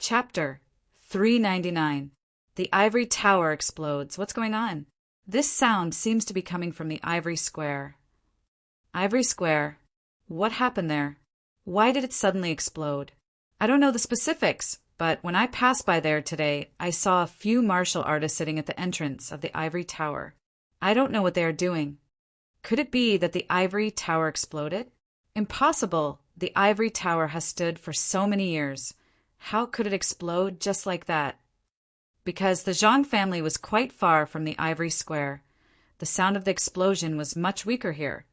Chapter 399. The ivory tower explodes. What's going on? This sound seems to be coming from the ivory square. Ivory square. What happened there? Why did it suddenly explode? I don't know the specifics, but when I passed by there today, I saw a few martial artists sitting at the entrance of the ivory tower. I don't know what they are doing. Could it be that the ivory tower exploded? Impossible. The ivory tower has stood for so many years. How could it explode just like that? Because the Zhang family was quite far from the ivory square. The sound of the explosion was much weaker here,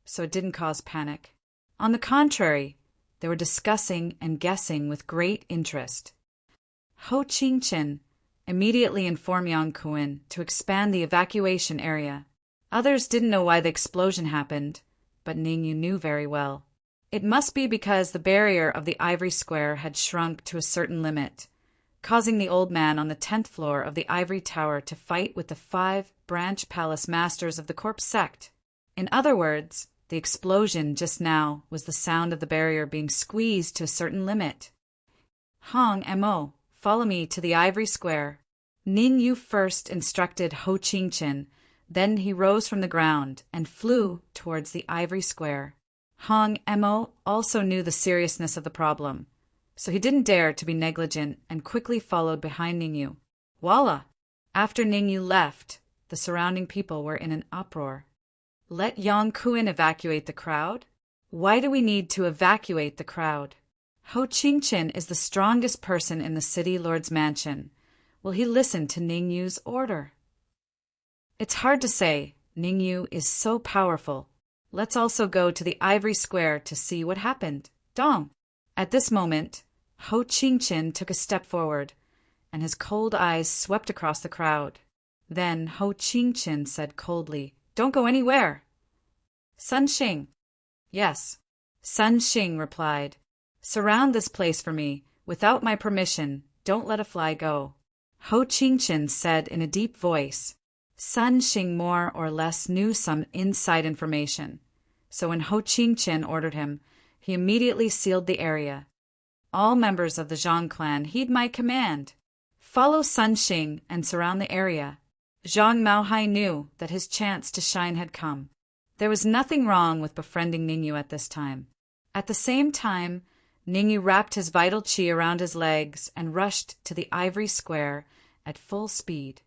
so it didn't cause panic. On the contrary, they were discussing and guessing with great interest. Ho Qingchen immediately informed Yang Kuan to expand the evacuation area. Others didn't know why the explosion happened, but Ningyu knew very well. It must be because the barrier of the ivory square had shrunk to a certain limit, causing the old man on the 10th floor of the ivory tower to fight with the 5 branch palace masters of the corpse sect. In other words, the explosion just now was the sound of the barrier being squeezed to a certain limit. Hong Mo, follow me to the ivory square. Ningyu first instructed Ho Qingchen, then he rose from the ground and flew towards the ivory square. Hong Mo also knew the seriousness of the problem, so he didn't dare to be negligent and quickly followed behind Ningyu. Voila! After Ningyu left, the surrounding people were in an uproar. Let Yang Kuan evacuate the crowd? Why do we need to evacuate the crowd? Ho Qingchen is the strongest person in the city lord's mansion. Will he listen to Ningyu's order? It's hard to say. Ningyu is so powerful. Let's also go to the ivory square to see what happened. Dong! At this moment, Ho Qingchen took a step forward, and his cold eyes swept across the crowd. Then Ho Qingchen said coldly, "Don't go anywhere." Sun Xing. Yes. Sun Xing replied, "Surround this place for me. Without my permission, don't let a fly go." Ho Qingchen said in a deep voice. Sun Xing more or less knew some inside information, so when Ho Qingchen ordered him, he immediately sealed the area. All members of the Zhang clan heed my command. Follow Sun Xing and surround the area. Zhang Maohai knew that his chance to shine had come. There was nothing wrong with befriending Ningyu at this time. At the same time, Ningyu wrapped his vital qi around his legs and rushed to the ivory square at full speed.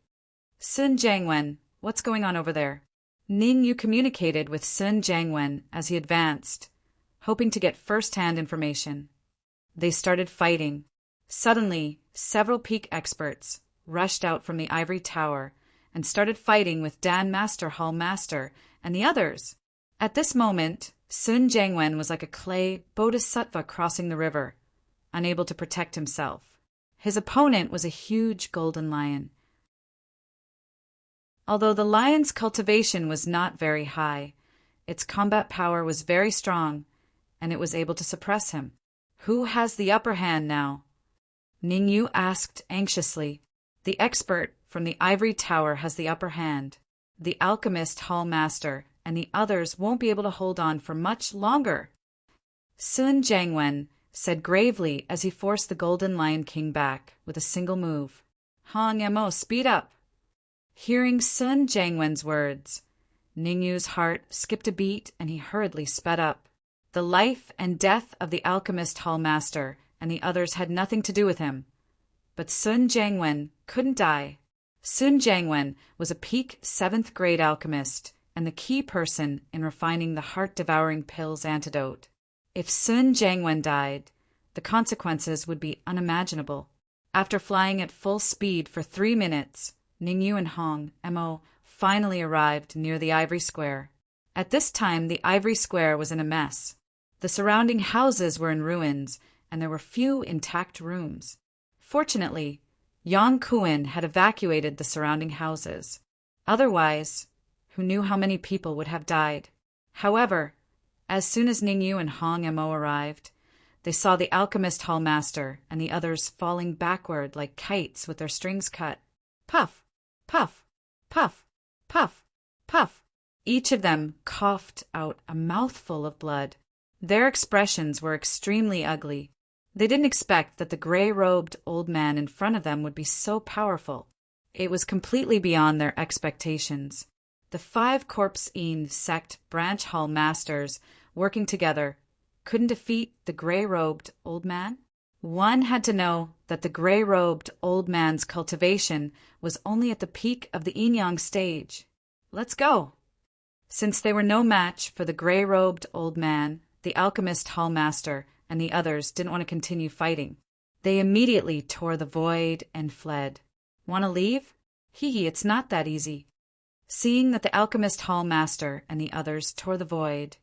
Sun Jiangwen, what's going on over there? Ningyu communicated with Sun Jiangwen as he advanced, hoping to get first-hand information. They started fighting. Suddenly, several peak experts rushed out from the ivory tower and started fighting with Dan Master Hall Master and the others. At this moment, Sun Jiangwen was like a clay bodhisattva crossing the river, unable to protect himself. His opponent was a huge golden lion. Although the lion's cultivation was not very high, its combat power was very strong, and it was able to suppress him. Who has the upper hand now? Ningyu asked anxiously. The expert from the ivory tower has the upper hand. The alchemist hall master and the others won't be able to hold on for much longer. Sun Jiangwen said gravely as he forced the golden lion king back with a single move. Hong Mo, speed up! Hearing Sun Jiangwen's words, Ningyu's heart skipped a beat and he hurriedly sped up. The life and death of the alchemist hall master and the others had nothing to do with him. But Sun Jiangwen couldn't die. Sun Jiangwen was a peak 7th grade alchemist and the key person in refining the heart-devouring pill's antidote. If Sun Jiangwen died, the consequences would be unimaginable. After flying at full speed for 3 minutes, Ningyu and Hong Mo finally arrived near the ivory square. At this time, the ivory square was in a mess. The surrounding houses were in ruins, and there were few intact rooms. Fortunately, Yang Kuan had evacuated the surrounding houses. Otherwise, who knew how many people would have died? However, as soon as Ningyu and Hong Mo arrived, they saw the alchemist hall master and the others falling backward like kites with their strings cut. Puff! Puff! Puff! Puff! Puff! Each of them coughed out a mouthful of blood. Their expressions were extremely ugly. They didn't expect that the gray-robed old man in front of them would be so powerful. It was completely beyond their expectations. The 5 Corpse Een sect branch hall masters, working together, couldn't defeat the gray-robed old man? One had to know that the gray-robed old man's cultivation was only at the peak of the Yin-Yang stage. Let's go! Since they were no match for the gray-robed old man, the alchemist hall master and the others didn't want to continue fighting. They immediately tore the void and fled. Want to leave? Hee, it's not that easy. Seeing that the alchemist hall master and the others tore the void,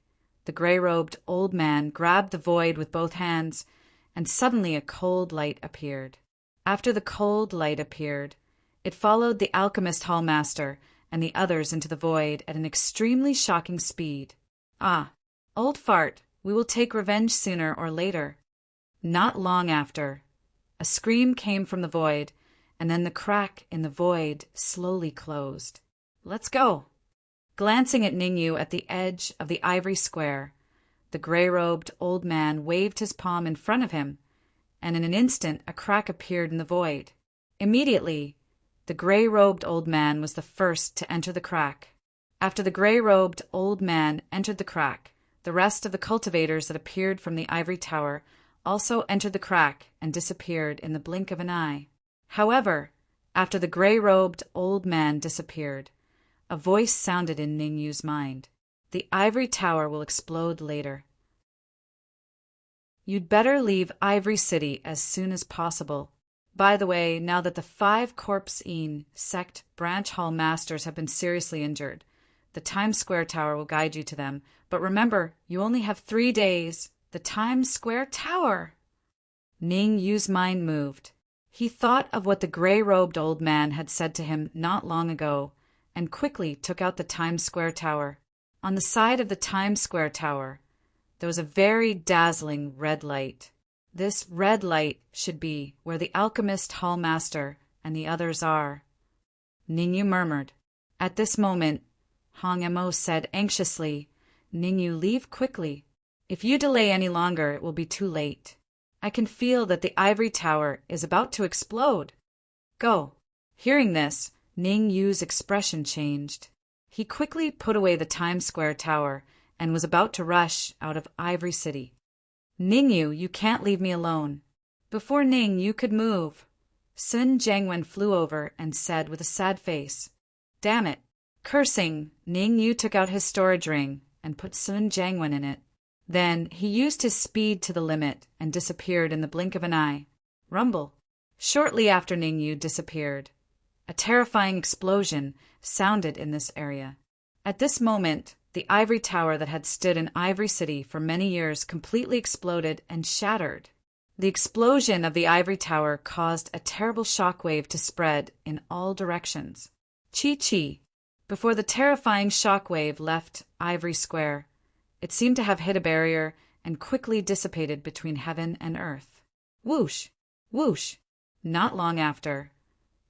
the gray-robed old man grabbed the void with both hands, and suddenly a cold light appeared. After the cold light appeared, it followed the alchemist hall master and the others into the void at an extremely shocking speed. Ah, old fart, we will take revenge sooner or later. Not long after, a scream came from the void, and then the crack in the void slowly closed. Let's go! Glancing at Ningyu at the edge of the ivory square, the gray-robed old man waved his palm in front of him, and in an instant a crack appeared in the void. Immediately, the gray-robed old man was the first to enter the crack. After the gray-robed old man entered the crack, the rest of the cultivators that appeared from the ivory tower also entered the crack and disappeared in the blink of an eye. However, after the gray-robed old man disappeared, a voice sounded in Ningyu's mind. The ivory tower will explode later. You'd better leave Ivory City as soon as possible. By the way, now that the 5 Corpse Een sect branch hall masters have been seriously injured, the Times Square Tower will guide you to them. But remember, you only have 3 days. The Times Square Tower! Ningyu's mind moved. He thought of what the gray-robed old man had said to him not long ago, and quickly took out the Times Square Tower. On the side of the Times Square Tower, there was a very dazzling red light. This red light should be where the alchemist hall master and the others are. Ningyu murmured. At this moment, Hong Mo said anxiously, Ningyu, leave quickly. If you delay any longer, it will be too late. I can feel that the ivory tower is about to explode. Go. Hearing this, Ningyu's expression changed. He quickly put away the Times Square Tower and was about to rush out of Ivory City. Ningyu, you can't leave me alone. Before Ningyu could move, Sun Jiangwen flew over and said with a sad face, Damn it. Cursing, Ningyu took out his storage ring and put Sun Jiangwen in it. Then he used his speed to the limit and disappeared in the blink of an eye. Rumble. Shortly after Ningyu disappeared, a terrifying explosion sounded in this area. At this moment, the ivory tower that had stood in Ivory City for many years completely exploded and shattered. The explosion of the ivory tower caused a terrible shockwave to spread in all directions. Chi-chi. Before the terrifying shockwave left Ivory Square, it seemed to have hit a barrier and quickly dissipated between heaven and earth. Whoosh! Whoosh! Not long after,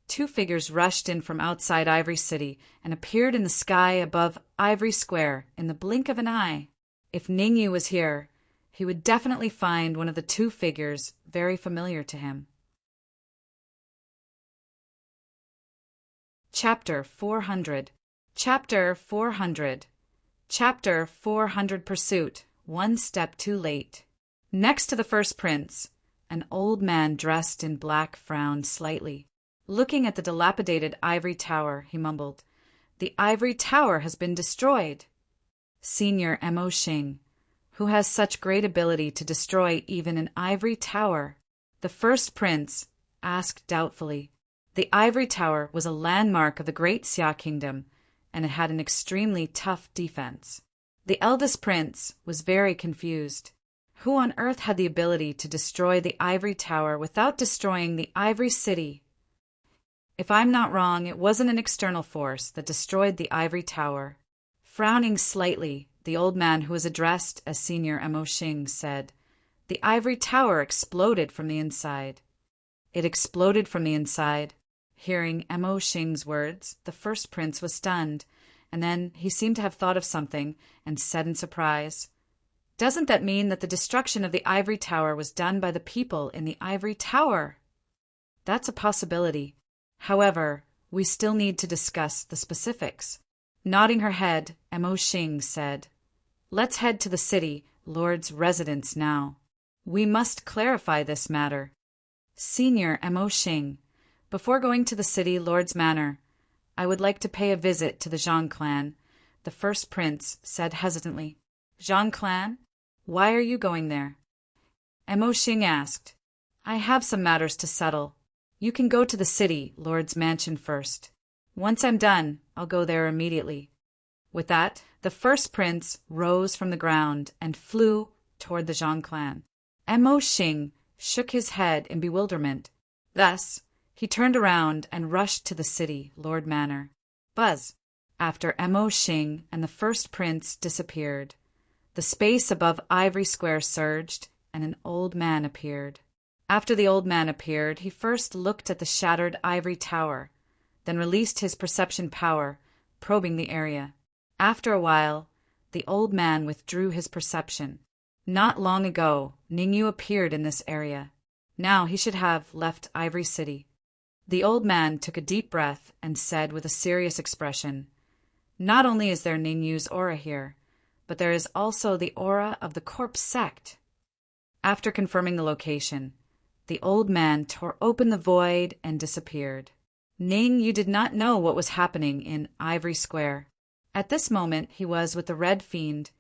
2 figures rushed in from outside Ivory City and appeared in the sky above Ivory Square in the blink of an eye. If Ningyu was here, he would definitely find one of the 2 figures very familiar to him. Chapter 400. Chapter 400. Chapter 400 Pursuit, 1 step too late. Next to the first prince, an old man dressed in black frowned slightly. Looking at the dilapidated ivory tower, he mumbled, The ivory tower has been destroyed. Senior Mo Xing, who has such great ability to destroy even an ivory tower? The first prince asked doubtfully. The ivory tower was a landmark of the great Xia kingdom, and it had an extremely tough defense. The eldest prince was very confused. Who on earth had the ability to destroy the ivory tower without destroying the Ivory City? If I'm not wrong, it wasn't an external force that destroyed the ivory tower. Frowning slightly, the old man who was addressed as Senior Mo Xing said, The ivory tower exploded from the inside. It exploded from the inside. Hearing Mo Xing's words, the first prince was stunned, and then he seemed to have thought of something and said in surprise, Doesn't that mean that the destruction of the ivory tower was done by the people in the ivory tower? That's a possibility. However, we still need to discuss the specifics. Nodding her head, Mo Xing said, "Let's head to the city, Lord's residence now. We must clarify this matter." Senior Mo Xing, before going to the city Lord's manor, I would like to pay a visit to the Zhang clan, the first prince said hesitantly. Zhang clan? Why are you going there? Mo Xing asked. I have some matters to settle. You can go to the city Lord's mansion first. Once I'm done, I'll go there immediately. With that, the first prince rose from the ground and flew toward the Zhang clan. Mo Xing shook his head in bewilderment. Thus, he turned around and rushed to the city Lord Manor. Buzz! After Mo Xing and the first prince disappeared, the space above Ivory Square surged, and an old man appeared. After the old man appeared, he first looked at the shattered ivory tower, then released his perception power, probing the area. After a while, the old man withdrew his perception. Not long ago, Ningyu appeared in this area. Now he should have left Ivory City. The old man took a deep breath and said with a serious expression, Not only is there Ningyu's aura here, but there is also the aura of the corpse sect. After confirming the location, the old man tore open the void and disappeared. Ningyu did not know what was happening in Ivory Square. At this moment he was with the Red Fiend,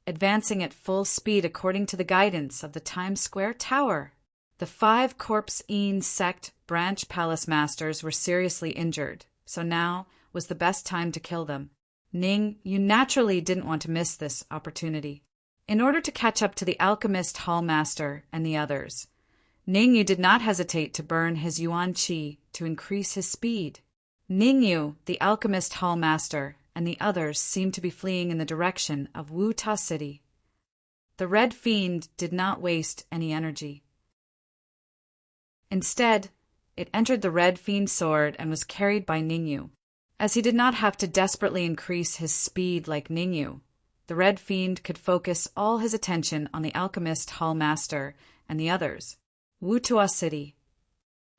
advancing at full speed according to the guidance of the Times Square Tower. The 5 Corpse Een sect branch palace masters were seriously injured, so now was the best time to kill them. Ningyu naturally didn't want to miss this opportunity. In order to catch up to the alchemist hall master and the others, Ningyu did not hesitate to burn his yuan qi to increase his speed. Ningyu, the alchemist hall master, and the others seemed to be fleeing in the direction of Wuta City. The Red Fiend did not waste any energy. Instead, it entered the Red Fiend's sword and was carried by Ningyu. As he did not have to desperately increase his speed like Ningyu, the Red Fiend could focus all his attention on the alchemist hall master and the others. Wutua City.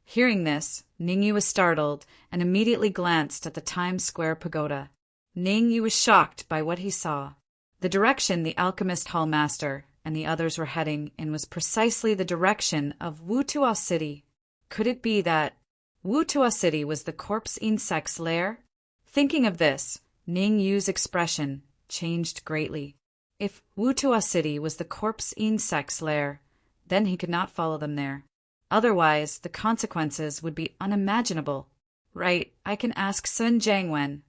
Hearing this, Ningyu was startled and immediately glanced at the Times Square pagoda. Ningyu was shocked by what he saw. The direction the alchemist hall master and the others were heading in was precisely the direction of Wutua City. Could it be that Wutua City was the corpse insect's lair? Thinking of this, Ningyu's expression changed greatly. If Wutua City was the corpse insect's lair, then he could not follow them there. Otherwise, the consequences would be unimaginable. Right, I can ask Sun Jiangwen.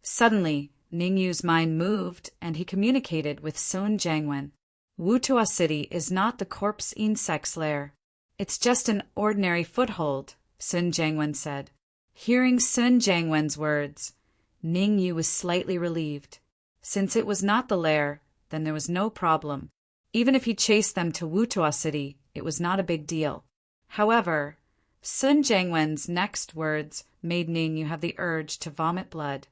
Suddenly, Ningyu's mind moved, and he communicated with Sun Jiangwen. Wutua City is not the corpse insect's lair. It's just an ordinary foothold, Sun Jiangwen said. Hearing Sun Jiangwen's words, Ningyu was slightly relieved. Since it was not the lair, then there was no problem. Even if he chased them to Wutua City, it was not a big deal. However, Sun Jiangwen's next words made Ningyu have the urge to vomit blood.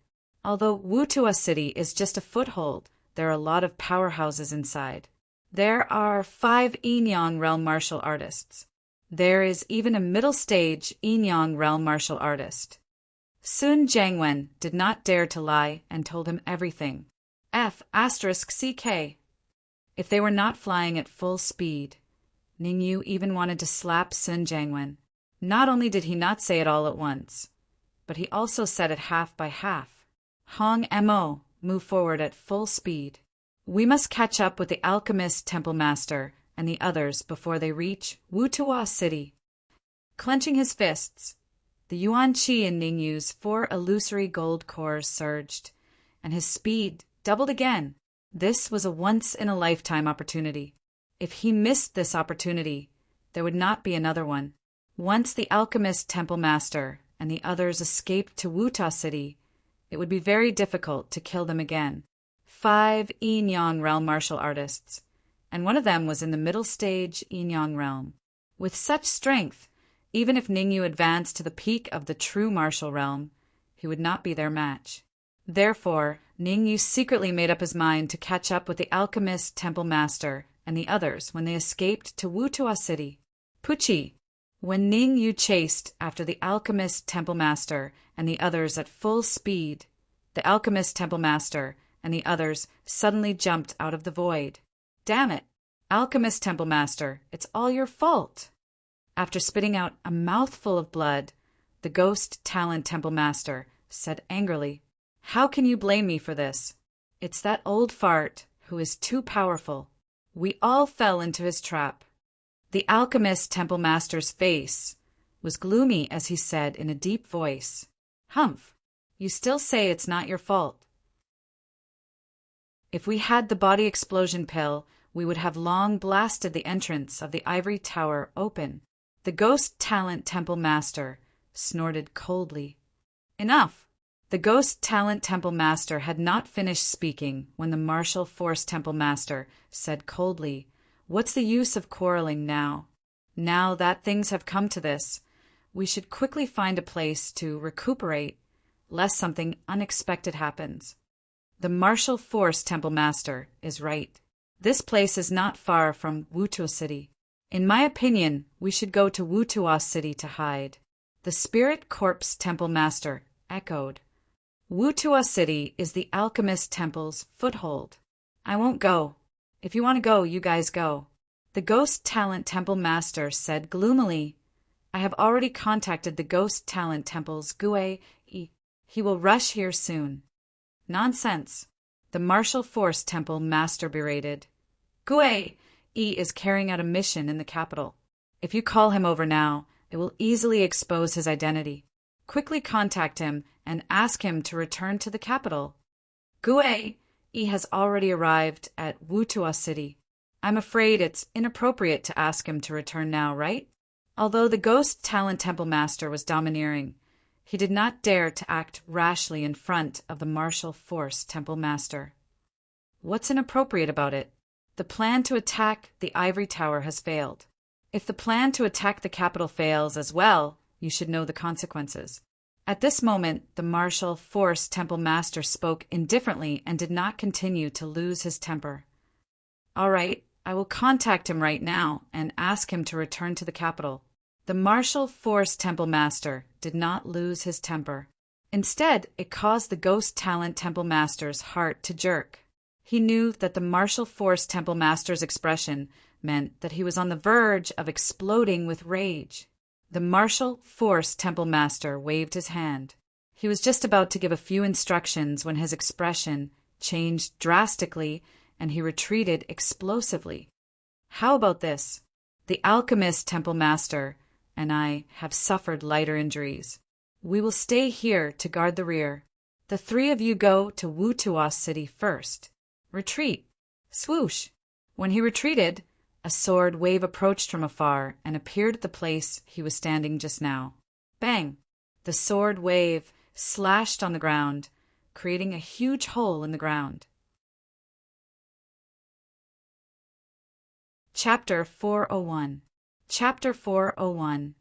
Although Wutua City is just a foothold, there are a lot of powerhouses inside. There are 5 Enyang realm martial artists. There is even a middle-stage Enyang realm martial artist. Sun Jiangwen did not dare to lie and told him everything. F***CK. If they were not flying at full speed, Ningyu even wanted to slap Sun Jiangwen. Not only did he not say it all at once, but he also said it half by half. Hong Mo, move forward at full speed. We must catch up with the alchemist temple master and the others before they reach Wutua City. Clenching his fists, the yuan qi in Ningyu's 4 illusory gold cores surged, and his speed doubled again. This was a once-in-a-lifetime opportunity. If he missed this opportunity, there would not be another one. Once the alchemist temple master and the others escaped to Wuta City, it would be very difficult to kill them again. 5 Enyang realm martial artists, and one of them was in the middle stage Enyang realm. With such strength, even if Ningyu advanced to the peak of the true martial realm, he would not be their match. Therefore, Ningyu secretly made up his mind to catch up with the alchemist temple master and the others when they escaped to Wutua City. Puchi. When Ningyu chased after the alchemist temple master and the others at full speed, the alchemist temple master and the others suddenly jumped out of the void. Damn it! Alchemist temple master, it's all your fault! After spitting out a mouthful of blood, the ghost talent temple master said angrily, "How can you blame me for this? It's that old fart who is too powerful. We all fell into his trap." The alchemist temple master's face was gloomy as he said in a deep voice, "Humph, you still say it's not your fault. If we had the body explosion pill, we would have long blasted the entrance of the ivory tower open." The ghost talent temple master snorted coldly. Enough! The ghost talent temple master had not finished speaking when the martial force temple master said coldly, "What's the use of quarreling now? Now that things have come to this, we should quickly find a place to recuperate, lest something unexpected happens." The martial force temple master is right. This place is not far from Wutua City. In my opinion, we should go to Wutua City to hide. The spirit corpse temple master echoed. Wutua City is the alchemist temple's foothold. I won't go. If you want to go, you guys go. The ghost talent temple master said gloomily, "I have already contacted the ghost talent temple's Gue. He will rush here soon." Nonsense. The martial force temple master berated. "Gue is carrying out a mission in the capital. If you call him over now, it will easily expose his identity. Quickly contact him and ask him to return to the capital. Gue has already arrived at Wutua City. I'm afraid it's inappropriate to ask him to return now, right?" Although the ghost talent temple master was domineering, he did not dare to act rashly in front of the martial force temple master. What's inappropriate about it? The plan to attack the ivory tower has failed. If the plan to attack the capital fails as well, you should know the consequences. At this moment, the martial force temple master spoke indifferently and did not continue to lose his temper. "All right, I will contact him right now and ask him to return to the capital." The martial force temple master did not lose his temper. Instead, it caused the ghost talent temple master's heart to jerk. He knew that the martial force temple master's expression meant that he was on the verge of exploding with rage. The martial force temple master waved his hand. He was just about to give a few instructions when his expression changed drastically and he retreated explosively. "How about this? The alchemist temple master and I have suffered lighter injuries. We will stay here to guard the rear. The three of you go to Wutua City first. Retreat." Swoosh! When he retreated, a sword wave approached from afar and appeared at the place he was standing just now. Bang! The sword wave slashed on the ground, creating a huge hole in the ground. Chapter 401. Chapter 401.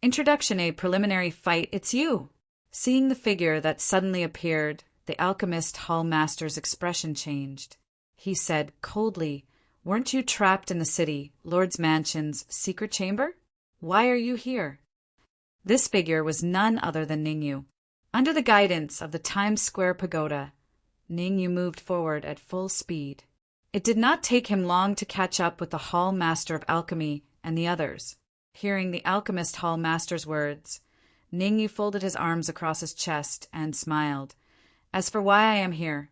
Introduction. A preliminary fight. It's you! Seeing the figure that suddenly appeared, the alchemist hall master's expression changed. He said coldly, "Weren't you trapped in the city, Lord's Mansion's secret chamber? Why are you here?" This figure was none other than Ningyu. Under the guidance of the Times Square pagoda, Ningyu moved forward at full speed. It did not take him long to catch up with the hall master of alchemy and the others. Hearing the alchemist hall master's words, Ningyu folded his arms across his chest and smiled. "As for why I am here,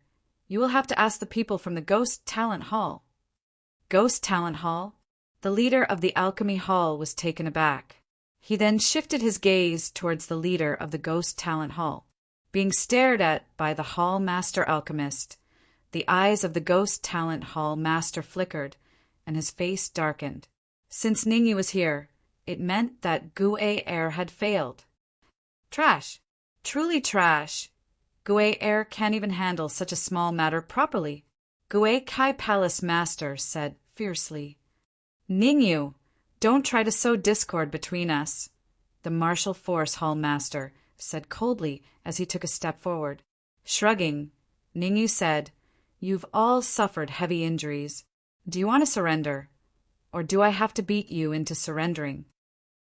you will have to ask the people from the Ghost Talent Hall." Ghost Talent Hall? The leader of the Alchemy Hall was taken aback. He then shifted his gaze towards the leader of the Ghost Talent Hall. Being stared at by the Hall Master Alchemist, the eyes of the Ghost Talent Hall Master flickered, and his face darkened. Since Ningyu was here, it meant that Gue Air had failed. Trash. Truly trash. Gue Air can't even handle such a small matter properly. Gue Kai Palace Master said fiercely. "Ningyu, don't try to sow discord between us," the Martial Force Hall Master said coldly as he took a step forward. Shrugging, Ningyu said, "You've all suffered heavy injuries. Do you want to surrender? Or do I have to beat you into surrendering?"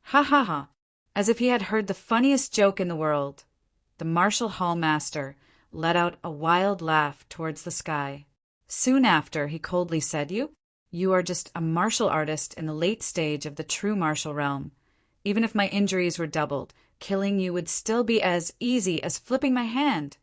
Ha ha ha! As if he had heard the funniest joke in the world, the martial hall master let out a wild laugh towards the sky. Soon after, he coldly said, You are just a martial artist in the late stage of the true martial realm. Even if my injuries were doubled, killing you would still be as easy as flipping my hand."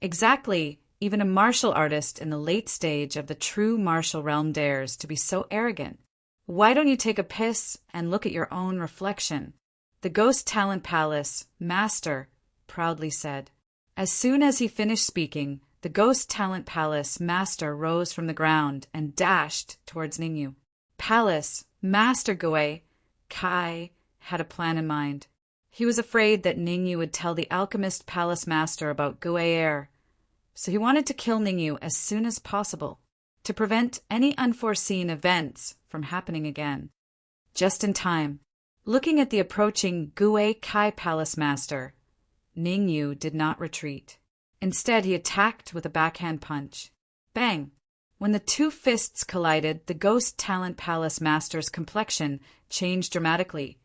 Exactly, even a martial artist in the late stage of the true martial realm dares to be so arrogant. Why don't you take a piss and look at your own reflection? The Ghost Talent Palace master proudly said. As soon as he finished speaking, the Ghost Talent Palace master rose from the ground and dashed towards Ningyu. Palace Master Gue Kai had a plan in mind. He was afraid that Ningyu would tell the alchemist palace master about Gue Air, so he wanted to kill Ningyu as soon as possible, to prevent any unforeseen events from happening again. Just in time, looking at the approaching Gue Kai palace master, Ningyu did not retreat. Instead, he attacked with a backhand punch. Bang! When the two fists collided, the Ghost Talent Palace master's complexion changed dramatically,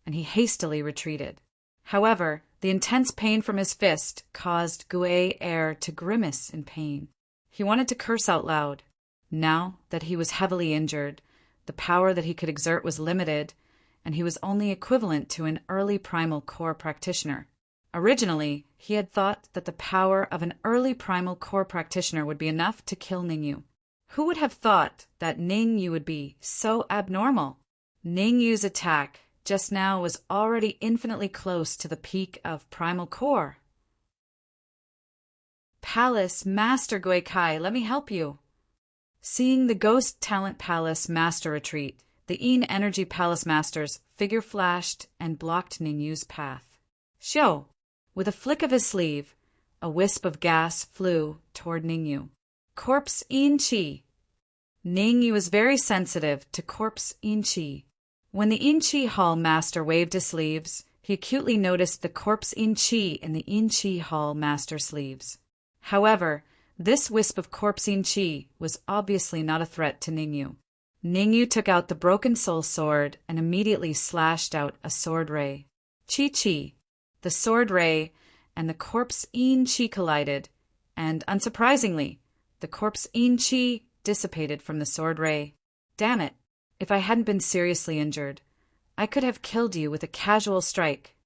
and he hastily retreated. However, the intense pain from his fist caused Gue Air to grimace in pain. He wanted to curse out loud. Now that he was heavily injured, the power that he could exert was limited, and he was only equivalent to an early primal core practitioner. Originally, he had thought that the power of an early primal core practitioner would be enough to kill Ningyu. Who would have thought that Ningyu would be so abnormal? Ningyu's attack just now was already infinitely close to the peak of primal core. Palace Master Goikai, let me help you. Seeing the Ghost Talent Palace master retreat, the Yin Energy Palace master's figure flashed and blocked Ningyu's path. Shio! With a flick of his sleeve, a wisp of gas flew toward Ningyu. Corpse Yin Chi. Ningyu was very sensitive to corpse Yin Chi. When the Yin Chi Hall master waved his sleeves, he acutely noticed the corpse Yin Chi in the Yin Chi Hall master sleeves. However, this wisp of corpse Yin Chi was obviously not a threat to Ningyu. Ningyu took out the broken soul sword and immediately slashed out a sword ray. Chi Chi. The sword ray and the corpse Yin Chi collided, and unsurprisingly, the corpse Yin Chi dissipated from the sword ray. Damn it! If I hadn't been seriously injured, I could have killed you with a casual strike.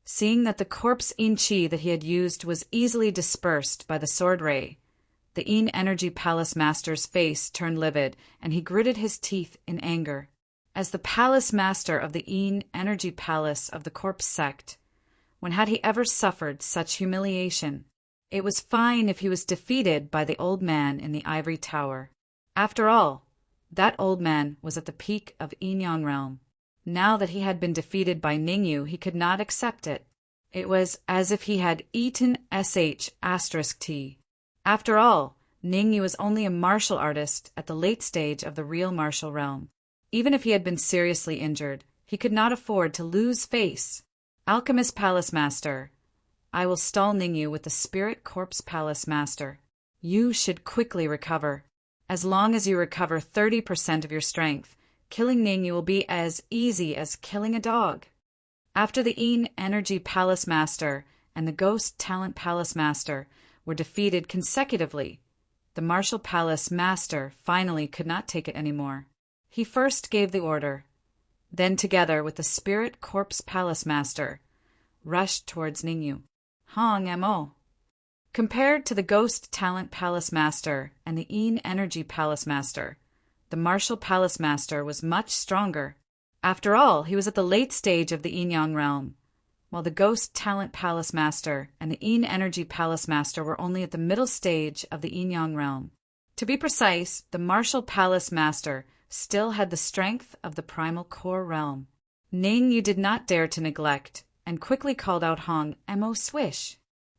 Seeing that the corpse Yin Chi that he had used was easily dispersed by the sword ray, the Yin Energy Palace master's face turned livid, and he gritted his teeth in anger. As the palace master of the Yin Energy Palace of the corpse sect, when had he ever suffered such humiliation? It was fine if he was defeated by the old man in the ivory tower. After all, that old man was at the peak of Yin-Yang realm. Now that he had been defeated by Ningyu, he could not accept it. It was as if he had eaten *T. After all, Ningyu was only a martial artist at the late stage of the real martial realm. Even if he had been seriously injured, he could not afford to lose face. Alchemist Palace Master, I will stall Ningyu with the Spirit Corpse Palace Master. You should quickly recover. As long as you recover 30% of your strength, killing Ningyu will be as easy as killing a dog. After the Yin Energy Palace Master and the Ghost Talent Palace Master were defeated consecutively, the Martial Palace Master finally could not take it anymore. He first gave the order, then together with the Spirit Corpse Palace Master, rushed towards Ningyu. Hong Mo. Compared to the Ghost Talent Palace Master and the Yin Energy Palace Master, the Martial Palace Master was much stronger. After all, he was at the late stage of the Yin-Yang realm, while the Ghost Talent Palace Master and the Yin Energy Palace Master were only at the middle stage of the Yin-Yang realm. To be precise, the Martial Palace Master still had the strength of the Primal Core realm. Ningyu did not dare to neglect, and quickly called out Hong Mo Swish.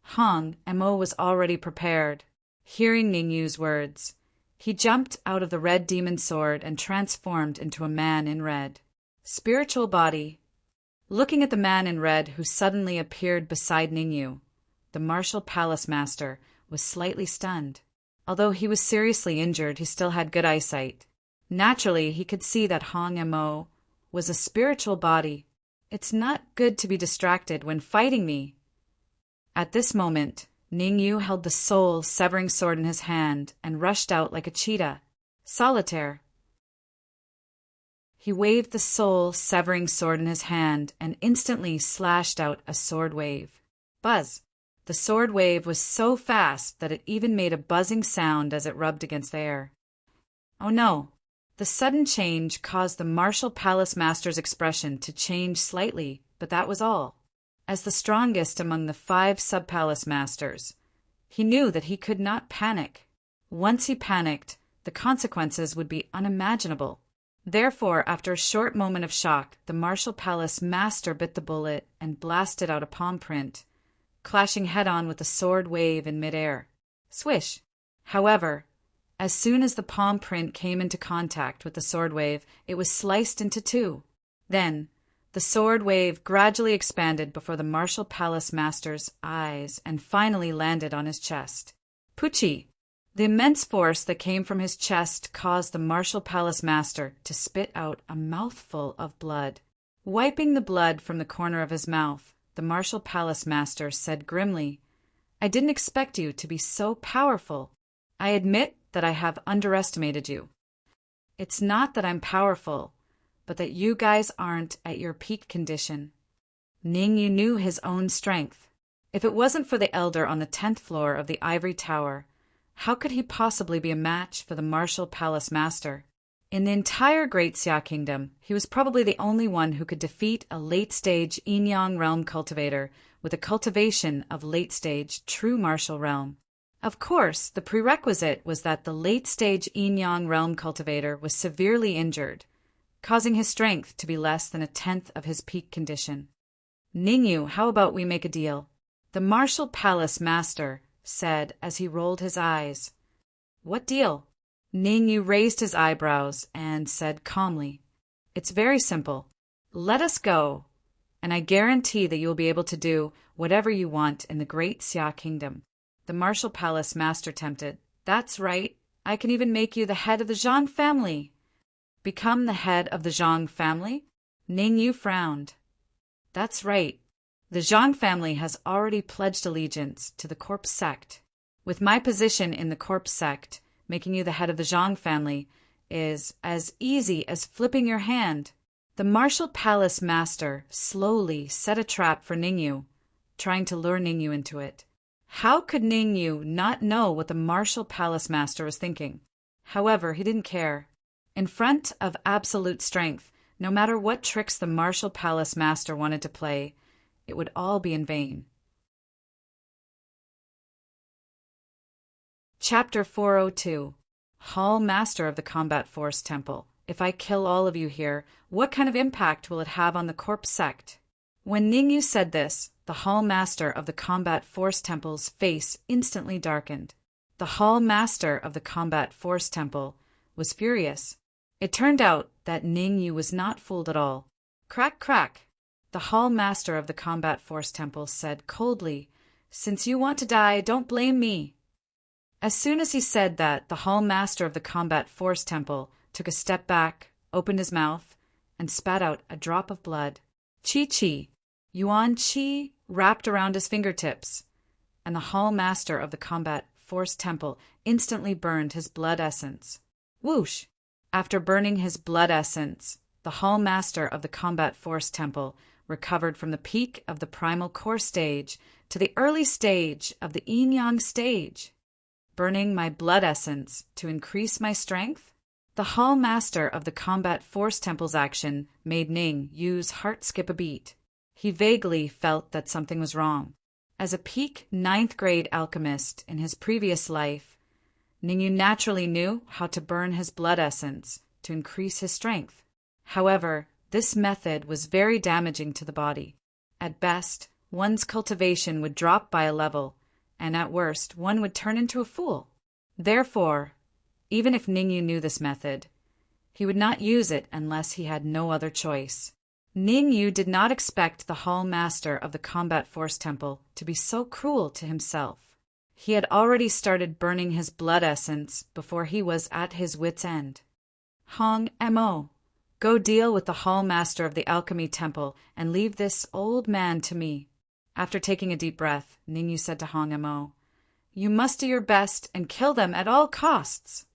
Hong Mo was already prepared. Hearing Ningyu's words, he jumped out of the red demon sword and transformed into a man in red. Spiritual body. Looking at the man in red who suddenly appeared beside Ningyu, the martial palace master, was slightly stunned. Although he was seriously injured, he still had good eyesight. Naturally, he could see that Hong Mo was a spiritual body. It's not good to be distracted when fighting me. At this moment, Ning Yu held the soul-severing sword in his hand and rushed out like a cheetah. Solitaire. He waved the soul-severing sword in his hand and instantly slashed out a sword wave. Buzz! The sword wave was so fast that it even made a buzzing sound as it rubbed against the air. Oh no! The sudden change caused the martial palace master's expression to change slightly, but that was all. As the strongest among the 5 sub-palace masters, he knew that he could not panic. Once he panicked, the consequences would be unimaginable. Therefore, after a short moment of shock, the martial palace master bit the bullet and blasted out a palm print, clashing head-on with the sword wave in midair. Swish! However, as soon as the palm print came into contact with the sword wave, it was sliced into 2. Then, the sword wave gradually expanded before the martial palace master's eyes and finally landed on his chest. Poochie! The immense force that came from his chest caused the martial palace master to spit out a mouthful of blood. Wiping the blood from the corner of his mouth, the martial palace master said grimly, "I didn't expect you to be so powerful. I admit that I have underestimated you. It's not that I'm powerful, but that you guys aren't at your peak condition." Ning Yu knew his own strength. If it wasn't for the elder on the 10th floor of the ivory tower, how could he possibly be a match for the martial palace master? In the entire Great Xia Kingdom, he was probably the only one who could defeat a late-stage Yin-Yang realm cultivator with a cultivation of late-stage true martial realm. Of course, the prerequisite was that the late-stage Yin-Yang realm cultivator was severely injured, causing his strength to be less than 1/10 of his peak condition. "Ning Yu, how about we make a deal?" the martial palace master said as he rolled his eyes. "What deal?" Ning Yu raised his eyebrows and said calmly, "It's very simple. Let us go, and I guarantee that you will be able to do whatever you want in the Great Xia Kingdom." The martial palace master tempted. "That's right. I can even make you the head of the Zhang family." "Become the head of the Zhang family?" Ning Yu frowned. "That's right. The Zhang family has already pledged allegiance to the corpse sect. With my position in the corpse sect, making you the head of the Zhang family is as easy as flipping your hand." The martial palace master slowly set a trap for Ning Yu, trying to lure Ning Yu into it. How could Ning Yu not know what the martial palace master was thinking? However, he didn't care. In front of absolute strength, no matter what tricks the martial palace master wanted to play, it would all be in vain. Chapter 402. Hall Master of the Combat Force Temple. If I kill all of you here, what kind of impact will it have on the corpse sect? When Ning Yu said this, the Hall Master of the Combat Force Temple's face instantly darkened. The Hall Master of the Combat Force Temple was furious. It turned out that Ning Yu was not fooled at all. Crack, crack. The Hall Master of the Combat Force Temple said coldly, "Since you want to die, don't blame me." As soon as he said that, the Hall Master of the Combat Force Temple took a step back, opened his mouth, and spat out a drop of blood. Chi-chi, Yuan Chi, wrapped around his fingertips, and the Hall Master of the Combat Force Temple instantly burned his blood essence. Whoosh! After burning his blood essence, the Hall Master of the Combat Force Temple recovered from the peak of the primal core stage to the early stage of the yin-yang stage. Burning my blood essence to increase my strength? The Hall Master of the Combat Force Temple's action made Ning Yu's heart skip a beat. He vaguely felt that something was wrong. As a peak 9th grade alchemist in his previous life, Ning Yu naturally knew how to burn his blood essence to increase his strength. However, this method was very damaging to the body. At best, one's cultivation would drop by a level, and at worst, one would turn into a fool. Therefore, even if Ning Yu knew this method, he would not use it unless he had no other choice. Ning Yu did not expect the Hall Master of the Combat Force Temple to be so cruel to himself. He had already started burning his blood essence before he was at his wit's end. Hong Mo, go deal with the Hall Master of the Alchemy Temple and leave this old man to me. After taking a deep breath, Ning Yu said to Hong Mo, you must do your best and kill them at all costs.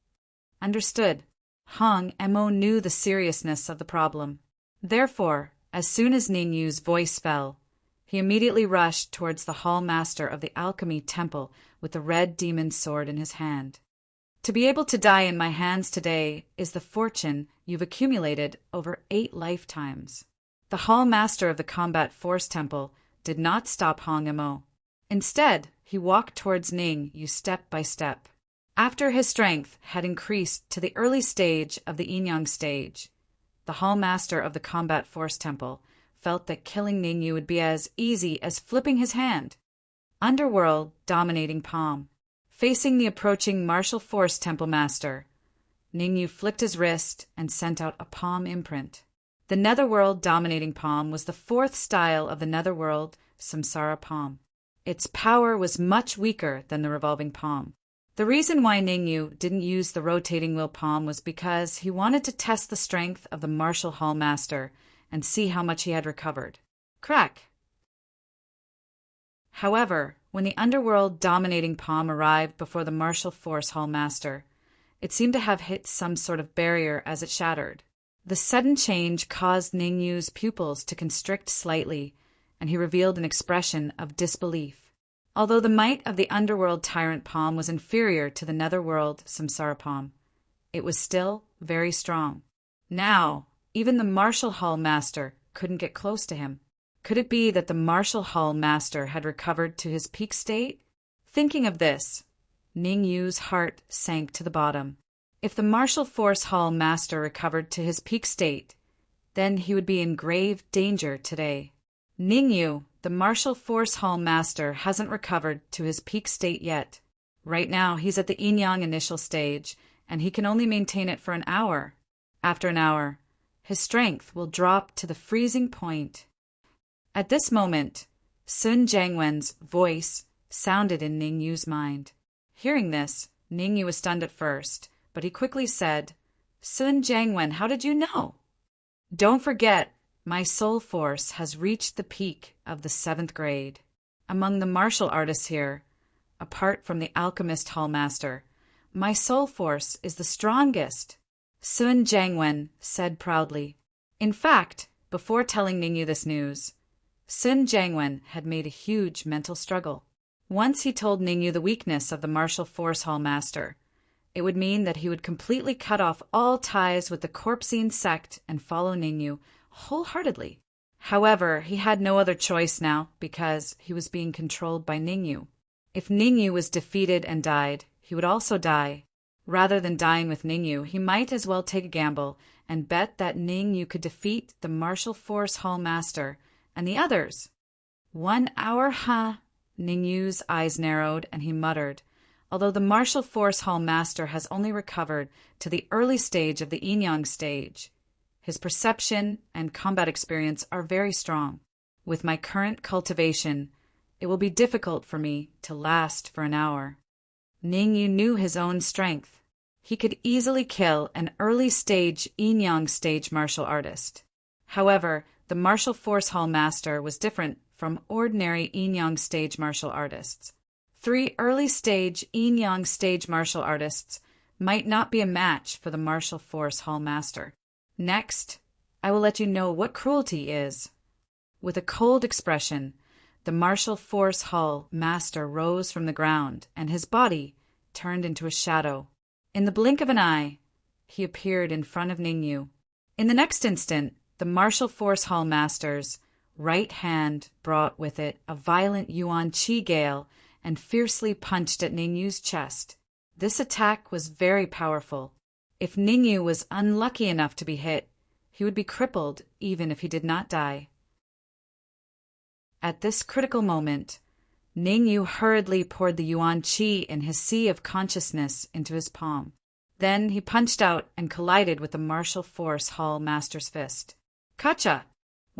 Understood. Hong Mo knew the seriousness of the problem. Therefore, as soon as Ning Yu's voice fell, he immediately rushed towards the Hall Master of the Alchemy Temple with the red demon sword in his hand. To be able to die in my hands today is the fortune you've accumulated over 8 lifetimes. The Hall Master of the Combat Force Temple did not stop Hong Mo. Instead, he walked towards Ning Yu step by step. After his strength had increased to the early stage of the Yin-Yang stage, the Hall Master of the Combat Force Temple felt that killing Ning Yu would be as easy as flipping his hand. Underworld dominating palm. Facing the approaching Martial Force Temple Master, Ning Yu flicked his wrist and sent out a palm imprint. The Netherworld dominating palm was the 4th style of the Netherworld Samsara palm. Its power was much weaker than the revolving palm. The reason why Ning Yu didn't use the rotating wheel palm was because he wanted to test the strength of the Martial Hall Master and see how much he had recovered. Crack! However, when the Underworld dominating palm arrived before the Martial Force Hall Master, it seemed to have hit some sort of barrier as it shattered. The sudden change caused Ning Yu's pupils to constrict slightly, and he revealed an expression of disbelief. Although the might of the Underworld Tyrant palm was inferior to the Netherworld Samsara palm, it was still very strong. Now, even the Martial Hall Master couldn't get close to him. Could it be that the Martial Hall Master had recovered to his peak state? Thinking of this, Ning Yu's heart sank to the bottom. If the Martial Force Hall Master recovered to his peak state, then he would be in grave danger today. Ning Yu, the Martial Force Hall Master, hasn't recovered to his peak state yet. Right now, he's at the Yin-Yang initial stage, and he can only maintain it for an hour. After an hour, his strength will drop to the freezing point. At this moment, Sun Jiangwen's voice sounded in Ning Yu's mind. Hearing this, Ning Yu was stunned at first, but he quickly said, Sun Jiangwen, how did you know? Don't forget, my soul force has reached the peak of the 7th grade. Among the martial artists here, apart from the Alchemist Hall Master, my soul force is the strongest, Sun Jiangwen said proudly. In fact, before telling Ning Yu this news, Sun Jiangwen had made a huge mental struggle. Once he told Ning Yu the weakness of the Martial Force Hall Master, it would mean that he would completely cut off all ties with the Corpsine sect and follow Ning Yu wholeheartedly. However, he had no other choice now because he was being controlled by Ning Yu. If Ning Yu was defeated and died, he would also die. Rather than dying with Ning Yu, he might as well take a gamble and bet that Ning Yu could defeat the Martial Force Hall Master and the others. 1 hour, huh? Ning Yu's eyes narrowed and he muttered, although the Martial Force Hall Master has only recovered to the early stage of the Yin-Yang stage, his perception and combat experience are very strong. With my current cultivation, it will be difficult for me to last for an hour. Ning Yu knew his own strength. He could easily kill an early stage Yin-Yang stage martial artist. However, the Martial Force Hall Master was different from ordinary Yin-Yang stage martial artists. 3 early stage Yin-Yang stage martial artists might not be a match for the Martial Force Hall Master. Next, I will let you know what cruelty is. With a cold expression, the Martial Force Hall Master rose from the ground, and his body turned into a shadow. In the blink of an eye, he appeared in front of Ning Yu. In the next instant, the Martial Force Hall Master's right hand brought with it a violent Yuan Qi gale and fiercely punched at Ning Yu's chest. This attack was very powerful. If Ning Yu was unlucky enough to be hit, he would be crippled even if he did not die. At this critical moment, Ning Yu hurriedly poured the Yuan Qi in his sea of consciousness into his palm. Then he punched out and collided with the Martial Force Hall Master's fist. Kacha!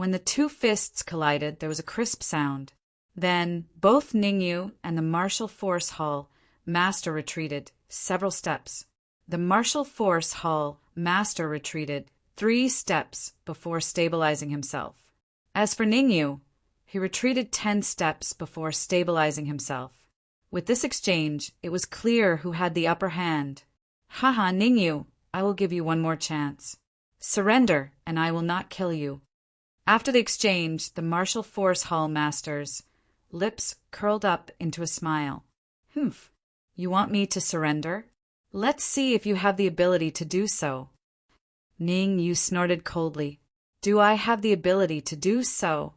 When the two fists collided, there was a crisp sound. Then both Ningyu and the Martial Force Hall Master retreated several steps. The Martial Force Hall Master retreated 3 steps before stabilizing himself. As for Ningyu, he retreated 10 steps before stabilizing himself. With this exchange, it was clear who had the upper hand. Haha, Ningyu, I will give you one more chance. Surrender, and I will not kill you. After the exchange, the Martial Force Hall Master's lips curled up into a smile. Humph, you want me to surrender? Let's see if you have the ability to do so. Ningyu snorted coldly. Do I have the ability to do so?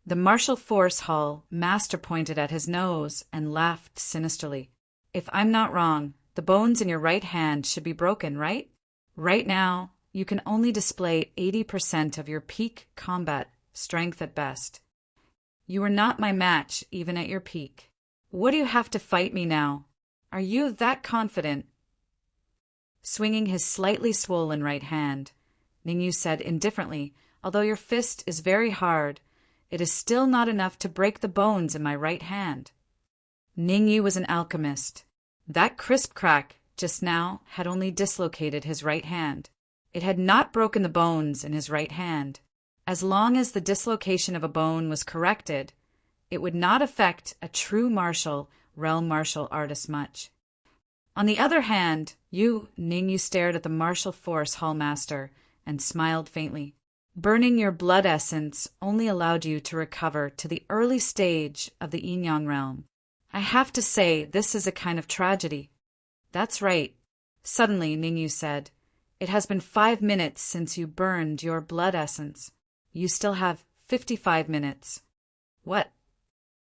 The Martial Force Hall Master pointed at his nose and laughed sinisterly. If I'm not wrong, the bones in your right hand should be broken, right? Right now, you can only display 80% of your peak combat strength at best. You are not my match, even at your peak. What do you have to fight me now? Are you that confident? Swinging his slightly swollen right hand, Ningyu said indifferently, although your fist is very hard, it is still not enough to break the bones in my right hand. Ningyu was an alchemist. That crisp crack just now had only dislocated his right hand. It had not broken the bones in his right hand. As long as the dislocation of a bone was corrected, it would not affect a true realm martial artist much. On the other hand, Ningyu stared at the Martial Force Hall Master and smiled faintly. Burning your blood essence only allowed you to recover to the early stage of the Yin-Yang realm. I have to say, this is a kind of tragedy. That's right. Suddenly, Ningyu said, it has been 5 minutes since you burned your blood essence. You still have 55 minutes. What?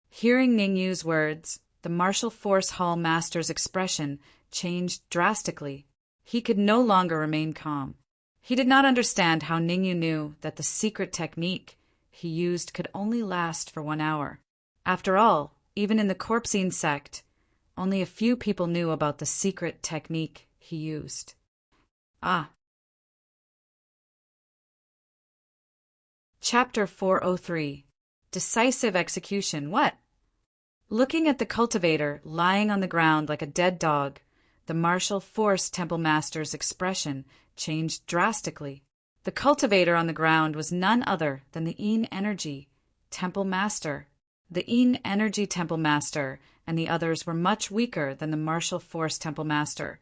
Hearing Ningyu's words, the Martial Force Hall Master's expression changed drastically. He could no longer remain calm. He did not understand how Ningyu knew that the secret technique he used could only last for 1 hour. After all, even in the Corpsine sect, only a few people knew about the secret technique he used. Chapter 403. Decisive Execution. What? Looking at the cultivator lying on the ground like a dead dog, the Martial Force Temple Master's expression changed drastically. The cultivator on the ground was none other than the Yin Energy Temple Master. The Yin Energy Temple Master and the others were much weaker than the Martial Force Temple Master,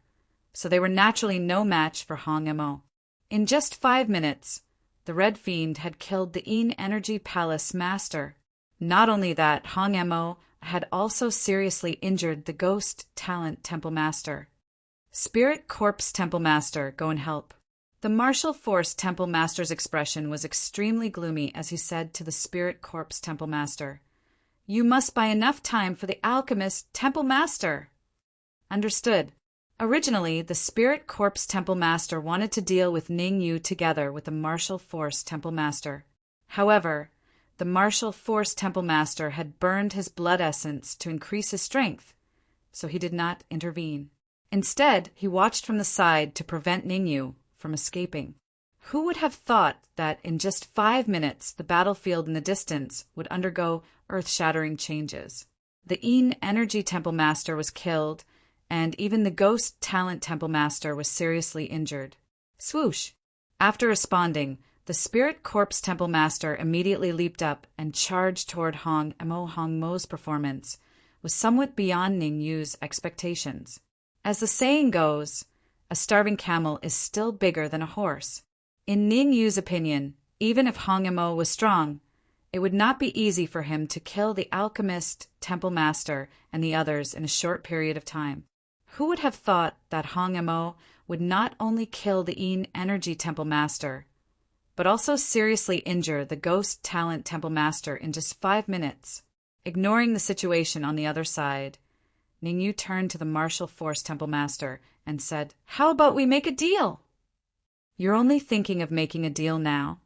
so they were naturally no match for Hong Mo. In just 5 minutes, the Red Fiend had killed the Yin Energy Palace Master. Not only that, Hong Mo had also seriously injured the Ghost Talent Temple Master. Spirit Corpse Temple Master, go and help. The Martial Force Temple Master's expression was extremely gloomy as he said to the Spirit Corpse Temple Master, You must buy enough time for the Alchemist Temple Master. Understood. Originally, the Spirit Corpse Temple Master wanted to deal with Ningyu together with the Martial Force Temple Master. However, the Martial Force Temple Master had burned his blood essence to increase his strength, so he did not intervene. Instead, he watched from the side to prevent Ningyu from escaping. Who would have thought that in just 5 minutes the battlefield in the distance would undergo earth-shattering changes? The Yin Energy Temple Master was killed, and even the Ghost Talent Temple Master was seriously injured. Swoosh! After responding, the Spirit Corpse Temple Master immediately leaped up and charged toward Hong Mo. Hong Mo's performance was somewhat beyond Ningyu's expectations. As the saying goes, a starving camel is still bigger than a horse. In Ningyu's opinion, even if Hong Mo was strong, it would not be easy for him to kill the Alchemist Temple Master and the others in a short period of time. Who would have thought that Hong Mo would not only kill the Yin Energy Temple Master, but also seriously injure the Ghost Talent Temple Master in just 5 minutes? Ignoring the situation on the other side, Ningyu turned to the Martial Force Temple Master and said, How about we make a deal? You're only thinking of making a deal now.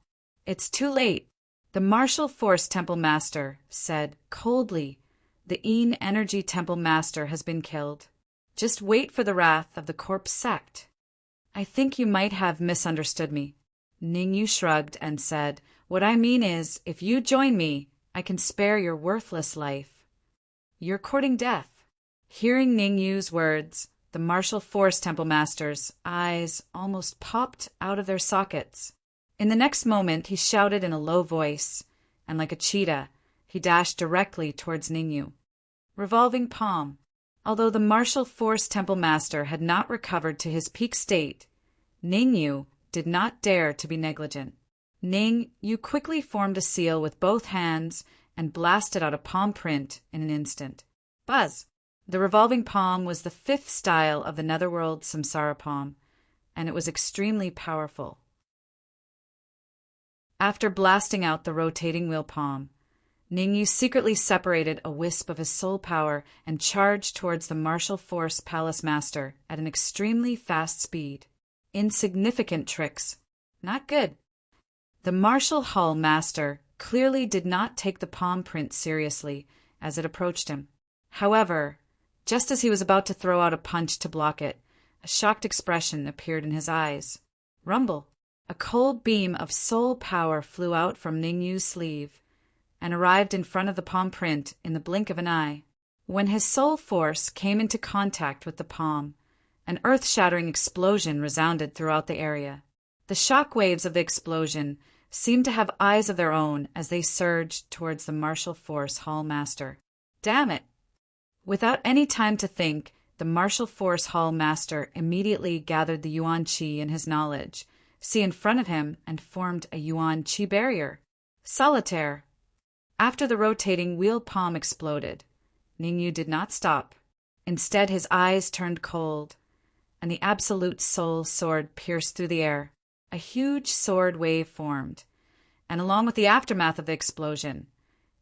It's too late. The Martial Force Temple Master said coldly, The Yin Energy Temple Master has been killed. Just wait for the wrath of the Corpse Sect. I think you might have misunderstood me. Ningyu shrugged and said, What I mean is, if you join me, I can spare your worthless life. You're courting death." Hearing Ningyu's words, the martial force temple master's eyes almost popped out of their sockets. In the next moment, he shouted in a low voice, and like a cheetah, he dashed directly towards Ningyu. Revolving palm. Although the martial force temple master had not recovered to his peak state, Ningyu did not dare to be negligent. Ningyu quickly formed a seal with both hands and blasted out a palm print in an instant. Buzz! The revolving palm was the fifth style of the Netherworld Samsara palm, and it was extremely powerful. After blasting out the rotating wheel palm, Ningyu secretly separated a wisp of his soul power and charged towards the martial force palace master at an extremely fast speed. Insignificant tricks. Not good. The martial hall master clearly did not take the palm print seriously as it approached him. However, just as he was about to throw out a punch to block it, a shocked expression appeared in his eyes. Rumble! A cold beam of soul power flew out from Ningyu's sleeve and arrived in front of the palm print in the blink of an eye. When his soul force came into contact with the palm, an earth-shattering explosion resounded throughout the area. The shock waves of the explosion seemed to have eyes of their own as they surged towards the martial force hall master. Damn it! Without any time to think, the martial force hall master immediately gathered the Yuan Qi in his knowledge, see in front of him, and formed a Yuan Qi barrier. Solitaire. After the rotating wheel palm exploded, Ningyu did not stop. Instead, his eyes turned cold, and the absolute soul sword pierced through the air. A huge sword wave formed, and along with the aftermath of the explosion,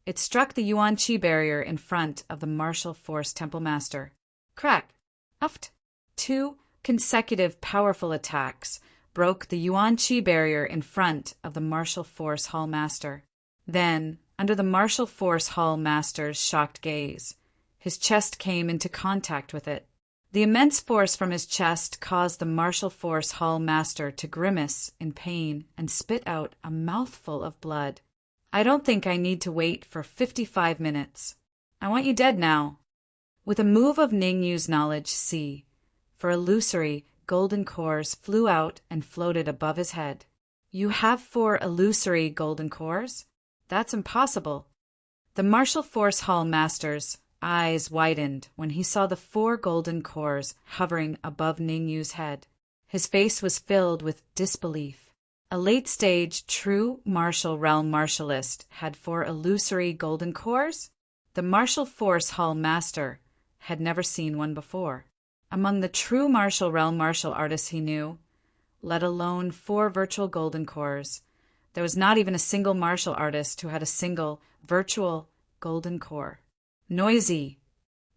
it struck the Yuan Qi barrier in front of the martial force temple master. Crack! Uft! 2 consecutive powerful attacks broke the Yuan Qi barrier in front of the martial force hall master. Then, under the martial force hall master's shocked gaze, his chest came into contact with it. The immense force from his chest caused the martial force hall master to grimace in pain and spit out a mouthful of blood. "I don't think I need to wait for 55 minutes. I want you dead now." With a move of Ningyu's knowledge, see, for illusory golden cores flew out and floated above his head. "You have 4 illusory golden cores? That's impossible." The martial force hall master's eyes widened when he saw the 4 golden cores hovering above Ningyu's head. His face was filled with disbelief. A late-stage true martial realm martialist had 4 illusory golden cores? The martial force hall master had never seen one before. Among the true martial realm martial artists he knew, let alone 4 virtual golden cores, there was not even a single martial artist who had a single virtual golden core. Noisy!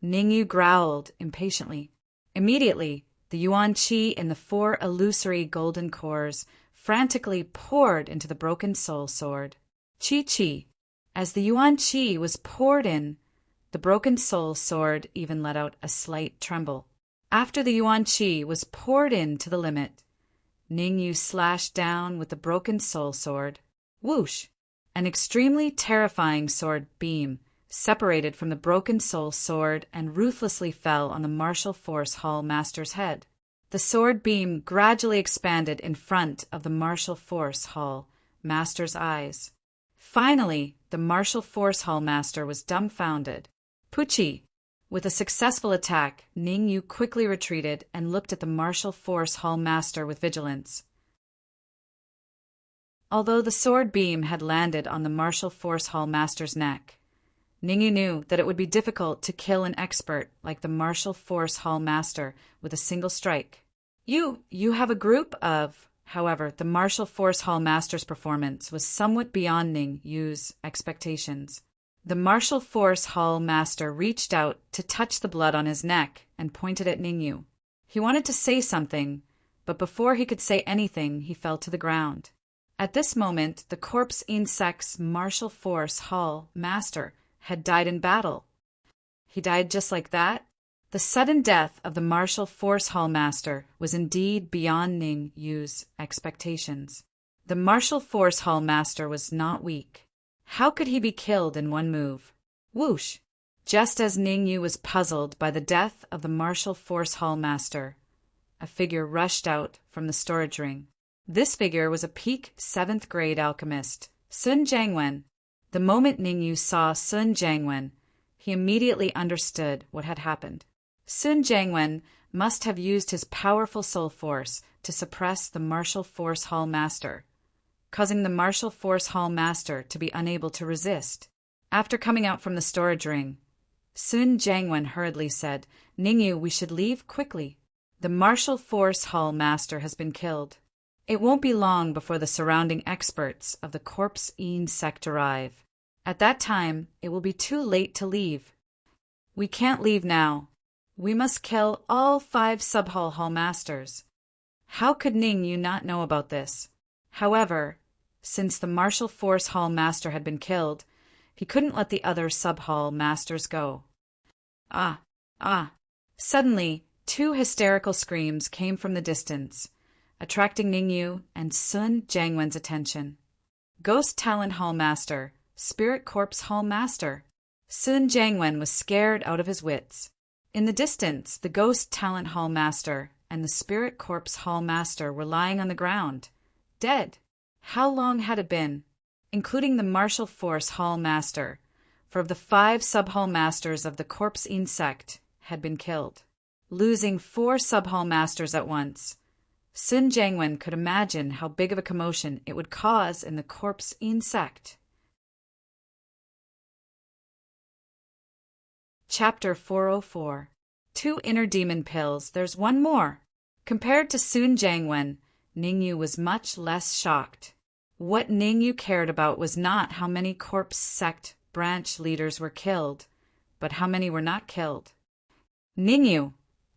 Ningyu growled impatiently. Immediately, the Yuan Qi in the 4 illusory golden cores frantically poured into the broken soul sword. Chi-chi! As the Yuan Qi was poured in, the broken soul sword even let out a slight tremble. After the Yuan Qi was poured in to the limit, Ningyu slashed down with the broken soul sword. Whoosh! An extremely terrifying sword beam separated from the broken soul sword and ruthlessly fell on the martial force hall master's head. The sword beam gradually expanded in front of the martial force hall master's eyes. Finally, the martial force hall master was dumbfounded. Pucci! With a successful attack, Ningyu quickly retreated and looked at the martial force hall master with vigilance. Although the sword beam had landed on the martial force hall master's neck, Ningyu knew that it would be difficult to kill an expert like the martial force hall master with a single strike. You have a group of... However, the martial force hall master's performance was somewhat beyond Ningyu's expectations. The martial force hall master reached out to touch the blood on his neck and pointed at Ningyu. He wanted to say something, but before he could say anything, he fell to the ground. At this moment, the corpse insect's martial force hall master had died in battle. He died just like that? The sudden death of the martial force hall master was indeed beyond Ningyu's expectations. The martial force hall master was not weak. How could he be killed in one move? Whoosh! Just as Ningyu was puzzled by the death of the martial force hall master, a figure rushed out from the storage ring. This figure was a peak 7th grade alchemist, Sun Jiangwen. The moment Ningyu saw Sun Jiangwen, he immediately understood what had happened. Sun Jiangwen must have used his powerful soul force to suppress the martial force hall master, causing the martial force hall master to be unable to resist. After coming out from the storage ring, Sun Jiangwen hurriedly said, "Ningyu, we should leave quickly. The martial force hall master has been killed. It won't be long before the surrounding experts of the corpse sect arrive. At that time, it will be too late to leave. We can't leave now. We must kill all 5 sub-hall hall masters." How could Ningyu not know about this? However, since the martial force hall master had been killed, he couldn't let the other sub-hall masters go. Ah! Suddenly, 2 hysterical screams came from the distance, attracting Ningyu and Sun Jiangwen's attention. Ghost Talent Hall Master, Spirit Corpse Hall Master. Sun Jiangwen was scared out of his wits. In the distance, the Ghost Talent Hall Master and the Spirit Corpse Hall Master were lying on the ground, dead. How long had it been? Including the Martial Force Hall Master, for of the 5 sub-hall masters of the Corpse sect had been killed. Losing 4 sub-hall masters at once, Sun Jiangwen could imagine how big of a commotion it would cause in the Corpse sect. Chapter 404. 2 inner demon pills, there's one more. Compared to Sun Jiangwen, Ningyu was much less shocked. What Ningyu cared about was not how many corpse sect branch leaders were killed, but how many were not killed. "Ningyu,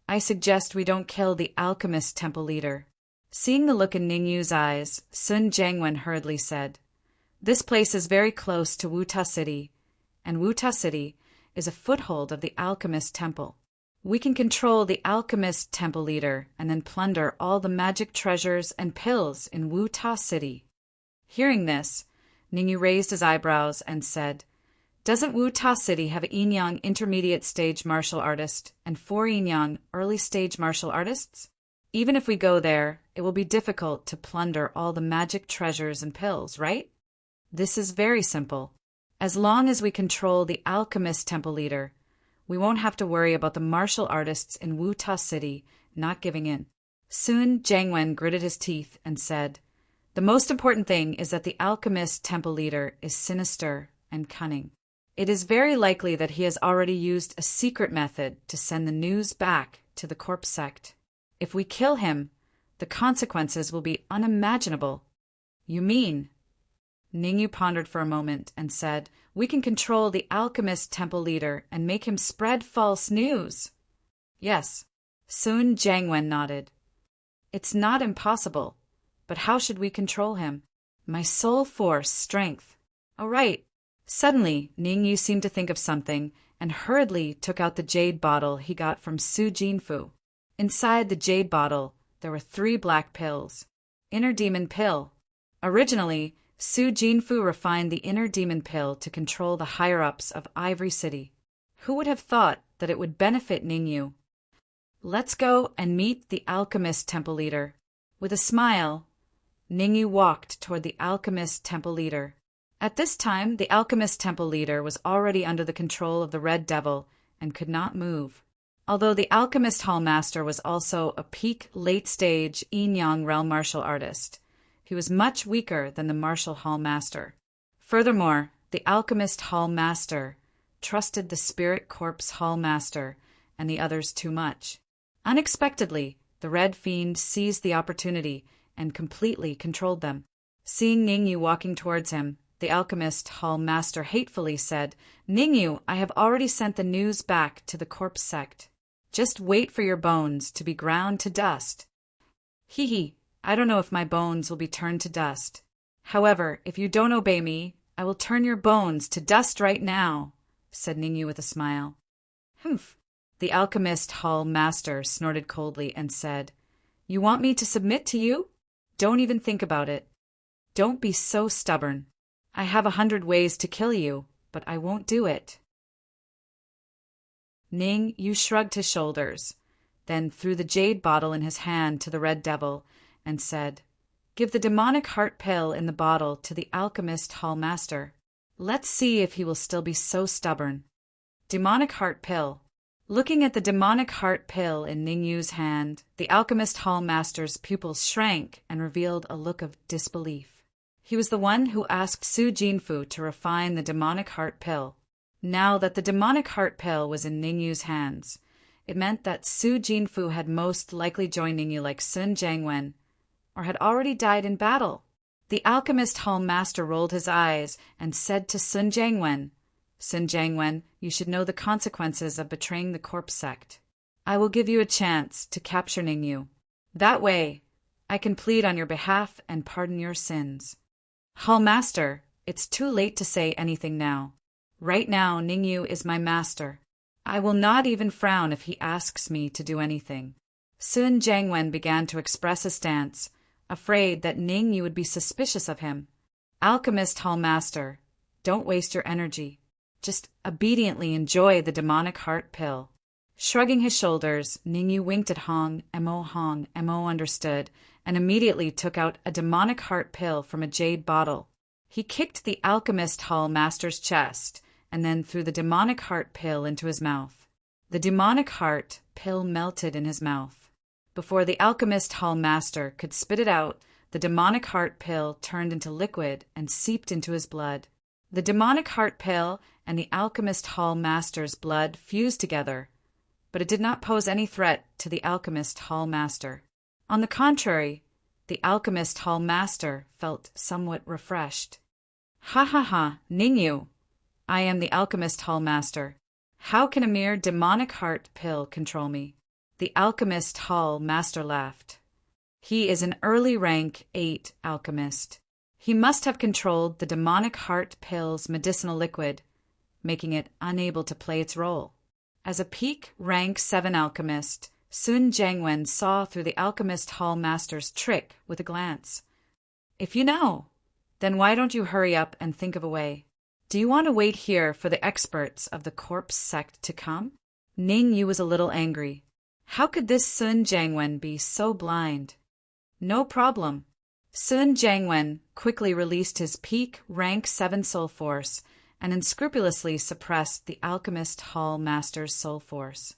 I suggest we don't kill the alchemist temple leader." Seeing the look in Ningyu's eyes, Sun Jiangwen hurriedly said, "This place is very close to Wuta City, and Wuta City is a foothold of the alchemist temple. We can control the alchemist temple leader and then plunder all the magic treasures and pills in Wuta City." Hearing this, Ningyu raised his eyebrows and said, "Doesn't Wuta City have a Yin-Yang intermediate stage martial artist and 4 Yin-Yang early stage martial artists? Even if we go there, it will be difficult to plunder all the magic treasures and pills, right? This is very simple. As long as we control the alchemist temple leader, we won't have to worry about the martial artists in Wuta City not giving in." Sun Jiangwen gritted his teeth and said, "The most important thing is that the alchemist temple leader is sinister and cunning. It is very likely that he has already used a secret method to send the news back to the corpse sect. If we kill him, the consequences will be unimaginable." "You mean?" Ningyu pondered for a moment and said, "We can control the alchemist temple leader and make him spread false news." "Yes." Sun Jiangwen nodded. "It's not impossible, but how should we control him?" "My soul force strength." "All right." Suddenly, Ningyu seemed to think of something and hurriedly took out the jade bottle he got from Su Jinfu. Inside the jade bottle, there were 3 black pills. Inner demon pill. Originally, Su Jinfu refined the inner demon pill to control the higher-ups of Ivory City. Who would have thought that it would benefit Ningyu? "Let's go and meet the alchemist temple leader." With a smile, Ningyu walked toward the alchemist temple leader. At this time, the alchemist temple leader was already under the control of the Red Devil and could not move. Although the alchemist hall master was also a peak late-stage Yin-Yang realm martial artist, he was much weaker than the martial hall master. Furthermore, the alchemist hall master trusted the spirit corpse hall master and the others too much. Unexpectedly, the Red Fiend seized the opportunity and completely controlled them. Seeing Ningyu walking towards him, the alchemist hall master hatefully said, "Ningyu, I have already sent the news back to the corpse sect. Just wait for your bones to be ground to dust." "Hee, I don't know if my bones will be turned to dust. However, if you don't obey me, I will turn your bones to dust right now," said Ningyu with a smile. "Humph." The alchemist hall master snorted coldly and said, "You want me to submit to you? Don't even think about it." Don't be so stubborn. I have 100 ways to kill you, but I won't do it. Ning Yu shrugged his shoulders, then threw the jade bottle in his hand to the red devil and said, "Give the demonic heart pill in the bottle to the alchemist hall master. Let's see if he will still be so stubborn." Demonic heart pill. Looking at the demonic heart pill in Ning Yu's hand, the alchemist hall master's pupils shrank and revealed a look of disbelief. He was the one who asked Su Jinfu to refine the demonic heart pill. Now that the demonic heart pill was in Ning Yu's hands, it meant that Su Jinfu had most likely joined Ning Yu like Sun Jiangwen, or had already died in battle. The alchemist hall master rolled his eyes and said to Sun Jiangwen, "Sun Jiangwen, you should know the consequences of betraying the corpse sect. I will give you a chance to capture Ning Yu. That way, I can plead on your behalf and pardon your sins." "Hall master, it's too late to say anything now. Right now, Ning Yu is my master. I will not even frown if he asks me to do anything." Sun Jiangwen began to express a stance, afraid that Ning Yu would be suspicious of him. "Alchemist hall master, don't waste your energy. Just obediently enjoy the demonic heart pill." Shrugging his shoulders, Ning Yu winked at Hong Mo. Hong Mo understood and immediately took out a demonic heart pill from a jade bottle. He kicked the alchemist hall master's chest and then threw the demonic heart pill into his mouth. The demonic heart pill melted in his mouth. Before the alchemist hall master could spit it out, the demonic heart pill turned into liquid and seeped into his blood. The demonic heart pill and the alchemist hall master's blood fused together, but it did not pose any threat to the alchemist hall master. On the contrary, the alchemist hall master felt somewhat refreshed. "Ha ha ha, Ning Yu! I am the alchemist hall master. How can a mere demonic heart pill control me?" The alchemist hall master laughed. "He is an early rank 8 alchemist. He must have controlled the demonic heart pill's medicinal liquid, making it unable to play its role." As a peak rank 7 alchemist, Sun Jiangwen saw through the alchemist hall master's trick with a glance. "If you know, then why don't you hurry up and think of a way? Do you want to wait here for the experts of the corpse sect to come?" Ning Yu was a little angry. How could this Sun Jiangwen be so blind? "No problem." Sun Jiangwen quickly released his peak rank 7 soul force and unscrupulously suppressed the alchemist hall master's soul force.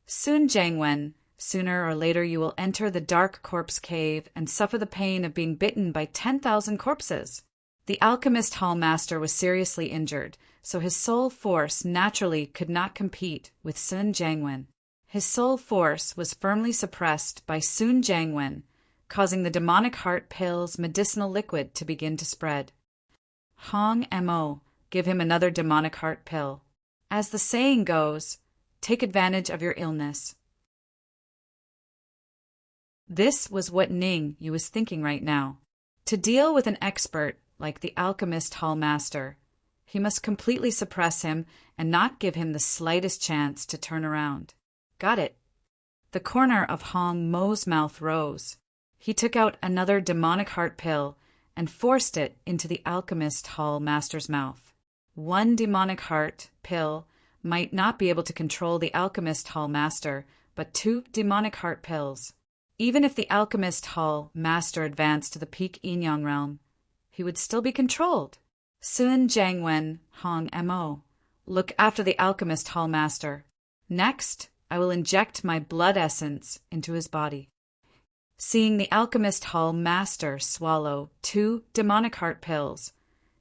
"Sun Jiangwen, sooner or later you will enter the dark corpse cave and suffer the pain of being bitten by 10,000 corpses." The alchemist hall master was seriously injured, so his soul force naturally could not compete with Sun Jiangwen. His soul force was firmly suppressed by Sun Jiangwen, causing the demonic heart pill's medicinal liquid to begin to spread. "Hong Mo, give him another demonic heart pill. As the saying goes, take advantage of your illness." This was what Ning Yu was thinking right now. To deal with an expert like the alchemist hall master, he must completely suppress him and not give him the slightest chance to turn around. Got it. The corner of Hong Mo's mouth rose. He took out another demonic heart pill and forced it into the alchemist hall master's mouth. One demonic heart pill might not be able to control the alchemist hall master, but 2 demonic heart pills. Even if the alchemist hall master advanced to the peak yin-yang realm, he would still be controlled. Sun Jiangwen, Hong Mo, look after the alchemist hall master. Next, I will inject my blood essence into his body. Seeing the alchemist hall master swallow 2 demonic heart pills,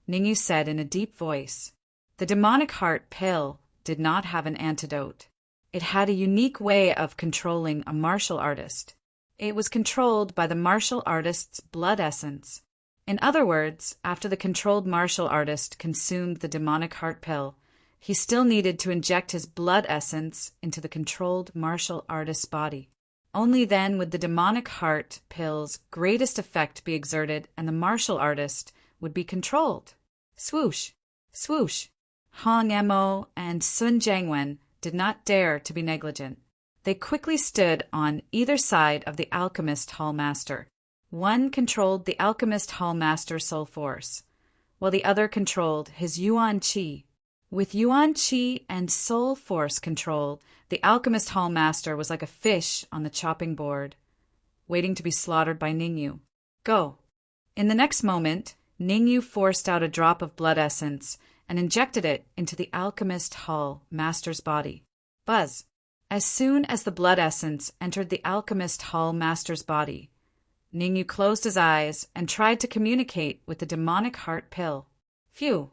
Ning Yu said in a deep voice, "The demonic heart pill did not have an antidote. It had a unique way of controlling a martial artist. It was controlled by the martial artist's blood essence. In other words, after the controlled martial artist consumed the demonic heart pill, he still needed to inject his blood essence into the controlled martial artist's body. Only then would the demonic heart pill's greatest effect be exerted and the martial artist would be controlled." Swoosh! Swoosh! Hong Mo and Sun Jiangwen did not dare to be negligent. They quickly stood on either side of the alchemist hall master. One controlled the alchemist hall master's soul force, while the other controlled his yuan qi. With yuan qi and soul force control, the alchemist hall master was like a fish on the chopping board, waiting to be slaughtered by Ningyu. Go. In the next moment, Ningyu forced out a drop of blood essence and injected it into the alchemist hall master's body. Buzz. As soon as the blood essence entered the alchemist hall master's body, Ningyu closed his eyes and tried to communicate with the demonic heart pill. Phew.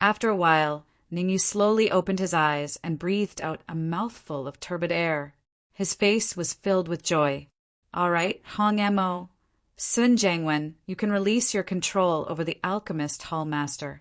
After a while, Ningyu slowly opened his eyes and breathed out a mouthful of turbid air. His face was filled with joy. All right, Hong Mo. Sun Jiangwen, you can release your control over the alchemist hall master.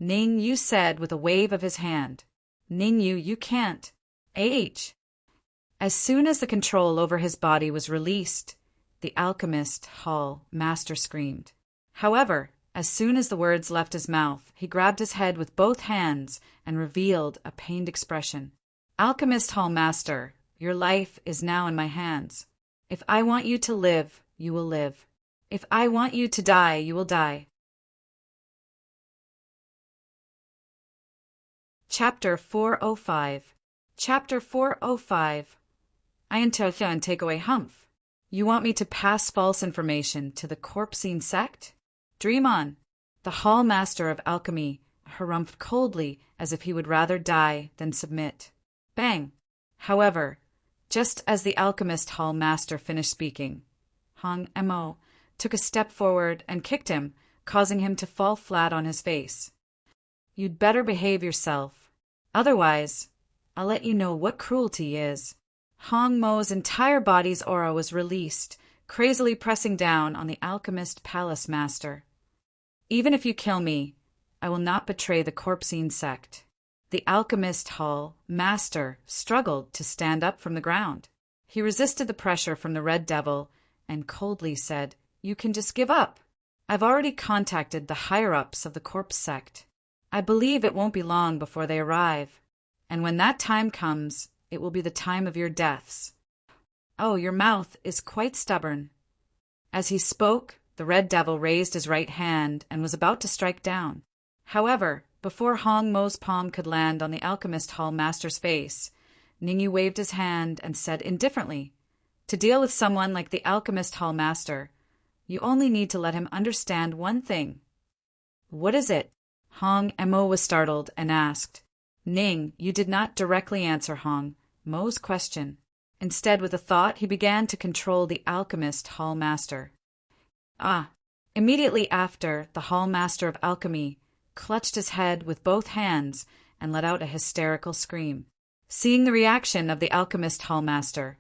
Ningyu said with a wave of his hand. Ningyu, you can't. As soon as the control over his body was released, the alchemist hall master screamed. However, as soon as the words left his mouth, he grabbed his head with both hands and revealed a pained expression. Alchemist hall master, your life is now in my hands. If I want you to live, you will live. If I want you to die, you will die. Chapter 405. Chapter 405. I interfere and take away Humph. You want me to pass false information to the Corpsine sect? Dream on. The hall master of alchemy harumphed coldly as if he would rather die than submit. Bang. However, just as the alchemist hall master finished speaking, Hong Mo took a step forward and kicked him, causing him to fall flat on his face. You'd better behave yourself. Otherwise, I'll let you know what cruelty is. Hong Mo's entire body's aura was released, crazily pressing down on the alchemist palace master. Even if you kill me, I will not betray the Corpsine sect. The alchemist hall master struggled to stand up from the ground. He resisted the pressure from the Red Devil and coldly said, You can just give up. I've already contacted the higher-ups of the corpse sect. I believe it won't be long before they arrive, and when that time comes, it will be the time of your deaths. Oh, your mouth is quite stubborn. As he spoke, the Red Devil raised his right hand and was about to strike down. However, before Hong Mo's palm could land on the alchemist hall master's face, Ningyu waved his hand and said indifferently, To deal with someone like the alchemist hall master, you only need to let him understand one thing. What is it? Hong Mo was startled and asked. Ning, you did not directly answer Hong Mo's question. Instead, with a thought, he began to control the alchemist hall master. Immediately after, the hall master of alchemy clutched his head with both hands and let out a hysterical scream. Seeing the reaction of the alchemist hall master,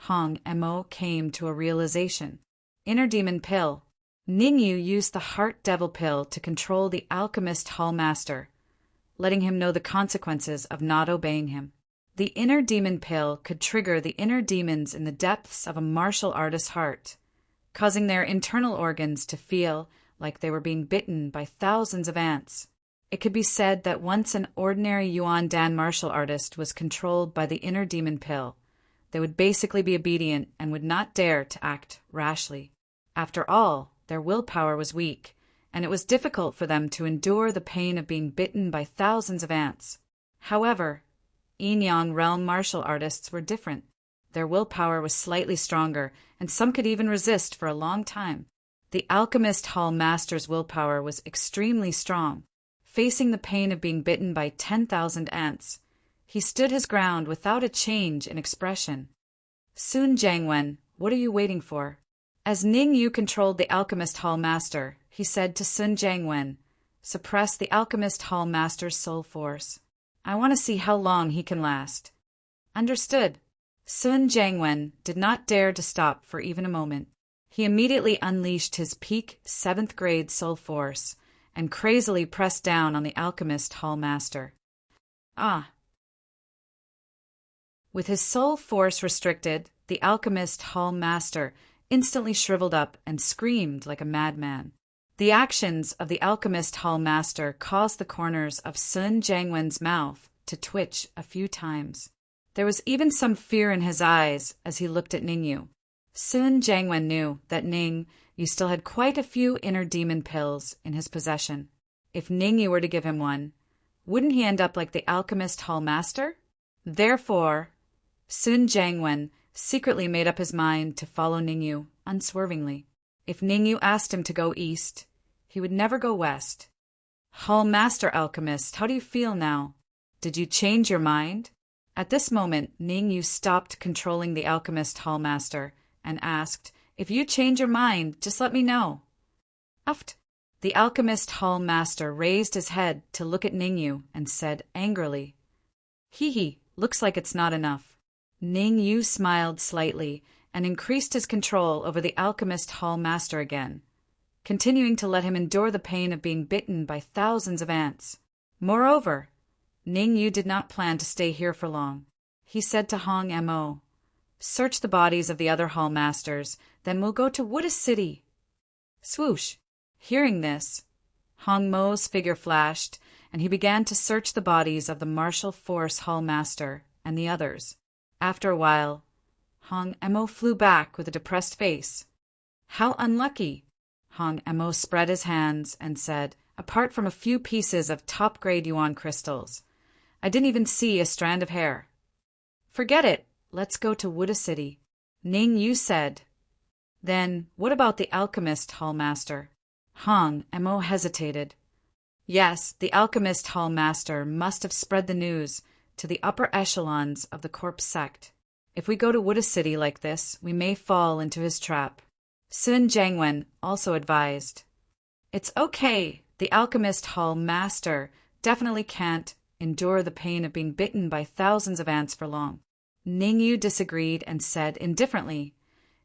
Hong Mo came to a realization. Inner demon pill. Ningyu used the heart devil pill to control the alchemist hall master, letting him know the consequences of not obeying him. The inner demon pill could trigger the inner demons in the depths of a martial artist's heart, causing their internal organs to feel like they were being bitten by thousands of ants. It could be said that once an ordinary Yuan Dan martial artist was controlled by the inner demon pill, they would basically be obedient and would not dare to act rashly. After all, their willpower was weak, and it was difficult for them to endure the pain of being bitten by thousands of ants. However, Yin-Yang realm martial artists were different. Their willpower was slightly stronger, and some could even resist for a long time. The alchemist hall master's willpower was extremely strong. Facing the pain of being bitten by 10,000 ants, he stood his ground without a change in expression. Sun Jiangwen, what are you waiting for? As Ningyu controlled the alchemist hall master, he said to Sun Jiangwen, Suppress the alchemist hall master's soul force. I want to see how long he can last. Understood. Sun Jiangwen did not dare to stop for even a moment. He immediately unleashed his peak 7th grade soul force and crazily pressed down on the alchemist hall master. With his soul force restricted, the alchemist hall master instantly shriveled up and screamed like a madman. The actions of the alchemist hall master caused the corners of Sun Jiangwen's mouth to twitch a few times. There was even some fear in his eyes as he looked at Ningyu. Soon Jiangwen knew that Ning Yu still had quite a few inner demon pills in his possession. If Ning Yu were to give him one, wouldn't he end up like the alchemist hall master? Therefore, Sun Jiangwen secretly made up his mind to follow Ning Yu unswervingly. If Ning Yu asked him to go east, he would never go west. Hall Master Alchemist, how do you feel now? Did you change your mind? At this moment, Ning Yu stopped controlling the Alchemist Hall Master and asked, If you change your mind, just let me know. Uft. The Alchemist Hall Master raised his head to look at Ning Yu and said angrily, Hee, looks like it's not enough. Ning Yu smiled slightly and increased his control over the Alchemist Hall Master again, continuing to let him endure the pain of being bitten by thousands of ants. Moreover, Ning Yu did not plan to stay here for long. He said to Hong Mo, Search the bodies of the other Hall Masters, then we'll go to Wood City. Swoosh! Hearing this, Hong Mo's figure flashed, and he began to search the bodies of the Martial Force Hall Master and the others. After a while, Hong Mo flew back with a depressed face. How unlucky! Hong Mo spread his hands and said, Apart from a few pieces of top-grade yuan crystals, I didn't even see a strand of hair. Forget it. Let's go to Wood City. Ning Yu said. Then, what about the Alchemist Hall Master? Hong Mo hesitated. Yes, the Alchemist Hall Master must have spread the news to the upper echelons of the Corpse sect. If we go to Wood City like this, we may fall into his trap. Sun Jiangwen also advised. It's okay. The Alchemist Hall Master definitely can't endure the pain of being bitten by thousands of ants for long. Ning Yu disagreed and said indifferently,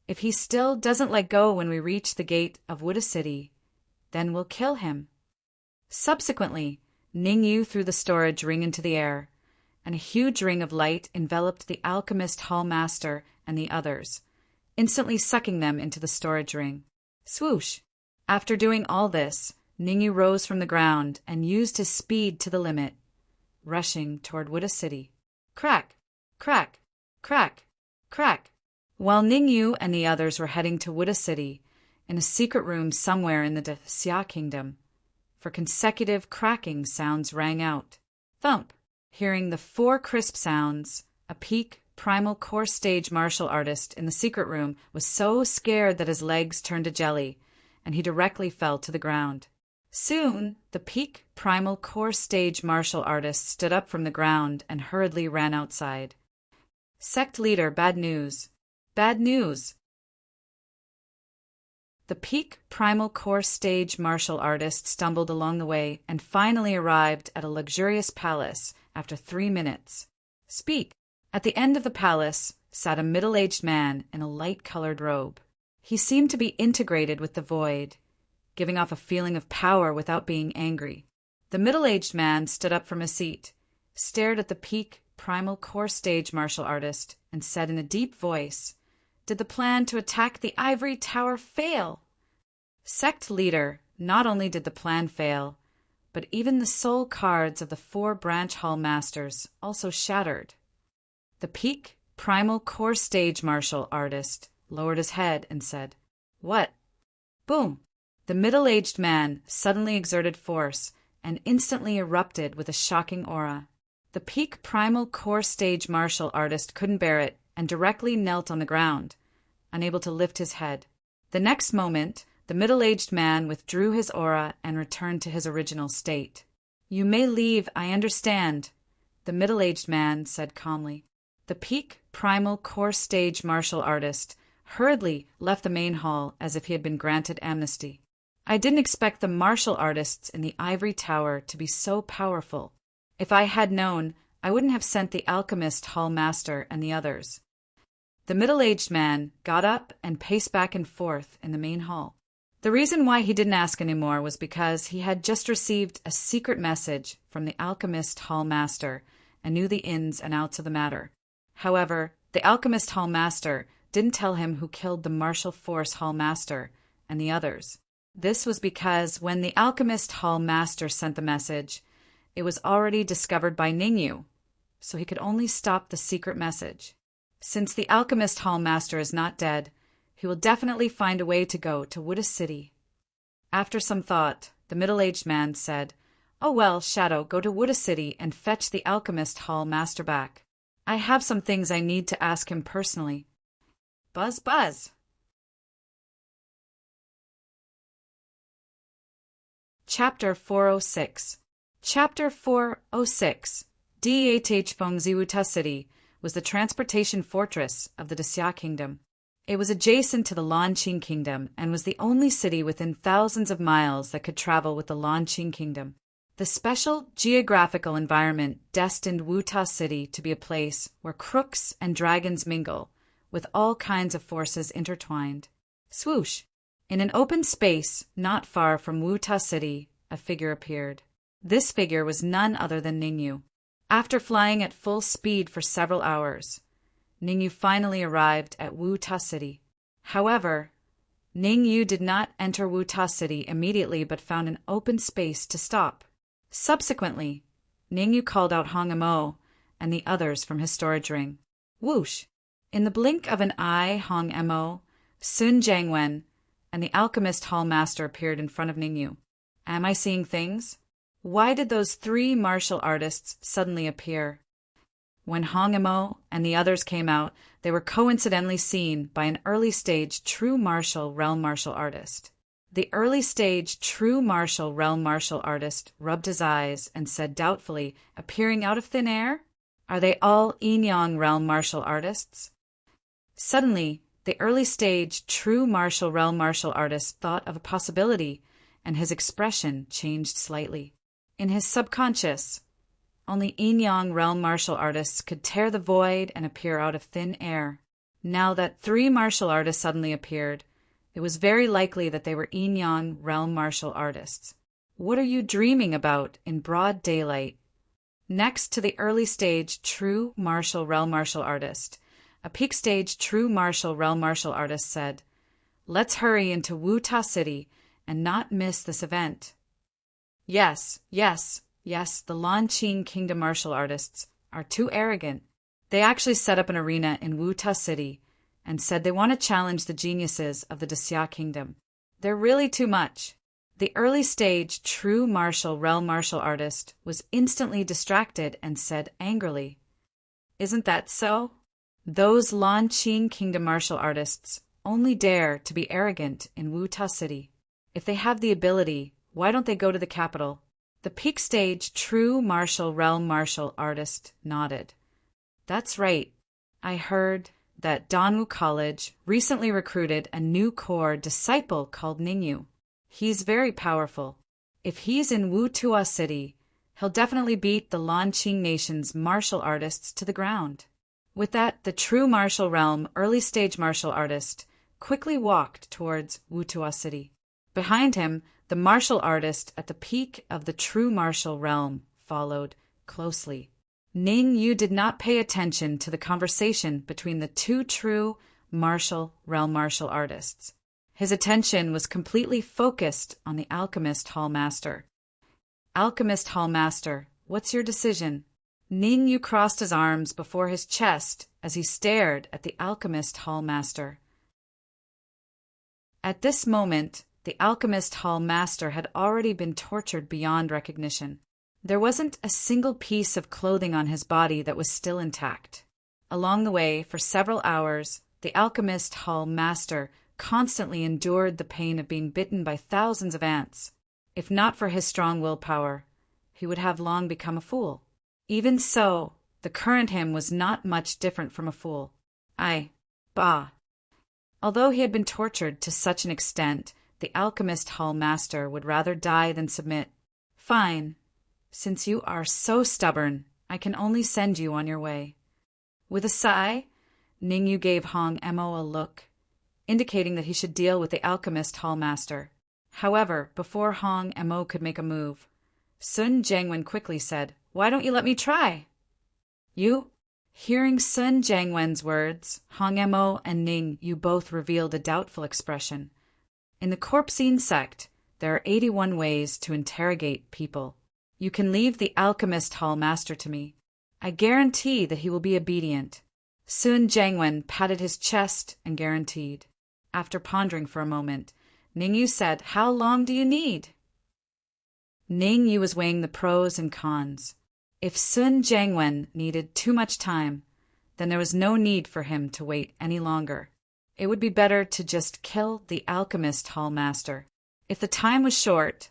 If he still doesn't let go when we reach the gate of Wood City, then we'll kill him. Subsequently, Ning Yu threw the storage ring into the air, and a huge ring of light enveloped the Alchemist Hall Master and the others, instantly sucking them into the storage ring. Swoosh! After doing all this, Ning Yu rose from the ground and used his speed to the limit, rushing toward Wood City. Crack! Crack! Crack! Crack! While Ning Yu and the others were heading to Wood City, in a secret room somewhere in the Xia Kingdom, for consecutive cracking sounds rang out. Thump! Hearing the 4 crisp sounds, a peak primal core stage martial artist in the secret room was so scared that his legs turned to jelly, and he directly fell to the ground. Soon, the peak primal core stage martial artist stood up from the ground and hurriedly ran outside. Sect leader, bad news. Bad news. The peak primal core stage martial artist stumbled along the way and finally arrived at a luxurious palace after 3 minutes. Speak. At the end of the palace sat a middle-aged man in a light-colored robe. He seemed to be integrated with the void, giving off a feeling of power without being angry. The middle-aged man stood up from his seat, stared at the peak primal core stage martial artist, and said in a deep voice, Did the plan to attack the ivory tower fail? Sect leader, not only did the plan fail, but even the soul cards of the 4 branch hall masters also shattered. The peak primal core stage martial artist lowered his head and said, What? Boom! The middle-aged man suddenly exerted force and instantly erupted with a shocking aura. The peak primal core stage martial artist couldn't bear it and directly knelt on the ground, unable to lift his head. The next moment, the middle-aged man withdrew his aura and returned to his original state. You may leave, I understand, the middle-aged man said calmly. The peak primal core stage martial artist hurriedly left the main hall as if he had been granted amnesty. I didn't expect the martial artists in the ivory tower to be so powerful. If I had known, I wouldn't have sent the alchemist hall master and the others. The middle-aged man got up and paced back and forth in the main hall. The reason why he didn't ask anymore was because he had just received a secret message from the alchemist hall master and knew the ins and outs of the matter. However, the alchemist hall master didn't tell him who killed the martial force hall master and the others. This was because when the alchemist hall master sent the message, it was already discovered by Ning Yu, so he could only stop the secret message. Since the alchemist hall master is not dead, He will definitely find a way to go to Wuta City. After some thought, the middle-aged man said, "Oh well, Shadow, go to Wuta City and fetch the alchemist hall master back. I have some things I need to ask him personally." Buzz, buzz. Chapter 406. Chapter 406. Dh Fengzi Wuta City was the transportation fortress of the Xia Kingdom. It was adjacent to the Lanqing Kingdom and was the only city within thousands of miles that could travel with the Lanqing Kingdom. The special geographical environment destined Wuta City to be a place where crooks and dragons mingle, with all kinds of forces intertwined. Swoosh! In an open space not far from Wuta City, a figure appeared. This figure was none other than Ningyu. After flying at full speed for several hours, Ningyu finally arrived at Wuta City. However, Ningyu did not enter Wuta City immediately but found an open space to stop. Subsequently, Ningyu called out Hong Emo and the others from his storage ring. Whoosh! In the blink of an eye, Hong Emo, Sun Jiangwen, and the alchemist hall master appeared in front of Ningyu. Am I seeing things? Why did those three martial artists suddenly appear? When Hong Emo and the others came out, they were coincidentally seen by an early-stage true martial realm martial artist. The early-stage true martial realm martial artist rubbed his eyes and said doubtfully, appearing out of thin air, "Are they all Yin-Yang realm martial artists?" Suddenly, the early-stage true martial realm martial artist thought of a possibility, and his expression changed slightly. In his subconscious, only Yin-Yang realm martial artists could tear the void and appear out of thin air. Now that three martial artists suddenly appeared, it was very likely that they were Yin-Yang realm martial artists. What are you dreaming about in broad daylight? Next to the early stage true martial realm martial artist, a peak stage true martial realm martial artist said, "Let's hurry into Wuta City and not miss this event." Yes, the Lanqing Kingdom martial artists are too arrogant. They actually set up an arena in Wuta City and said they want to challenge the geniuses of the Xia Kingdom. They're really too much. The early stage true martial realm martial artist was instantly distracted and said angrily, "Isn't that so? Those Lanqing Kingdom martial artists only dare to be arrogant in Wuta City. If they have the ability, why don't they go to the capital?" The peak stage true martial realm martial artist nodded. "That's right. I heard that Danwu College recently recruited a new core disciple called Ningyu. He's very powerful. If he's in Wutua City, he'll definitely beat the Lanqing Nation's martial artists to the ground." With that, the true martial realm early stage martial artist quickly walked towards Wutua City. Behind him, the martial artist at the peak of the true martial realm followed closely. Ningyu did not pay attention to the conversation between the two true martial realm martial artists. His attention was completely focused on the alchemist hall master. "Alchemist hall master, what's your decision?" Ningyu crossed his arms before his chest as he stared at the alchemist hall master. At this moment, the alchemist hall master had already been tortured beyond recognition. There wasn't a single piece of clothing on his body that was still intact. Along the way, for several hours, the alchemist hall master constantly endured the pain of being bitten by thousands of ants. If not for his strong willpower, he would have long become a fool. Even so, the current him was not much different from a fool. Although he had been tortured to such an extent, the alchemist hall master would rather die than submit. "Fine. Since you are so stubborn, I can only send you on your way." With a sigh, Ningyu gave Hong Emo a look, indicating that he should deal with the alchemist hall master. However, before Hong Emo could make a move, Sun Jiangwen quickly said, "Why don't you let me try?" "You?" Hearing Sun Jiangwen's words, Hong Emo and Ningyu both revealed a doubtful expression. In the Corpsine sect, there are 81 ways to interrogate people. You can leave the alchemist hall master to me. I guarantee that he will be obedient. Sun Jiangwen patted his chest and guaranteed. After pondering for a moment, Ningyu said, "How long do you need?" Ningyu was weighing the pros and cons. If Sun Jiangwen needed too much time, then there was no need for him to wait any longer. It would be better to just kill the alchemist hall master. If the time was short,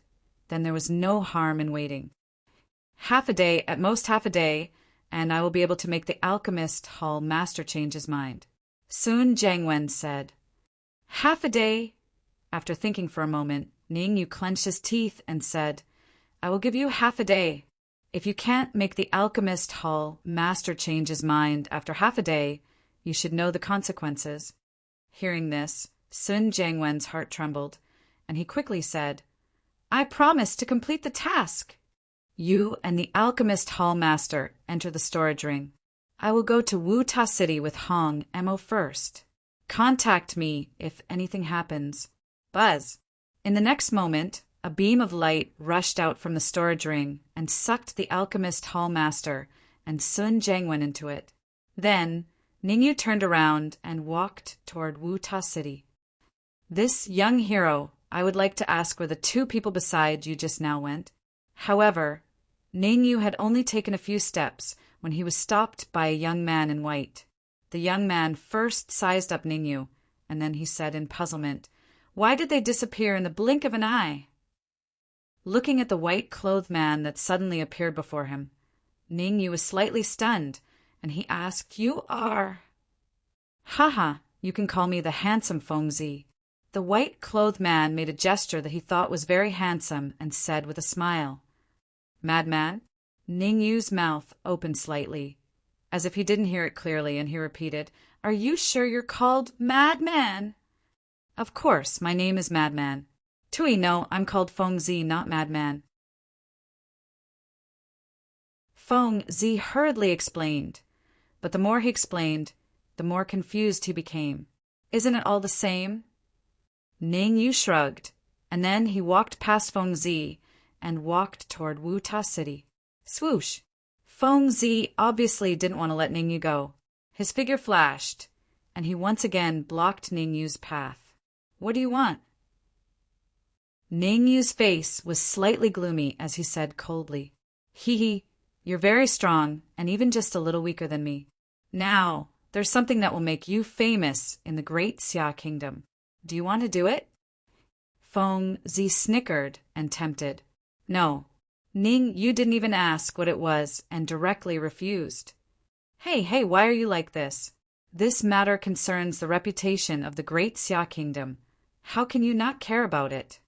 then there was no harm in waiting. Half a day, at most half a day, and I will be able to make the alchemist hall master change his mind. Sun Jiangwen said. Half a day? After thinking for a moment, Ningyu clenched his teeth and said, I will give you half a day. If you can't make the alchemist hall master change his mind after half a day, you should know the consequences. Hearing this, Sun Jiangwen's heart trembled, and he quickly said, I promise to complete the task. You and the alchemist hall master enter the storage ring. I will go to Wuta City with Hong Mo first. Contact me if anything happens. Buzz. In the next moment, a beam of light rushed out from the storage ring and sucked the alchemist hall master and Sun Jiangwen into it. Then, Ningyu turned around and walked toward Wuta City. This young hero, I would like to ask where the two people beside you just now went. However, Ningyu had only taken a few steps when he was stopped by a young man in white. The young man first sized up Ningyu, and then he said in puzzlement, Why did they disappear in the blink of an eye? Looking at the white-clothed man that suddenly appeared before him, Ningyu was slightly stunned, and he asked, You are... Haha, you can call me the handsome Fengzi. The white-clothed man made a gesture that he thought was very handsome and said with a smile, Madman? Ningyu's mouth opened slightly, as if he didn't hear it clearly, and he repeated, Are you sure you're called Madman? Of course, my name is Madman. Tui, no, I'm called Fengzi, not Madman. Fengzi hurriedly explained, but the more he explained, the more confused he became. Isn't it all the same? Ningyu shrugged, and then he walked past Fengzi and walked toward Wuta City. Swoosh! Fengzi obviously didn't want to let Ningyu go. His figure flashed, and he once again blocked Ningyu's path. What do you want? Ningyu's face was slightly gloomy as he said coldly, Hee, you're very strong and even just a little weaker than me. Now, there's something that will make you famous in the great Xia kingdom. Do you want to do it? Fengzi snickered and tempted. No. Ning, you didn't even ask what it was and directly refused. Hey, why are you like this? This matter concerns the reputation of the great Xia kingdom. How can you not care about it?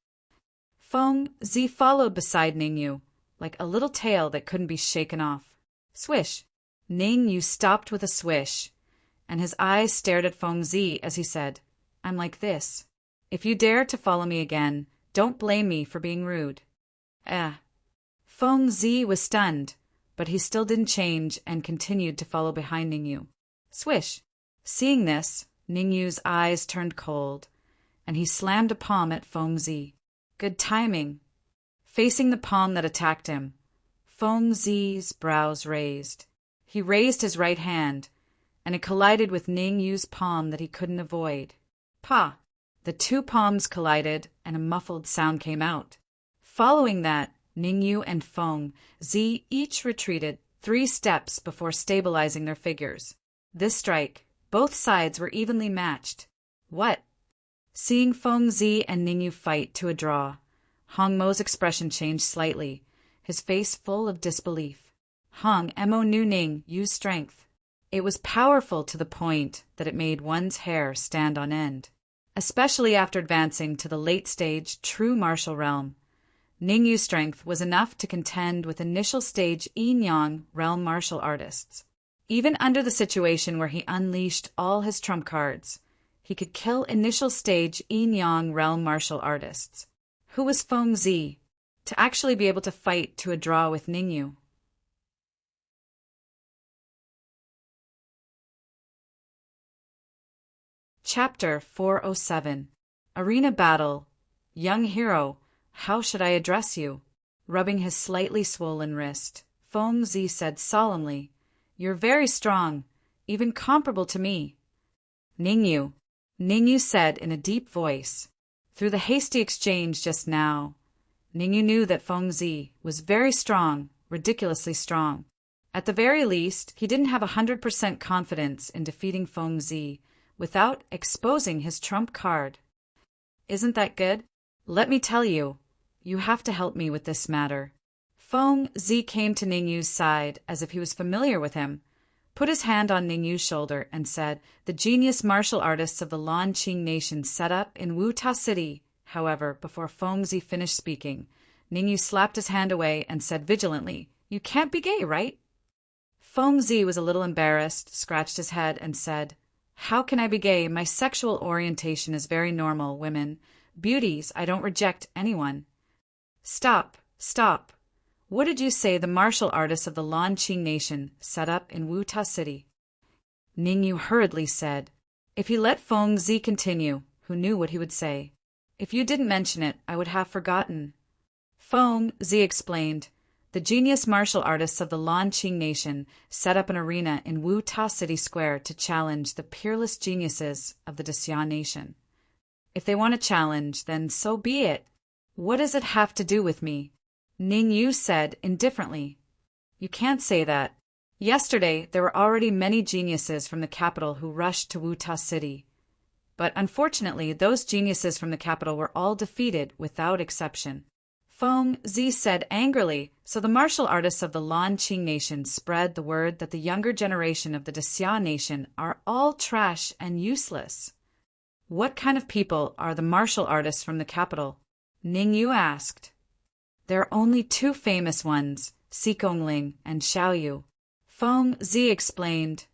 Fengzi followed beside Ningyu, like a little tail that couldn't be shaken off. Swish! Ningyu stopped with a swish, and his eyes stared at Fengzi as he said, I'm like this. If you dare to follow me again, don't blame me for being rude. Fengzi was stunned, but he still didn't change and continued to follow behind Ningyu. Swish! Seeing this, Ningyu's eyes turned cold, and he slammed a palm at Fengzi. Good timing. Facing the palm that attacked him, Fengzi's brows raised. He raised his right hand, and it collided with Ningyu's palm that he couldn't avoid. Pa! The two palms collided, and a muffled sound came out. Following that, Ningyu and Fengzi each retreated 3 steps before stabilizing their figures. This strike, both sides were evenly matched. What? Seeing Fengzi and Ningyu fight to a draw, Hong Mo's expression changed slightly, his face full of disbelief. Hong Mo knew Ningyu's strength. It was powerful to the point that it made one's hair stand on end. Especially after advancing to the late-stage true martial realm, Ningyu's strength was enough to contend with initial-stage Yin-Yang realm martial artists. Even under the situation where he unleashed all his trump cards, he could kill initial-stage Yin-Yang realm martial artists. Who was Fengzi to actually be able to fight to a draw with Ningyu? Chapter 407. Arena Battle. Young Hero, how should I address you? Rubbing his slightly swollen wrist, Fengzi said solemnly, You're very strong, even comparable to me. Ningyu. Ningyu said in a deep voice. Through the hasty exchange just now, Ningyu knew that Fengzi was very strong, ridiculously strong. At the very least, he didn't have 100% confidence in defeating Fengzi without exposing his trump card. Isn't that good? Let me tell you, you have to help me with this matter. Fengzi came to Ningyu's side as if he was familiar with him, put his hand on Ningyu's shoulder, and said, "The genius martial artists of the Lanqing nation set up in Wuta City." However, before Fengzi finished speaking, Ningyu slapped his hand away and said vigilantly, "You can't be gay, right?" Fengzi was a little embarrassed, scratched his head, and said, "How can I be gay? My sexual orientation is very normal, women. Beauties, I don't reject anyone." Stop, stop. What did you say the martial artists of the Lanqing nation set up in Wuta City? Ningyu hurriedly said. If he let Fengzi continue, who knew what he would say? If you didn't mention it, I would have forgotten. Fengzi explained. The genius martial artists of the Lanqing nation set up an arena in Wuta City Square to challenge the peerless geniuses of the Daxia nation. If they want a challenge, then so be it. What does it have to do with me? Ningyu said indifferently. You can't say that. Yesterday, there were already many geniuses from the capital who rushed to Wuta City. But unfortunately, those geniuses from the capital were all defeated without exception. Fengzi said angrily, so the martial artists of the Lanqing nation spread the word that the younger generation of the Daxia nation are all trash and useless. What kind of people are the martial artists from the capital? Ningyu asked. There are only two famous ones, Xikongling and Xiaoyu. Fengzi explained.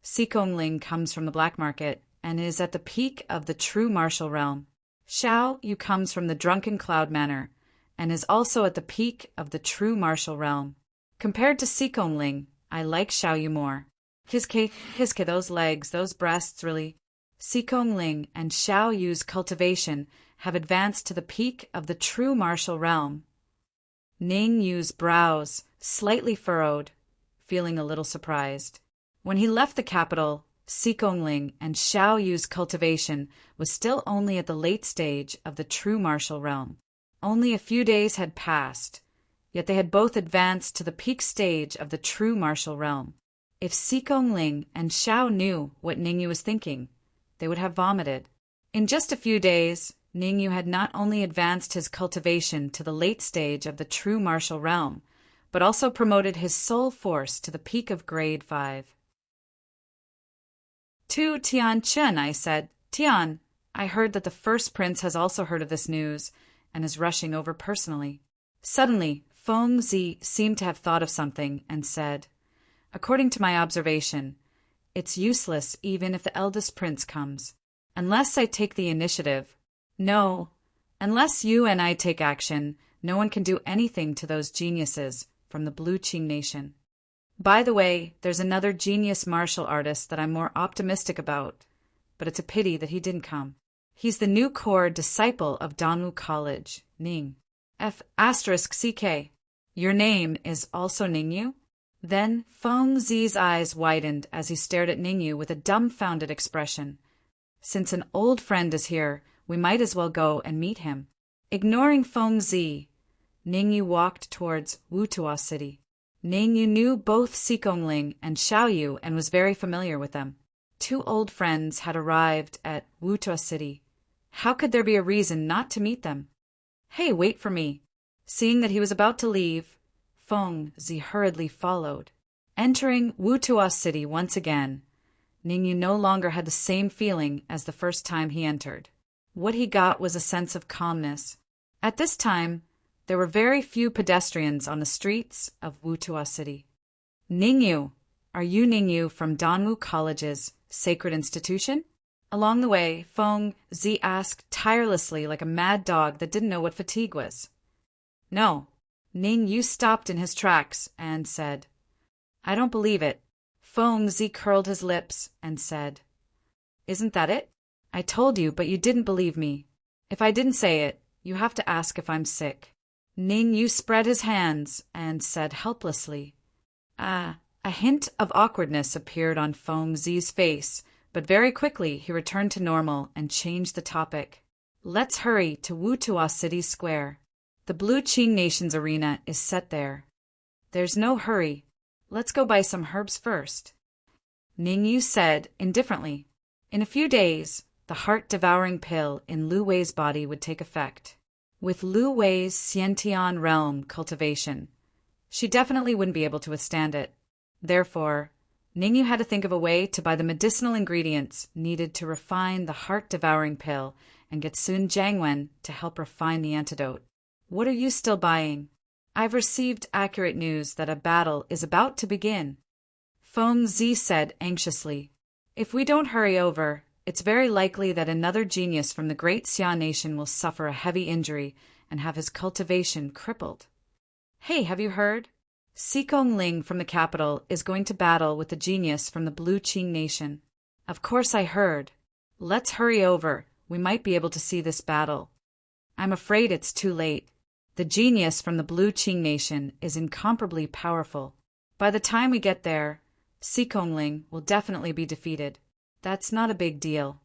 Xikongling comes from the black market and is at the peak of the true martial realm. Xiaoyu comes from the drunken cloud manor and is also at the peak of the true martial realm. Compared to Xikongling, I like Xiaoyu more. Hiske, those legs, those breasts, really. Xikongling and Xiaoyu's cultivation have advanced to the peak of the true martial realm. Ningyu's brows slightly furrowed, feeling a little surprised. When he left the capital, Xikongling and Xiaoyu's cultivation was still only at the late stage of the true martial realm. Only a few days had passed, yet they had both advanced to the peak stage of the true martial realm. If Xikongling and Xiao knew what Ningyu was thinking, they would have vomited. In just a few days, Ningyu had not only advanced his cultivation to the late stage of the true martial realm, but also promoted his soul force to the peak of grade 5. To Tian Chen, I said, Tian, I heard that the first prince has also heard of this news and is rushing over personally. Suddenly, Fengzi seemed to have thought of something and said, according to my observation, it's useless even if the eldest prince comes. Unless I take the initiative. No, unless you and I take action, no one can do anything to those geniuses from the Blue Qing nation. By the way, there's another genius martial artist that I'm more optimistic about, but it's a pity that he didn't come. He's the new core disciple of Danwu College, Ning. F***CK. Your name is also Ningyu? Then Fengzi's eyes widened as he stared at Ningyu with a dumbfounded expression. Since an old friend is here, we might as well go and meet him. Ignoring Fengzi, Ningyu walked towards Wuta City. Ningyu knew both Xikongling and Xiaoyu and was very familiar with them. Two old friends had arrived at Wuta City. How could there be a reason not to meet them? Hey, wait for me. Seeing that he was about to leave, Fengzi hurriedly followed. Entering Wuta City once again, Ningyu no longer had the same feeling as the first time he entered. What he got was a sense of calmness. At this time, there were very few pedestrians on the streets of Wuta City. Ningyu, are you Ningyu from Danwu College's sacred institution? Along the way, Fengzi asked tirelessly like a mad dog that didn't know what fatigue was. No. Ningyu stopped in his tracks and said, I don't believe it. Fengzi curled his lips and said, Isn't that it? I told you, but you didn't believe me. If I didn't say it, you have to ask if I'm sick. Ningyu spread his hands and said helplessly, A hint of awkwardness appeared on Fengzi's face, but very quickly he returned to normal and changed the topic. Let's hurry to Wutua City Square. The Blue Qing Nation's arena is set there. There's no hurry. Let's go buy some herbs first. Ningyu said indifferently. In a few days, the heart-devouring pill in Lu Wei's body would take effect. With Lu Wei's Xiantian realm cultivation, she definitely wouldn't be able to withstand it. Therefore, Ningyu had to think of a way to buy the medicinal ingredients needed to refine the heart-devouring pill and get Sun Jiangwen to help refine the antidote. What are you still buying? I've received accurate news that a battle is about to begin. Feng Zi said anxiously. If we don't hurry over, it's very likely that another genius from the great Xia nation will suffer a heavy injury and have his cultivation crippled. Hey, have you heard? Xikong Ling from the capital is going to battle with the genius from the Blue Qing nation. Of course I heard. Let's hurry over. We might be able to see this battle. I'm afraid it's too late. The genius from the Blue Qing nation is incomparably powerful. By the time we get there, Xikong Ling will definitely be defeated. That's not a big deal.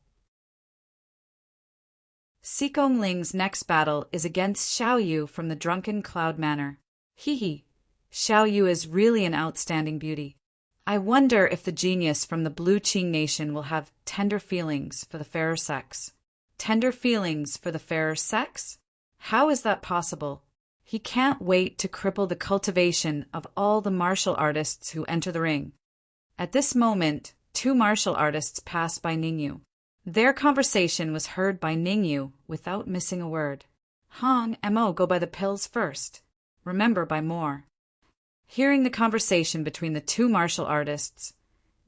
Xikong Ling's next battle is against Xiao Yu from the Drunken Cloud Manor. Hee. Xiao Yu is really an outstanding beauty. I wonder if the genius from the Blue Qing nation will have tender feelings for the fairer sex. Tender feelings for the fairer sex? How is that possible? He can't wait to cripple the cultivation of all the martial artists who enter the ring. At this moment, two martial artists passed by Ningyu. Their conversation was heard by Ningyu without missing a word. Hong Mo, go by the pills first. Remember, buy more. Hearing the conversation between the two martial artists,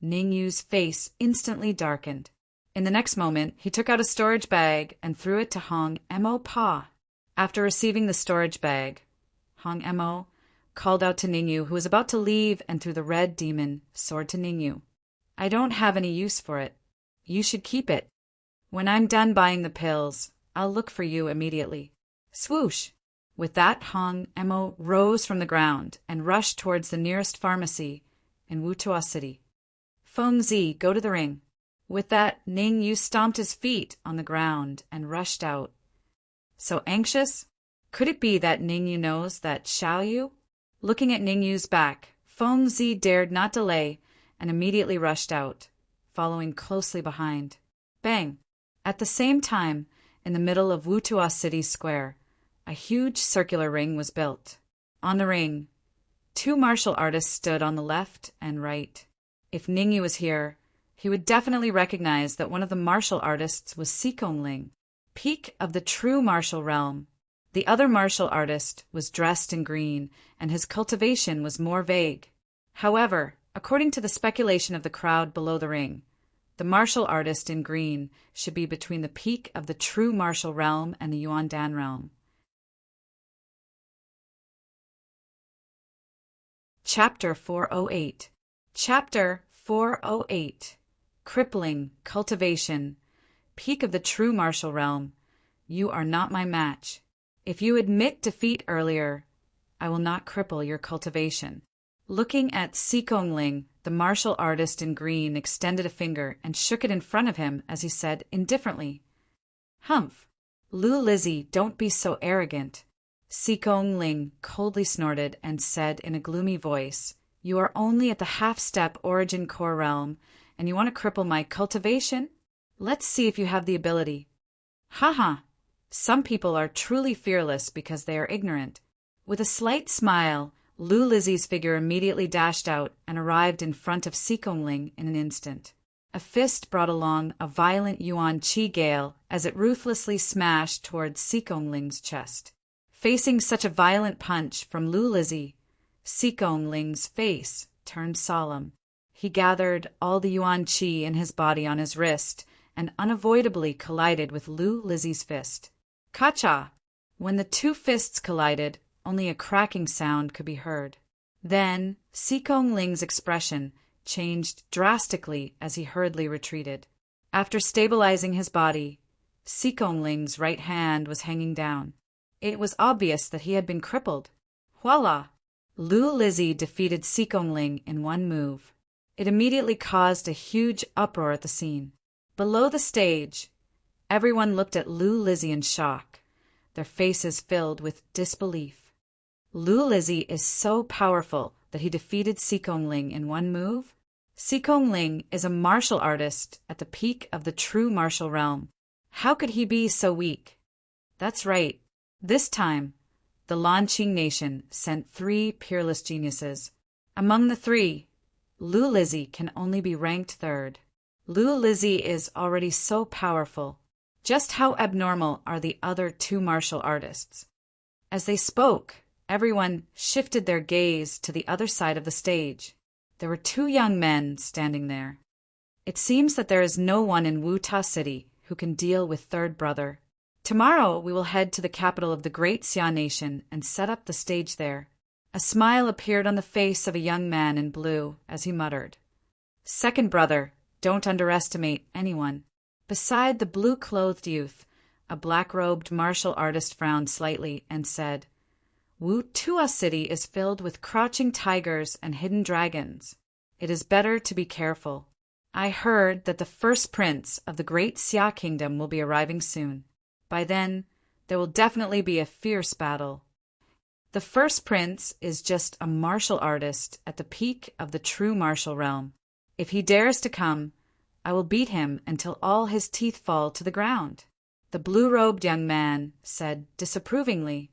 Ningyu's face instantly darkened. In the next moment, he took out a storage bag and threw it to Hong Mo Pa. After receiving the storage bag, Hong Mo called out to Ningyu, who was about to leave, and threw the red demon sword to Ningyu. I don't have any use for it. You should keep it. When I'm done buying the pills, I'll look for you immediately. Swoosh! With that, Hong Mo rose from the ground and rushed towards the nearest pharmacy in Wutua City. Feng Zi, go to the ring. With that, Ningyu stomped his feet on the ground and rushed out. So anxious? Could it be that Ningyu knows that Xiao Yu? Looking at Ningyu's back, Feng Zi dared not delay and immediately rushed out, following closely behind. Bang! At the same time, in the middle of Wutua City Square, a huge circular ring was built. On the ring, two martial artists stood on the left and right. If Ningyu was here, he would definitely recognize that one of the martial artists was Xikong Ling, peak of the true martial realm. The other martial artist was dressed in green, and his cultivation was more vague. However, according to the speculation of the crowd below the ring, the martial artist in green should be between the peak of the true martial realm and the Yuandan realm. Chapter 408. Chapter 408. Crippling cultivation. Peak of the true martial realm. You are not my match. If you admit defeat earlier, I will not cripple your cultivation. Looking at Xikong Ling, the martial artist in green extended a finger and shook it in front of him as he said indifferently, Humph! Lu Lizzie, don't be so arrogant. Xikong Ling coldly snorted and said in a gloomy voice, You are only at the half-step origin core realm, and you want to cripple my cultivation? Let's see if you have the ability. Ha! Some people are truly fearless because they are ignorant. With a slight smile, Lu Lizzie's figure immediately dashed out and arrived in front of Xikong Ling in an instant. A fist brought along a violent Yuan Qi gale as it ruthlessly smashed towards Xikong Ling's chest. Facing such a violent punch from Lu Lizzie, Xikong Ling's face turned solemn. He gathered all the Yuan Qi in his body on his wrist and unavoidably collided with Lu Lizzie's fist. Ka-cha! When the two fists collided, only a cracking sound could be heard. Then, Xikong Ling's expression changed drastically as he hurriedly retreated. After stabilizing his body, Xikong Ling's right hand was hanging down. It was obvious that he had been crippled. Voila! Lu Lizzie defeated Xikong Ling in one move. It immediately caused a huge uproar at the scene. Below the stage, everyone looked at Lu Lizzy in shock, their faces filled with disbelief. Lu Lizzy is so powerful that he defeated Sikong Ling in one move? Sikong Ling is a martial artist at the peak of the true martial realm. How could he be so weak? That's right. This time, the Lanqing nation sent 3 peerless geniuses. Among the 3, Lu Lizzy can only be ranked 3rd. Lu Lizzy is already so powerful. Just how abnormal are the other 2 martial artists? As they spoke, everyone shifted their gaze to the other side of the stage. There were 2 young men standing there. It seems that there is no one in Wuta City who can deal with third brother. Tomorrow we will head to the capital of the great Xia nation and set up the stage there. A smile appeared on the face of a young man in blue as he muttered, "Second brother, don't underestimate anyone." Beside the blue-clothed youth, a black-robed martial artist frowned slightly and said, "Wu Tua City is filled with crouching tigers and hidden dragons. It is better to be careful. I heard that the first prince of the great Xia kingdom will be arriving soon. By then, there will definitely be a fierce battle. The first prince is just a martial artist at the peak of the true martial realm. If he dares to come, I will beat him until all his teeth fall to the ground." The blue-robed young man said disapprovingly,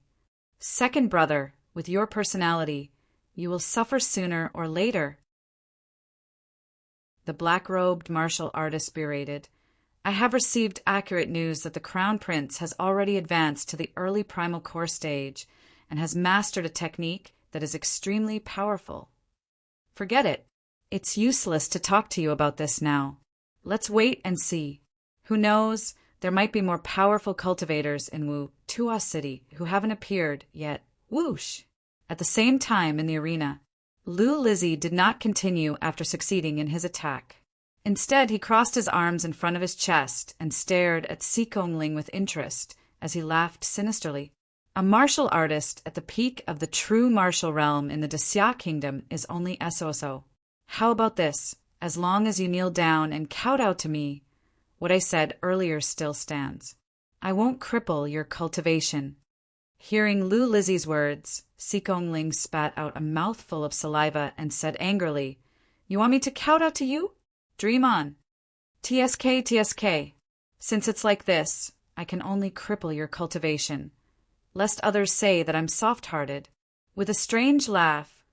"Second brother, with your personality, you will suffer sooner or later." The black-robed martial artist berated, "I have received accurate news that the crown prince has already advanced to the early primal core stage and has mastered a technique that is extremely powerful. Forget it. It's useless to talk to you about this now. Let's wait and see. Who knows, there might be more powerful cultivators in Wu Tua City who haven't appeared yet." Whoosh! At the same time in the arena, Lu Lizzy did not continue after succeeding in his attack. Instead, he crossed his arms in front of his chest and stared at Sikong Ling with interest as he laughed sinisterly. A martial artist at the peak of the true martial realm in the Xia kingdom is only SOSO. How about this? As long as you kneel down and kowtow to me, what I said earlier still stands. I won't cripple your cultivation." Hearing Lu Lizzy's words, Sikong Ling spat out a mouthful of saliva and said angrily, "You want me to kowtow to you? Dream on. TSK, TSK. Since it's like this, I can only cripple your cultivation, lest others say that I'm soft-hearted." With a strange laugh,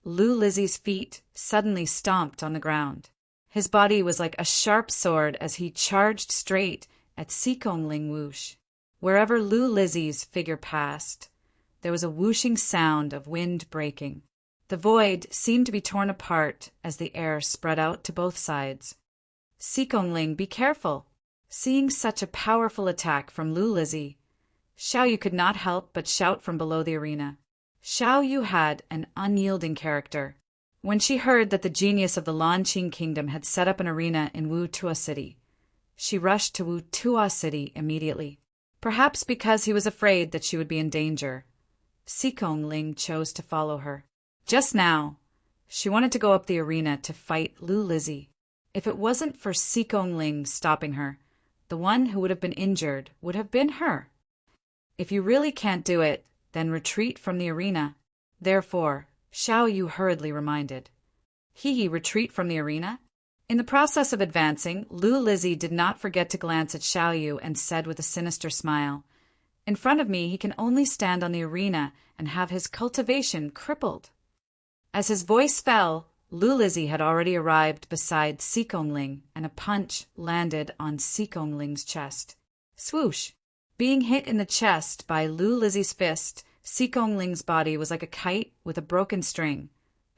Lu Lizzy's feet suddenly stomped on the ground. His body was like a sharp sword as he charged straight at Sikong Ling. Whoosh. Wherever Lu Lizzy's figure passed, there was a whooshing sound of wind breaking. The void seemed to be torn apart as the air spread out to both sides. "Sikong Ling, be careful." Seeing such a powerful attack from Lu Lizzy, Xiao Yu could not help but shout from below the arena. Xiao Yu had an unyielding character. When she heard that the genius of the Lanqing kingdom had set up an arena in Wu Tua City, she rushed to Wu Tua City immediately. Perhaps because he was afraid that she would be in danger, Sikong Ling chose to follow her. Just now, she wanted to go up the arena to fight Lu Lizzy. If it wasn't for Sikong Ling stopping her, the one who would have been injured would have been her. If you really can't do it, then retreat from the arena. Therefore, Xiao Yu hurriedly reminded. Retreat from the arena? In the process of advancing, Lu Lizzy did not forget to glance at Xiao Yu and said with a sinister smile, "In front of me he can only stand on the arena and have his cultivation crippled." As his voice fell, Lu Lizzy had already arrived beside Sikong Ling, and a punch landed on Sikong Ling's chest. Swoosh! Being hit in the chest by Lu Lizzy's fist, Sikong Ling's body was like a kite with a broken string,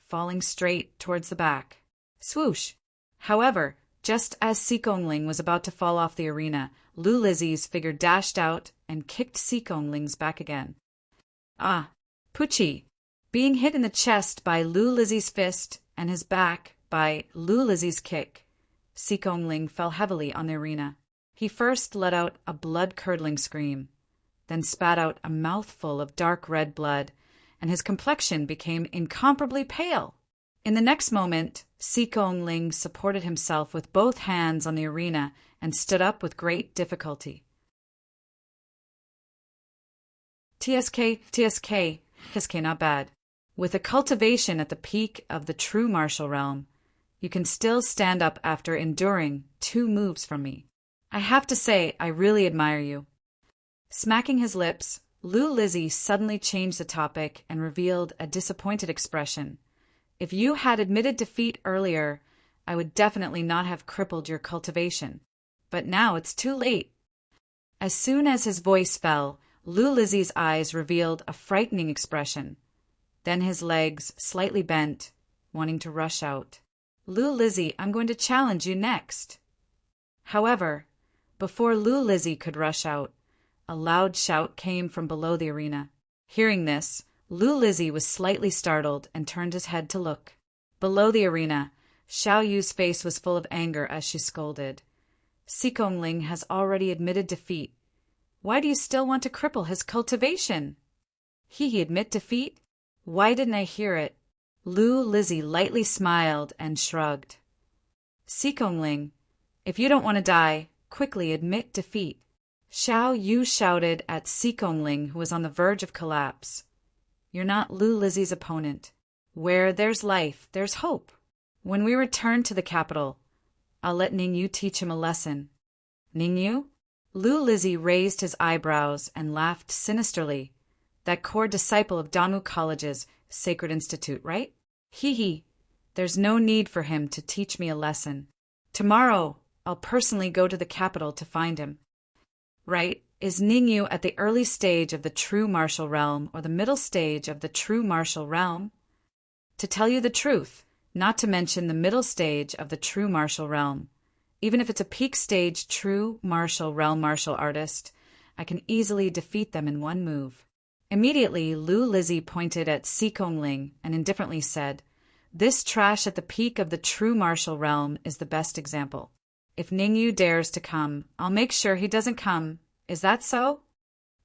falling straight towards the back. Swoosh! However, just as Sikong Ling was about to fall off the arena, Lu Lizzy's figure dashed out and kicked Sikong Ling's back again. Ah! Pucci! Being hit in the chest by Lu Lizzy's fist and his back by Lu Lizzy's kick, Sikong Ling fell heavily on the arena. He first let out a blood-curdling scream, then spat out a mouthful of dark red blood, and his complexion became incomparably pale. In the next moment, Sikong Ling supported himself with both hands on the arena and stood up with great difficulty. TSK, not bad. With a cultivation at the peak of the true martial realm, you can still stand up after enduring 2 moves from me. I have to say, I really admire you. Smacking his lips, Lu Lizzie suddenly changed the topic and revealed a disappointed expression. If you had admitted defeat earlier, I would definitely not have crippled your cultivation. But now it's too late. As soon as his voice fell, Lu Lizzie's eyes revealed a frightening expression. Then his legs slightly bent, wanting to rush out. Lu Lizzie, I'm going to challenge you next. However, before Lu Lizzie could rush out, a loud shout came from below the arena. Hearing this, Lu Lizzie was slightly startled and turned his head to look. Below the arena, Xiao Yu's face was full of anger as she scolded. Sikong Ling has already admitted defeat. Why do you still want to cripple his cultivation? He admit defeat? Why didn't I hear it? Lu Lizzie lightly smiled and shrugged. Sikong Ling, if you don't want to die, quickly admit defeat. Xiao Yu shouted at Sikong Ling, who was on the verge of collapse. You're not Lu Lizzie's opponent. Where there's life, there's hope. When we return to the capital, I'll let Ningyu teach him a lesson. Ningyu? Lu Lizzie raised his eyebrows and laughed sinisterly. That core disciple of Danwu College's Sacred Institute, right? Hee. There's no need for him to teach me a lesson. Tomorrow, I'll personally go to the capital to find him. Right? Is Ningyu at the early stage of the true martial realm or the middle stage of the true martial realm? To tell you the truth, not to mention the middle stage of the true martial realm. Even if it's a peak stage true martial realm martial artist, I can easily defeat them in 1 move. Immediately, Lu Lizzie pointed at Sikong Ling and indifferently said, This trash at the peak of the true martial realm is the best example. If Ningyu dares to come, I'll make sure he doesn't come. Is that so?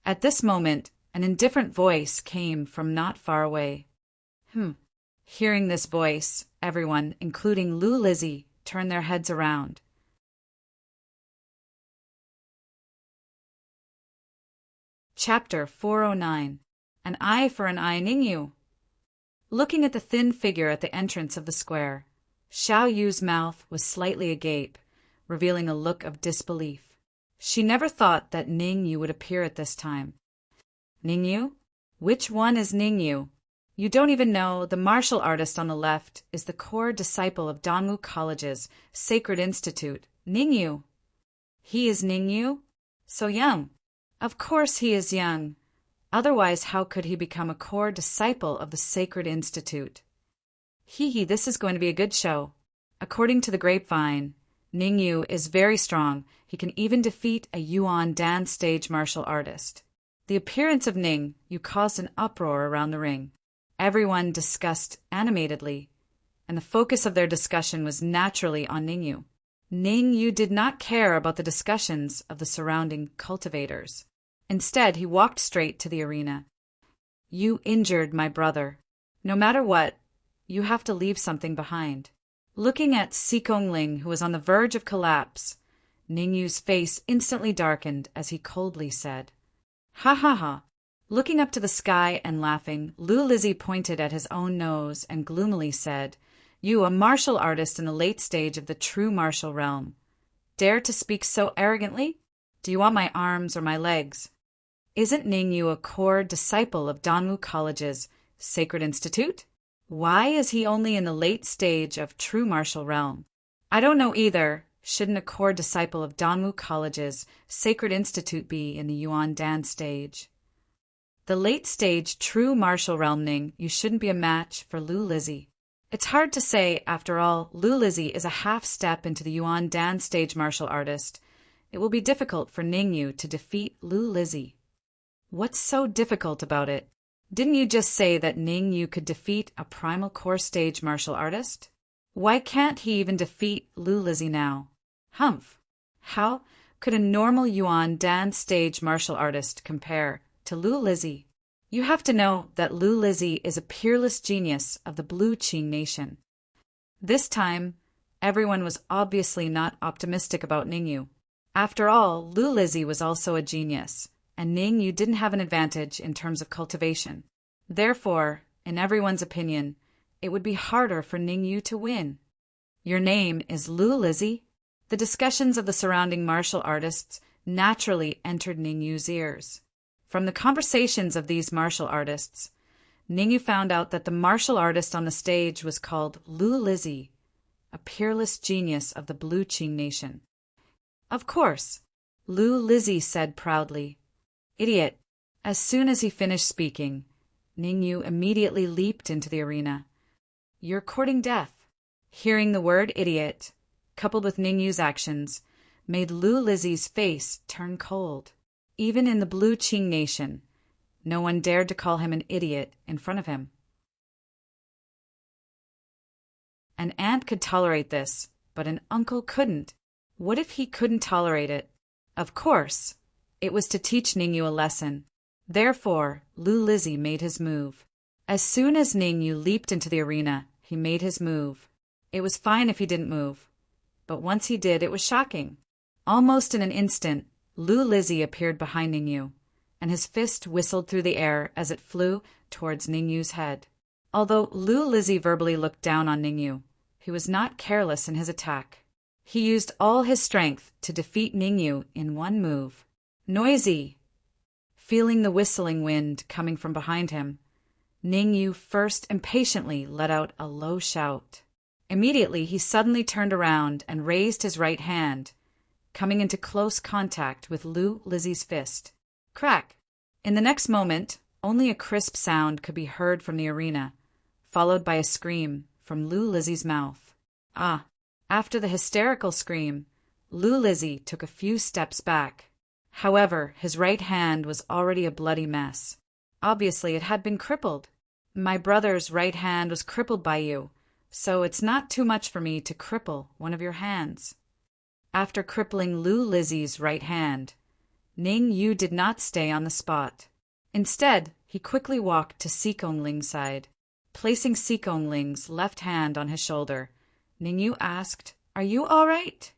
At this moment, an indifferent voice came from not far away. Hearing this voice, everyone, including Lu Lizzie, turned their heads around. Chapter 409. An eye for an eye, Ningyu. Looking at the thin figure at the entrance of the square, Xiao Yu's mouth was slightly agape, revealing a look of disbelief. She never thought that Ningyu would appear at this time. Ningyu? Which one is Ningyu? You don't even know the martial artist on the left is the core disciple of Danwu College's Sacred Institute, Ningyu. He is Ningyu? So young. Of course he is young. Otherwise, how could he become a core disciple of the Sacred Institute? This is going to be a good show. According to the grapevine, Ningyu is very strong. He can even defeat a Yuan Dan stage martial artist. The appearance of Ningyu caused an uproar around the ring. Everyone discussed animatedly, and the focus of their discussion was naturally on Ningyu. Ningyu did not care about the discussions of the surrounding cultivators. Instead, he walked straight to the arena. You injured my brother. No matter what, you have to leave something behind. Looking at Sikong Ling, who was on the verge of collapse, Ningyu's face instantly darkened as he coldly said, Ha ha ha. Looking up to the sky and laughing, Lu Lizzie pointed at his own nose and gloomily said, You, a martial artist in the late stage of the true martial realm, dare to speak so arrogantly? Do you want my arms or my legs? Isn't Ningyu a core disciple of Danwu College's Sacred Institute? Why is he only in the late stage of true martial realm? I don't know either. Shouldn't a core disciple of Danwu College's Sacred Institute be in the Yuan Dan stage? The late stage true martial realm Ning, you shouldn't be a match for Lu Lizzie. It's hard to say, after all, Lu Lizzie is a half step into the Yuan Dan stage martial artist. It will be difficult for Ningyu to defeat Lu Lizzie. What's so difficult about it? Didn't you just say that Ningyu could defeat a primal core stage martial artist? Why can't he even defeat Lu Lizzie now? Humph! How could a normal Yuan Dan stage martial artist compare to Lu Lizzie? You have to know that Lu Lizzie is a peerless genius of the Blue Qing Nation. This time, everyone was obviously not optimistic about Ningyu. After all, Lu Lizzie was also a genius, and Ningyu didn't have an advantage in terms of cultivation. Therefore, in everyone's opinion, it would be harder for Ningyu to win. Your name is Lu Lizzie? The discussions of the surrounding martial artists naturally entered Ningyu's ears. From the conversations of these martial artists, Ningyu found out that the martial artist on the stage was called Lu Lizzie, a peerless genius of the Blue Qing Nation. Of course, Lu Lizzie said proudly. Idiot. As soon as he finished speaking, Ningyu immediately leaped into the arena. You're courting death. Hearing the word idiot, coupled with Ningyu's actions, made Lu Lizzie's face turn cold. Even in the Blue Qing Nation, no one dared to call him an idiot in front of him. An aunt could tolerate this, but an uncle couldn't. What if he couldn't tolerate it? Of course, it was to teach Ningyu a lesson. Therefore, Lu Lizzie made his move. As soon as Ningyu leaped into the arena, he made his move. It was fine if he didn't move, but once he did, it was shocking. Almost in an instant, Lu Lizzie appeared behind Ningyu, and his fist whistled through the air as it flew towards Ningyu's head. Although Lu Lizzie verbally looked down on Ningyu, he was not careless in his attack. He used all his strength to defeat Ningyu in one move. Noisy! Feeling the whistling wind coming from behind him, Ningyu first impatiently let out a low shout. Immediately, he suddenly turned around and raised his right hand, coming into close contact with Lu Lizzie's fist. Crack! In the next moment, only a crisp sound could be heard from the arena, followed by a scream from Lu Lizzie's mouth. Ah! After the hysterical scream, Lu Lizzie took a few steps back. However, his right hand was already a bloody mess. Obviously, it had been crippled. My brother's right hand was crippled by you, so it's not too much for me to cripple one of your hands. After crippling Lu Lizzie's right hand, Ningyu did not stay on the spot. Instead, he quickly walked to Sikong Ling's side. Placing Sikong Ling's left hand on his shoulder, Ningyu asked, Are you all right?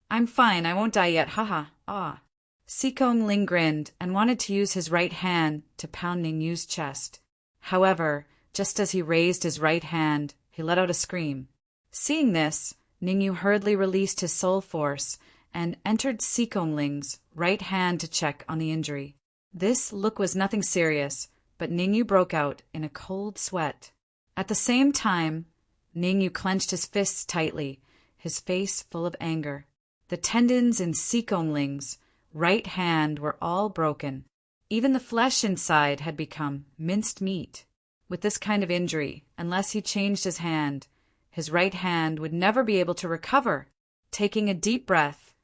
I'm fine, I won't die yet, haha, ah. Sikong Ling grinned and wanted to use his right hand to pound Ningyu's chest. However, just as he raised his right hand, he let out a scream. Seeing this, Ningyu hurriedly released his soul force and entered Sikong Ling's right hand to check on the injury. This look was nothing serious, but Ningyu broke out in a cold sweat. At the same time, Ningyu clenched his fists tightly, his face full of anger. The tendons in Sikong Ling's right hand were all broken. Even the flesh inside had become minced meat. With this kind of injury, unless he changed his hand, his right hand would never be able to recover. Taking a deep breath,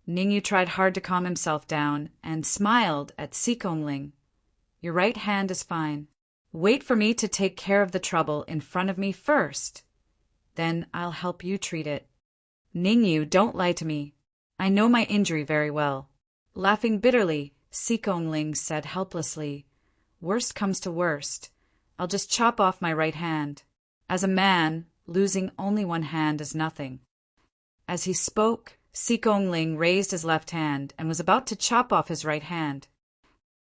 Ningyu tried hard to calm himself down and smiled at Sikong Ling. Your right hand is fine. Wait for me to take care of the trouble in front of me first. Then I'll help you treat it. Ningyu, don't lie to me. I know my injury very well. Laughing bitterly, Sikong Ling said helplessly, Worst comes to worst. I'll just chop off my right hand. As a man, losing only one hand is nothing. As he spoke, Sikong Ling raised his left hand and was about to chop off his right hand.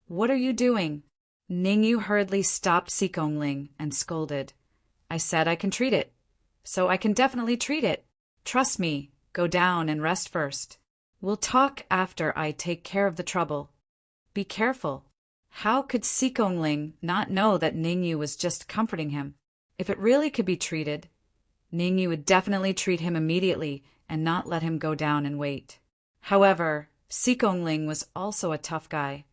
What are you doing? Ningyu hurriedly stopped Sikong Ling and scolded. I said I can treat it. So I can definitely treat it. Trust me, go down and rest first. We'll talk after I take care of the trouble. Be careful. How could Sikong Ling not know that Ningyu was just comforting him? If it really could be treated, Ningyu would definitely treat him immediately and not let him go down and wait. However, Sikong Ling was also a tough guy.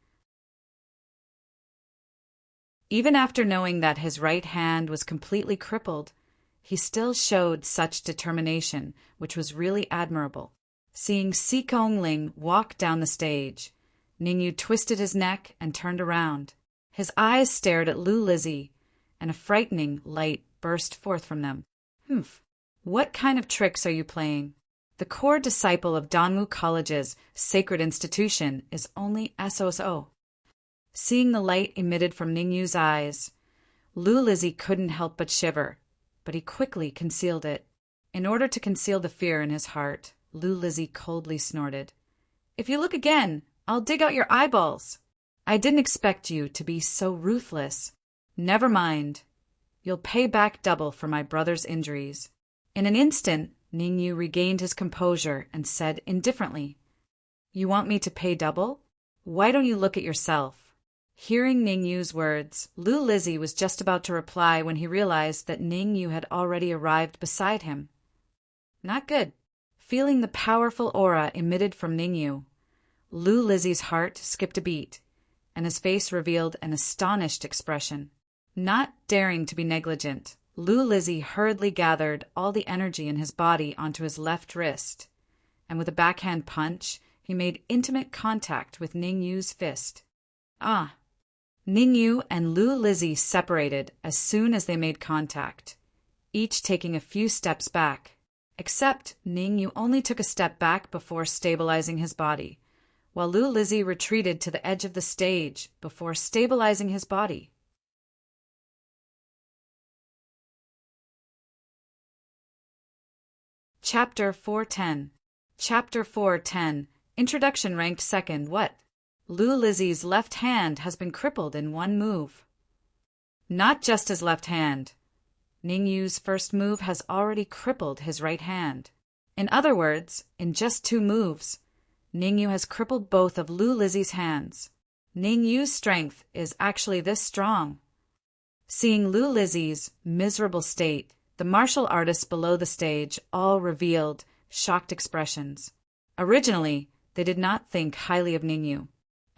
Even after knowing that his right hand was completely crippled, he still showed such determination, which was really admirable. Seeing Sikong Ling walk down the stage, Ningyu twisted his neck and turned around. His eyes stared at Lu Lizzie, and a frightening light burst forth from them. Humph! What kind of tricks are you playing? The core disciple of Danmu College's sacred institution is only SOSO. Seeing the light emitted from Ningyu's eyes, Lu Lizzie couldn't help but shiver. but he quickly concealed it. In order to conceal the fear in his heart, Lou Lizzie coldly snorted, "If you look again, I'll dig out your eyeballs." "I didn't expect you to be so ruthless." "Never mind. You'll pay back double for my brother's injuries." In an instant, Ningyu regained his composure and said indifferently, "You want me to pay double? Why don't you look at yourself?" Hearing Ningyu's words, Lou Lizzie was just about to reply when he realized that Ningyu had already arrived beside him. Not good. Feeling the powerful aura emitted from Ningyu, Lou Lizzie's heart skipped a beat, and his face revealed an astonished expression. Not daring to be negligent, Lou Lizzie hurriedly gathered all the energy in his body onto his left wrist, and with a backhand punch, he made intimate contact with Ningyu's fist. Ah! Ningyu and Lou Lizzie separated as soon as they made contact, each taking a few steps back, except Ningyu only took a step back before stabilizing his body, while Lou Lizzie retreated to the edge of the stage before stabilizing his body. Chapter 410. Chapter 410. Introduction ranked second. What? Lou Lizzie's left hand has been crippled in one move. Not just his left hand. Ningyu's first move has already crippled his right hand. In other words, in just 2 moves, Ningyu has crippled both of Lou Lizzie's hands. Ningyu's strength is actually this strong. Seeing Lou Lizzie's miserable state, the martial artists below the stage all revealed shocked expressions. Originally, they did not think highly of Ningyu.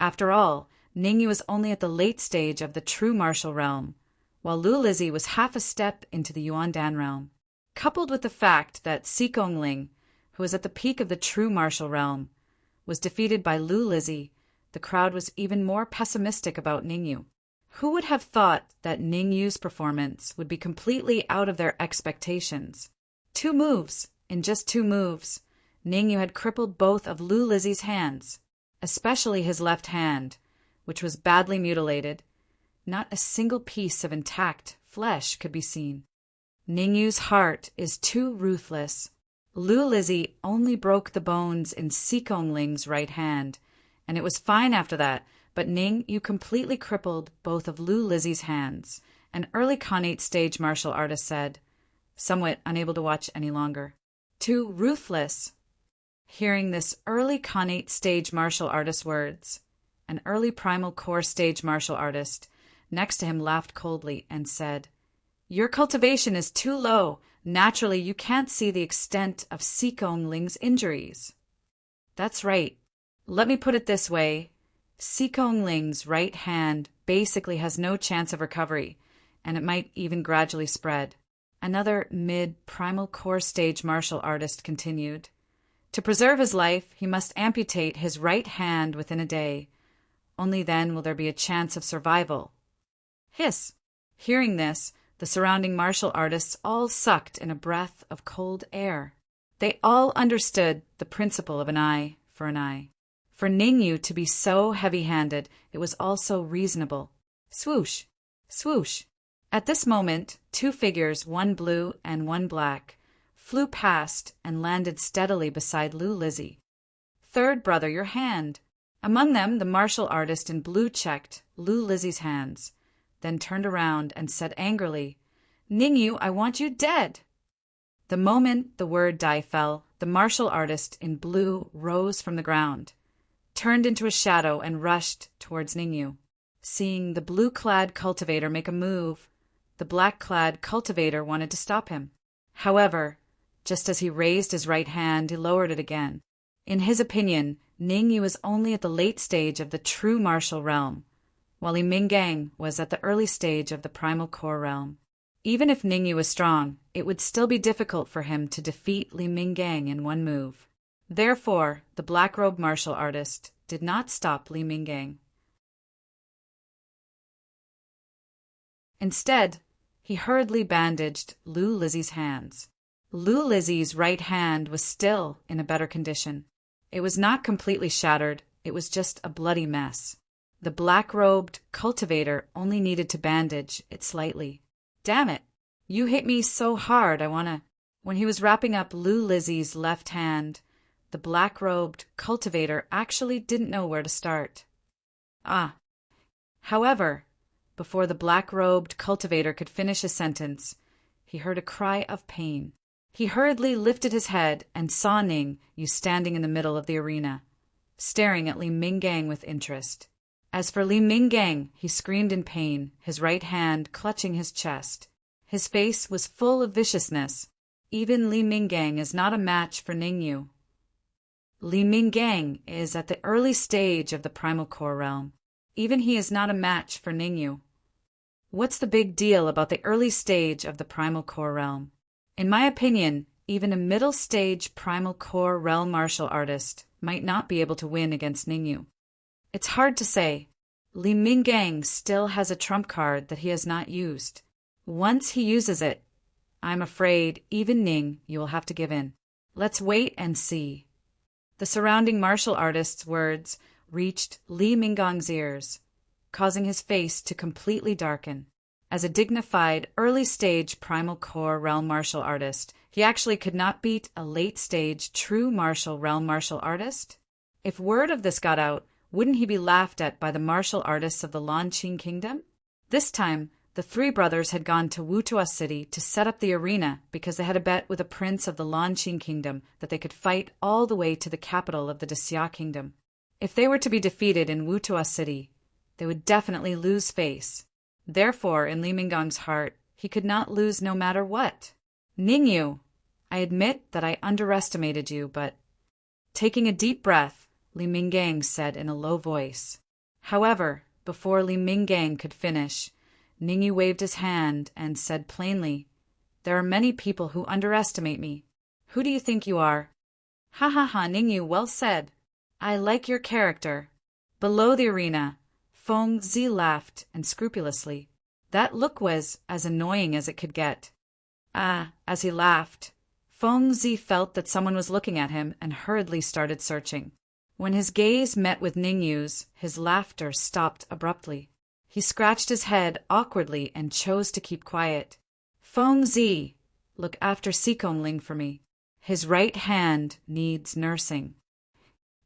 After all, Ningyu was only at the late stage of the true martial realm, while Lou Lizzie was half a step into the Yuandan realm. Coupled with the fact that Sikong Ling, who was at the peak of the true martial realm, was defeated by Lou Lizzie, the crowd was even more pessimistic about Ningyu. Who would have thought that Ningyu's performance would be completely out of their expectations? 2 moves. In just 2 moves, Ningyu had crippled both of Lou Lizzie's hands, especially his left hand, which was badly mutilated. Not a single piece of intact flesh could be seen. Ningyu's heart is too ruthless. Lou Lizzie only broke the bones in Sikong Ling's right hand, and it was fine after that, but Ningyu completely crippled both of Lou Lizzie's hands, an early Khanate stage martial artist said, somewhat unable to watch any longer. Too ruthless. Hearing this early Khanate stage martial artist's words, an early primal core stage martial artist next to him laughed coldly and said, "Your cultivation is too low. Naturally, you can't see the extent of Sikong Ling's injuries." That's right. Let me put it this way. Sikong Ling's right hand basically has no chance of recovery, and it might even gradually spread. Another mid-primal core stage martial artist continued. To preserve his life, he must amputate his right hand within a day. Only then will there be a chance of survival. Hiss! Hearing this, the surrounding martial artists all sucked in a breath of cold air. They all understood the principle of an eye for an eye. For Ningyu to be so heavy-handed, it was also reasonable. Swoosh! Swoosh! At this moment, 2 figures, one blue and one black, flew past and landed steadily beside Lou Lizzie. "Third brother, your hand." Among them, the martial artist in blue checked Lou Lizzie's hands, then turned around and said angrily, "Ningyu, I want you dead." The moment the word die fell, the martial artist in blue rose from the ground, turned into a shadow and rushed towards Ningyu. Seeing the blue-clad cultivator make a move, the black-clad cultivator wanted to stop him. However, just as he raised his right hand, he lowered it again. In his opinion, Ningyu was only at the late stage of the true martial realm, while Li Minggang was at the early stage of the primal core realm. Even if Ningyu was strong, it would still be difficult for him to defeat Li Minggang in one move. Therefore, the black-robed martial artist did not stop Li Minggang. Instead, he hurriedly bandaged Lou Lizzie's hands. Lou Lizzie's right hand was still in a better condition. It was not completely shattered, it was just a bloody mess. The black-robed cultivator only needed to bandage it slightly. Damn it! You hit me so hard, I wanna. When he was wrapping up Lou Lizzie's left hand, the black-robed cultivator actually didn't know where to start. However, before the black-robed cultivator could finish his sentence, he heard a cry of pain. He hurriedly lifted his head and saw Ning Yu standing in the middle of the arena, staring at Li Minggang with interest. As for Li Minggang, he screamed in pain, his right hand clutching his chest. His face was full of viciousness. Even Li Minggang is not a match for Ning Yu. Li Minggang is at the early stage of the primal core realm. Even he is not a match for Ning Yu. What's the big deal about the early stage of the primal core realm? In my opinion, even a middle stage primal core realm martial artist might not be able to win against Ning Yu. It's hard to say. Li Minggang still has a trump card that he has not used. Once he uses it, I'm afraid even Ning Yu will have to give in. Let's wait and see. The surrounding martial artist's words reached Li Minggang's ears, causing his face to completely darken. As a dignified, early-stage primal core realm martial artist, he actually could not beat a late-stage true martial realm martial artist? If word of this got out, wouldn't he be laughed at by the martial artists of the Lanqing Kingdom? This time, the three brothers had gone to Wutua City to set up the arena because they had a bet with a prince of the Lanqing Kingdom that they could fight all the way to the capital of the Xia Kingdom. If they were to be defeated in Wutua City, they would definitely lose face. Therefore, in Li Minggang's heart, he could not lose no matter what. Ning Yu, I admit that I underestimated you, but... Taking a deep breath, Li Minggang said in a low voice. However, before Li Minggang could finish, Ning Yu waved his hand and said plainly, There are many people who underestimate me. Who do you think you are? Ha ha ha, Ning Yu, well said. I like your character. Below the arena, Feng Zi laughed unscrupulously. That look was as annoying as it could get. As he laughed, Feng Zi felt that someone was looking at him and hurriedly started searching. When his gaze met with Ning Yu's, his laughter stopped abruptly. He scratched his head awkwardly and chose to keep quiet. Feng Zi, look after Xikongling for me. His right hand needs nursing.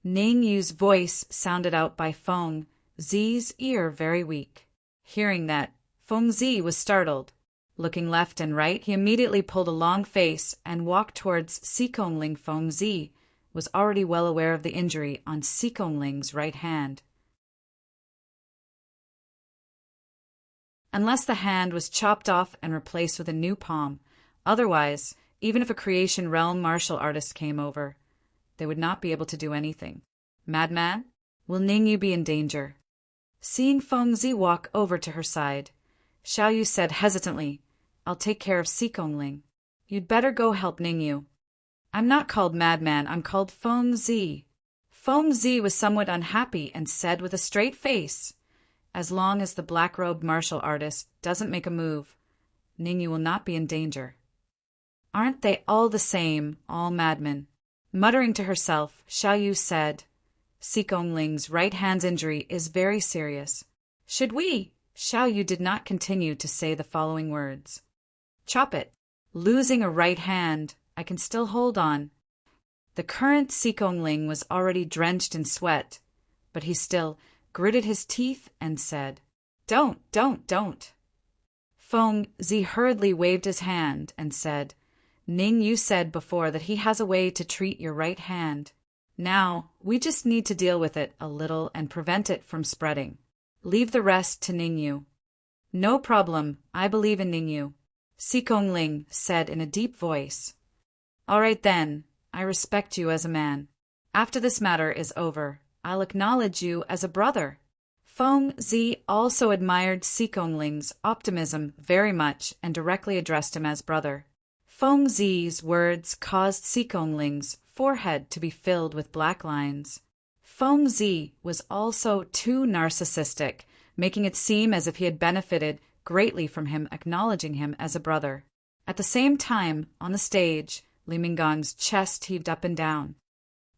Ning Yu's voice sounded out by Feng Zi's ear very weak. Hearing that, Feng Zi was startled. Looking left and right, he immediately pulled a long face and walked towards Xikongling. Feng Zi was already well aware of the injury on Xikongling's right hand. Unless the hand was chopped off and replaced with a new palm, otherwise, even if a creation realm martial artist came over, they would not be able to do anything. Madman, will Ning Yu be in danger? Seeing Feng Zi walk over to her side, Xiao Yu said hesitantly, I'll take care of Xikongling. You'd better go help Ning Yu. I'm not called Madman, I'm called Feng Zi. Feng Zi was somewhat unhappy and said with a straight face, As long as the black-robed martial artist doesn't make a move, Ning Yu will not be in danger. Aren't they all the same, all madmen? Muttering to herself, Xiao Yu said, Xikongling's right hand's injury is very serious. Should we? Xiao Yu did not continue to say the following words. Chop it. Losing a right hand, I can still hold on. The current Xikongling was already drenched in sweat, but he still gritted his teeth and said, Don't. Feng Zi hurriedly waved his hand and said, Ning Yu said before that he has a way to treat your right hand. Now, we just need to deal with it a little and prevent it from spreading. Leave the rest to Ning Yu. No problem, I believe in Ning Yu, Xikongling said in a deep voice. All right then, I respect you as a man. After this matter is over, I'll acknowledge you as a brother. Feng Zi also admired Xikongling's optimism very much and directly addressed him as brother. Feng Zi's words caused Xikongling's forehead to be filled with black lines. Feng Zi was also too narcissistic, making it seem as if he had benefited greatly from him acknowledging him as a brother. At the same time, on the stage, Li Minggang's chest heaved up and down.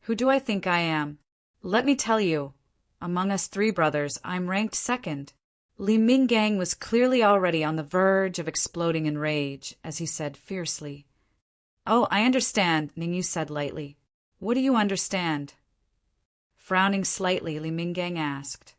Who do I think I am? Let me tell you, among us three brothers, I'm ranked second. Li Minggang was clearly already on the verge of exploding in rage as he said fiercely, "Oh, I understand," Ningyu said lightly. "What do you understand?" Frowning slightly, Li Minggang asked.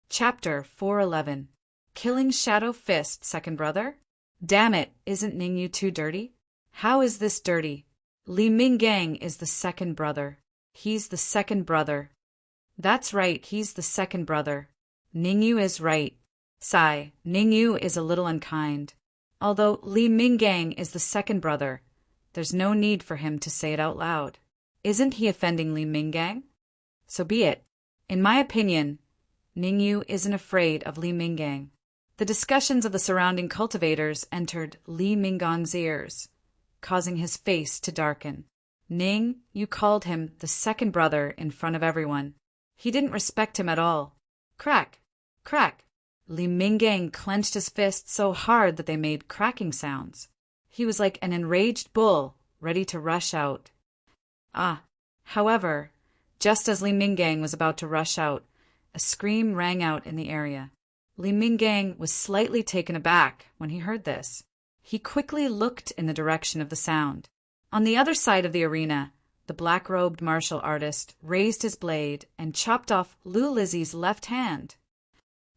Chapter 411. Killing Shadow Fist, second brother? Damn it, isn't Ningyu too dirty? How is this dirty? Li Minggang is the second brother. He's the second brother. That's right, he's the second brother. Ningyu is right. Sigh, Ningyu is a little unkind. Although Li Minggang is the second brother, there's no need for him to say it out loud. Isn't he offending Li Minggang? So be it. In my opinion, Ningyu isn't afraid of Li Minggang. The discussions of the surrounding cultivators entered Li Mingang's ears, causing his face to darken. Ning, you called him the second brother in front of everyone. He didn't respect him at all. Crack! Crack! Li Minggang clenched his fists so hard that they made cracking sounds. He was like an enraged bull, ready to rush out. However, just as Li Minggang was about to rush out, a scream rang out in the area. Li Minggang was slightly taken aback when he heard this. He quickly looked in the direction of the sound. On the other side of the arena, the black-robed martial artist raised his blade and chopped off Lu Lizzie's left hand.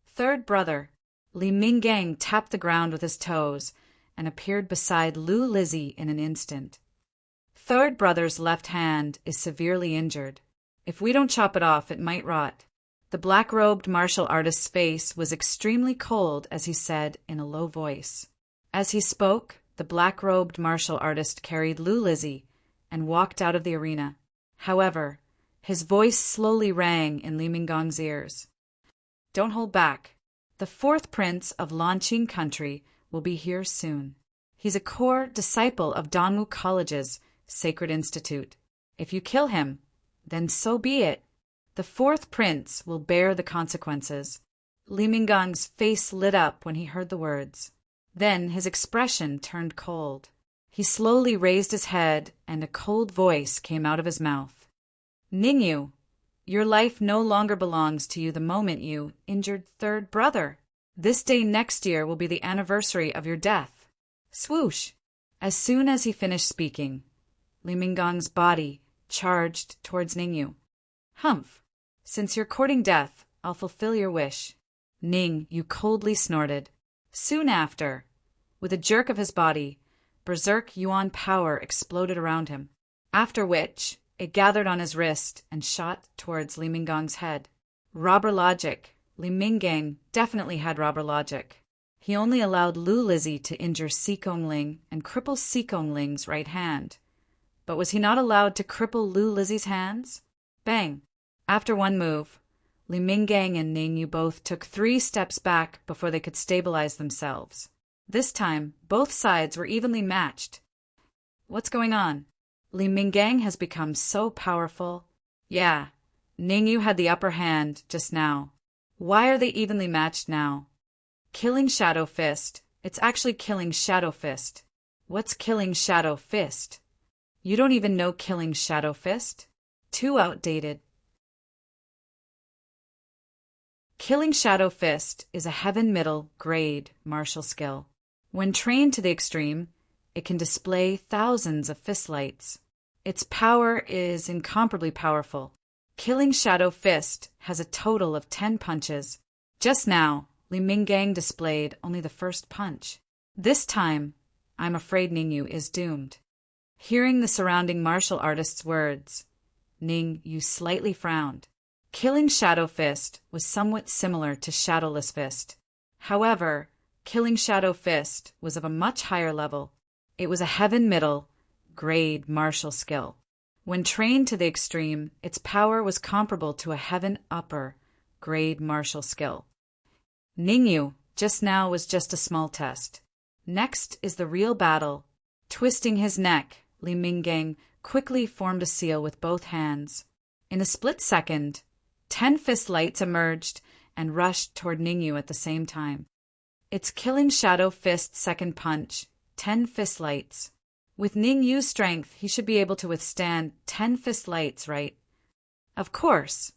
Third brother, Li Minggang tapped the ground with his toes and appeared beside Lu Lizzie in an instant. Third brother's left hand is severely injured. If we don't chop it off, it might rot. The black-robed martial artist's face was extremely cold as he said in a low voice. As he spoke, the black-robed martial artist carried Lu Lizzie and walked out of the arena. However, his voice slowly rang in Li Mingang's ears. Don't hold back. The fourth prince of Lanqing country will be here soon. He's a core disciple of Danwu College's Sacred Institute. If you kill him, then so be it. The fourth prince will bear the consequences. Li Mingang's face lit up when he heard the words. Then his expression turned cold. He slowly raised his head and a cold voice came out of his mouth. Ningyu, your life no longer belongs to you the moment you injured third brother. This day next year will be the anniversary of your death. Swoosh! As soon as he finished speaking, Li Mingang's body charged towards Ningyu. Humph! Since you're courting death, I'll fulfill your wish. Ning, you coldly snorted. Soon after, with a jerk of his body, berserk Yuan power exploded around him, after which it gathered on his wrist and shot towards Li Mingang's head. Robber logic. Li Minggang definitely had robber logic. He only allowed Lu Lizzie to injure Sikong Ling and cripple Sikong Ling's right hand. But was he not allowed to cripple Lu Lizzie's hands? Bang! After one move, Li Minggang and Ningyu both took 3 steps back before they could stabilize themselves. This time, both sides were evenly matched. What's going on? Li Minggang has become so powerful. Yeah, Ningyu had the upper hand just now. Why are they evenly matched now? Killing Shadow Fist. It's actually killing Shadow Fist. What's killing Shadow Fist? You don't even know killing Shadow Fist? Too outdated. Killing Shadow Fist is a heaven middle grade martial skill. When trained to the extreme, it can display thousands of fist lights. Its power is incomparably powerful. Killing Shadow Fist has a total of 10 punches. Just now, Li Minggang displayed only the first punch. This time, I'm afraid Ningyu is doomed. Hearing the surrounding martial artist's words, Ningyu slightly frowned. Killing Shadow Fist was somewhat similar to Shadowless Fist. However, killing Shadow Fist was of a much higher level. It was a heaven middle grade martial skill. When trained to the extreme, its power was comparable to a heaven upper grade martial skill. Ningyu just now was just a small test. Next is the real battle. Twisting his neck, Li Minggang quickly formed a seal with both hands. In a split second, 10 fist lights emerged and rushed toward Ningyu at the same time. It's killing Shadow Fist's second punch, 10 fist lights. With Ning Yu's strength, he should be able to withstand 10 fist lights, right? Of course.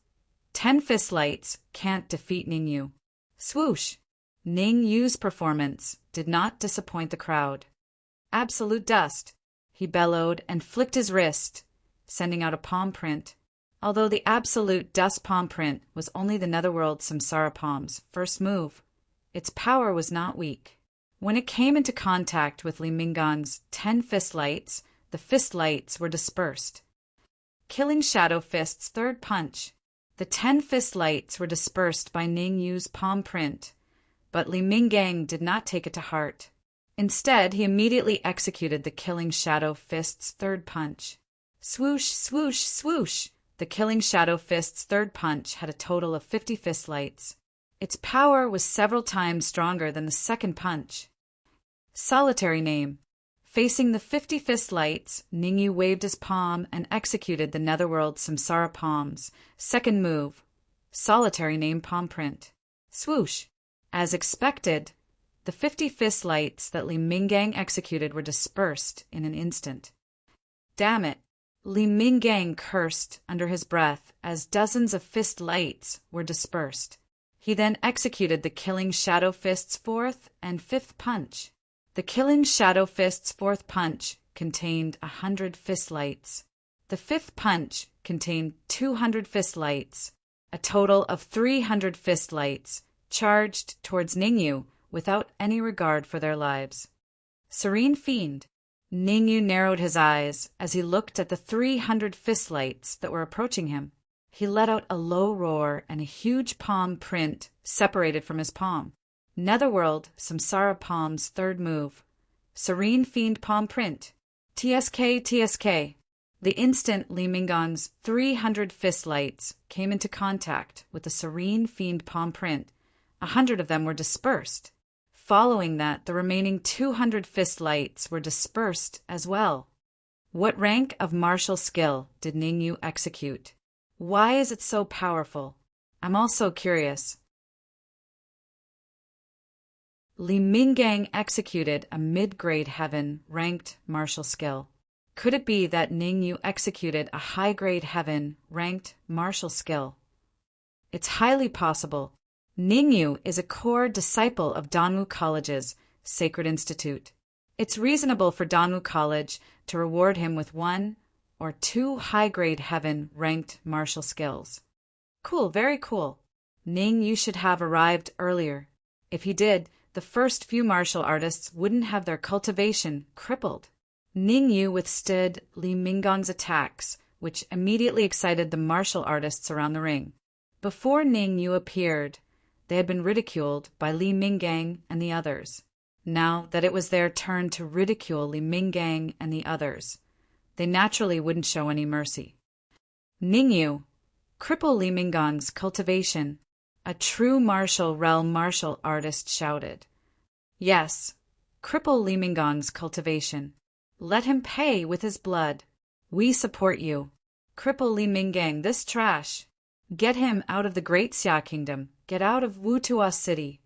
10 fist lights can't defeat Ning Yu. Swoosh! Ning Yu's performance did not disappoint the crowd. Absolute dust! He bellowed and flicked his wrist, sending out a palm print. Although the absolute dust palm print was only the Netherworld Samsara palm's first move, its power was not weak. When it came into contact with Li Mingang's 10 fist lights, the fist lights were dispersed. Killing Shadow Fist's third punch. The 10 fist lights were dispersed by Ning Yu's palm print, but Li Mingang did not take it to heart. Instead, he immediately executed the Killing Shadow Fist's third punch. Swoosh, swoosh, swoosh! The Killing Shadow Fist's third punch had a total of 50 fist lights. Its power was several times stronger than the second punch. Solitary name. Facing the 50 fist lights, Ning Yu waved his palm and executed the Netherworld Samsara palm's second move. Solitary name palm print. Swoosh! As expected, the 50 fist lights that Li Mingang executed were dispersed in an instant. Damn it! Li Mingang cursed under his breath as dozens of fist lights were dispersed. He then executed the Killing Shadow Fist's fourth and fifth punch. The Killing Shadow Fist's fourth punch contained 100 fist lights. The fifth punch contained 200 fist lights, a total of 300 fist lights charged towards Ning Yu without any regard for their lives. Serene Fiend. Ning Yu narrowed his eyes as he looked at the 300 fist lights that were approaching him. He let out a low roar and a huge palm print separated from his palm. Netherworld Samsara palm's third move. Serene Fiend palm print. TSK, TSK. The instant Li Mingang's 300 fist lights came into contact with the Serene Fiend palm print, 100 of them were dispersed. Following that, the remaining 200 fist lights were dispersed as well. What rank of martial skill did Ning Yu execute? Why is it so powerful? I'm also curious. Li Mingang executed a mid-grade heaven ranked martial skill. Could it be that Ning Yu executed a high-grade heaven ranked martial skill? It's highly possible. Ning Yu is a core disciple of Danwu College's Sacred Institute. It's reasonable for Danwu College to reward him with 1 or 2 high-grade heaven-ranked martial skills. Cool, very cool. Ning Yu should have arrived earlier. If he did, the first few martial artists wouldn't have their cultivation crippled. Ning Yu withstood Li Mingang's attacks, which immediately excited the martial artists around the ring. Before Ning Yu appeared, they had been ridiculed by Li Mingang and the others. Now that it was their turn to ridicule Li Mingang and the others, they naturally wouldn't show any mercy. Ning Yu, cripple Li Mingang's cultivation, a true martial realm martial artist shouted. Yes, cripple Li Mingang's cultivation. Let him pay with his blood. We support you. Cripple Li Mingang, this trash. Get him out of the Great Xia Kingdom. Get out of Wutua City.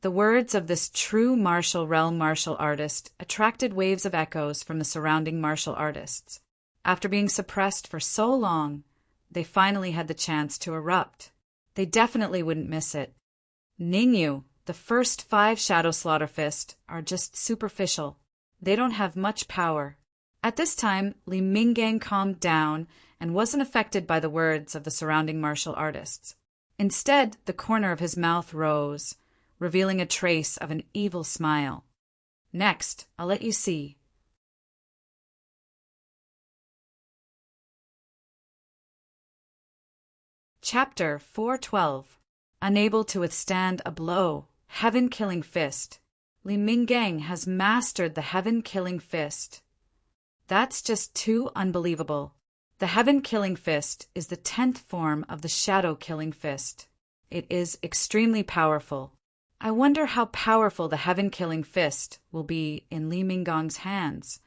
The words of this true martial realm martial artist attracted waves of echoes from the surrounding martial artists. After being suppressed for so long, they finally had the chance to erupt. They definitely wouldn't miss it. Ning Yu, the first 5 Shadow Slaughter Fist, are just superficial. They don't have much power. At this time, Li Mingang calmed down and wasn't affected by the words of the surrounding martial artists. Instead, the corner of his mouth rose, revealing a trace of an evil smile. Next, I'll let you see. Chapter 412. Unable to withstand a blow, Heaven-Killing Fist. Li Mingang has mastered the Heaven-Killing Fist. That's just too unbelievable. The Heaven-Killing Fist is the 10th form of the Shadow-Killing Fist. It is extremely powerful. I wonder how powerful the Heaven-Killing Fist will be in Li Mingang's hands.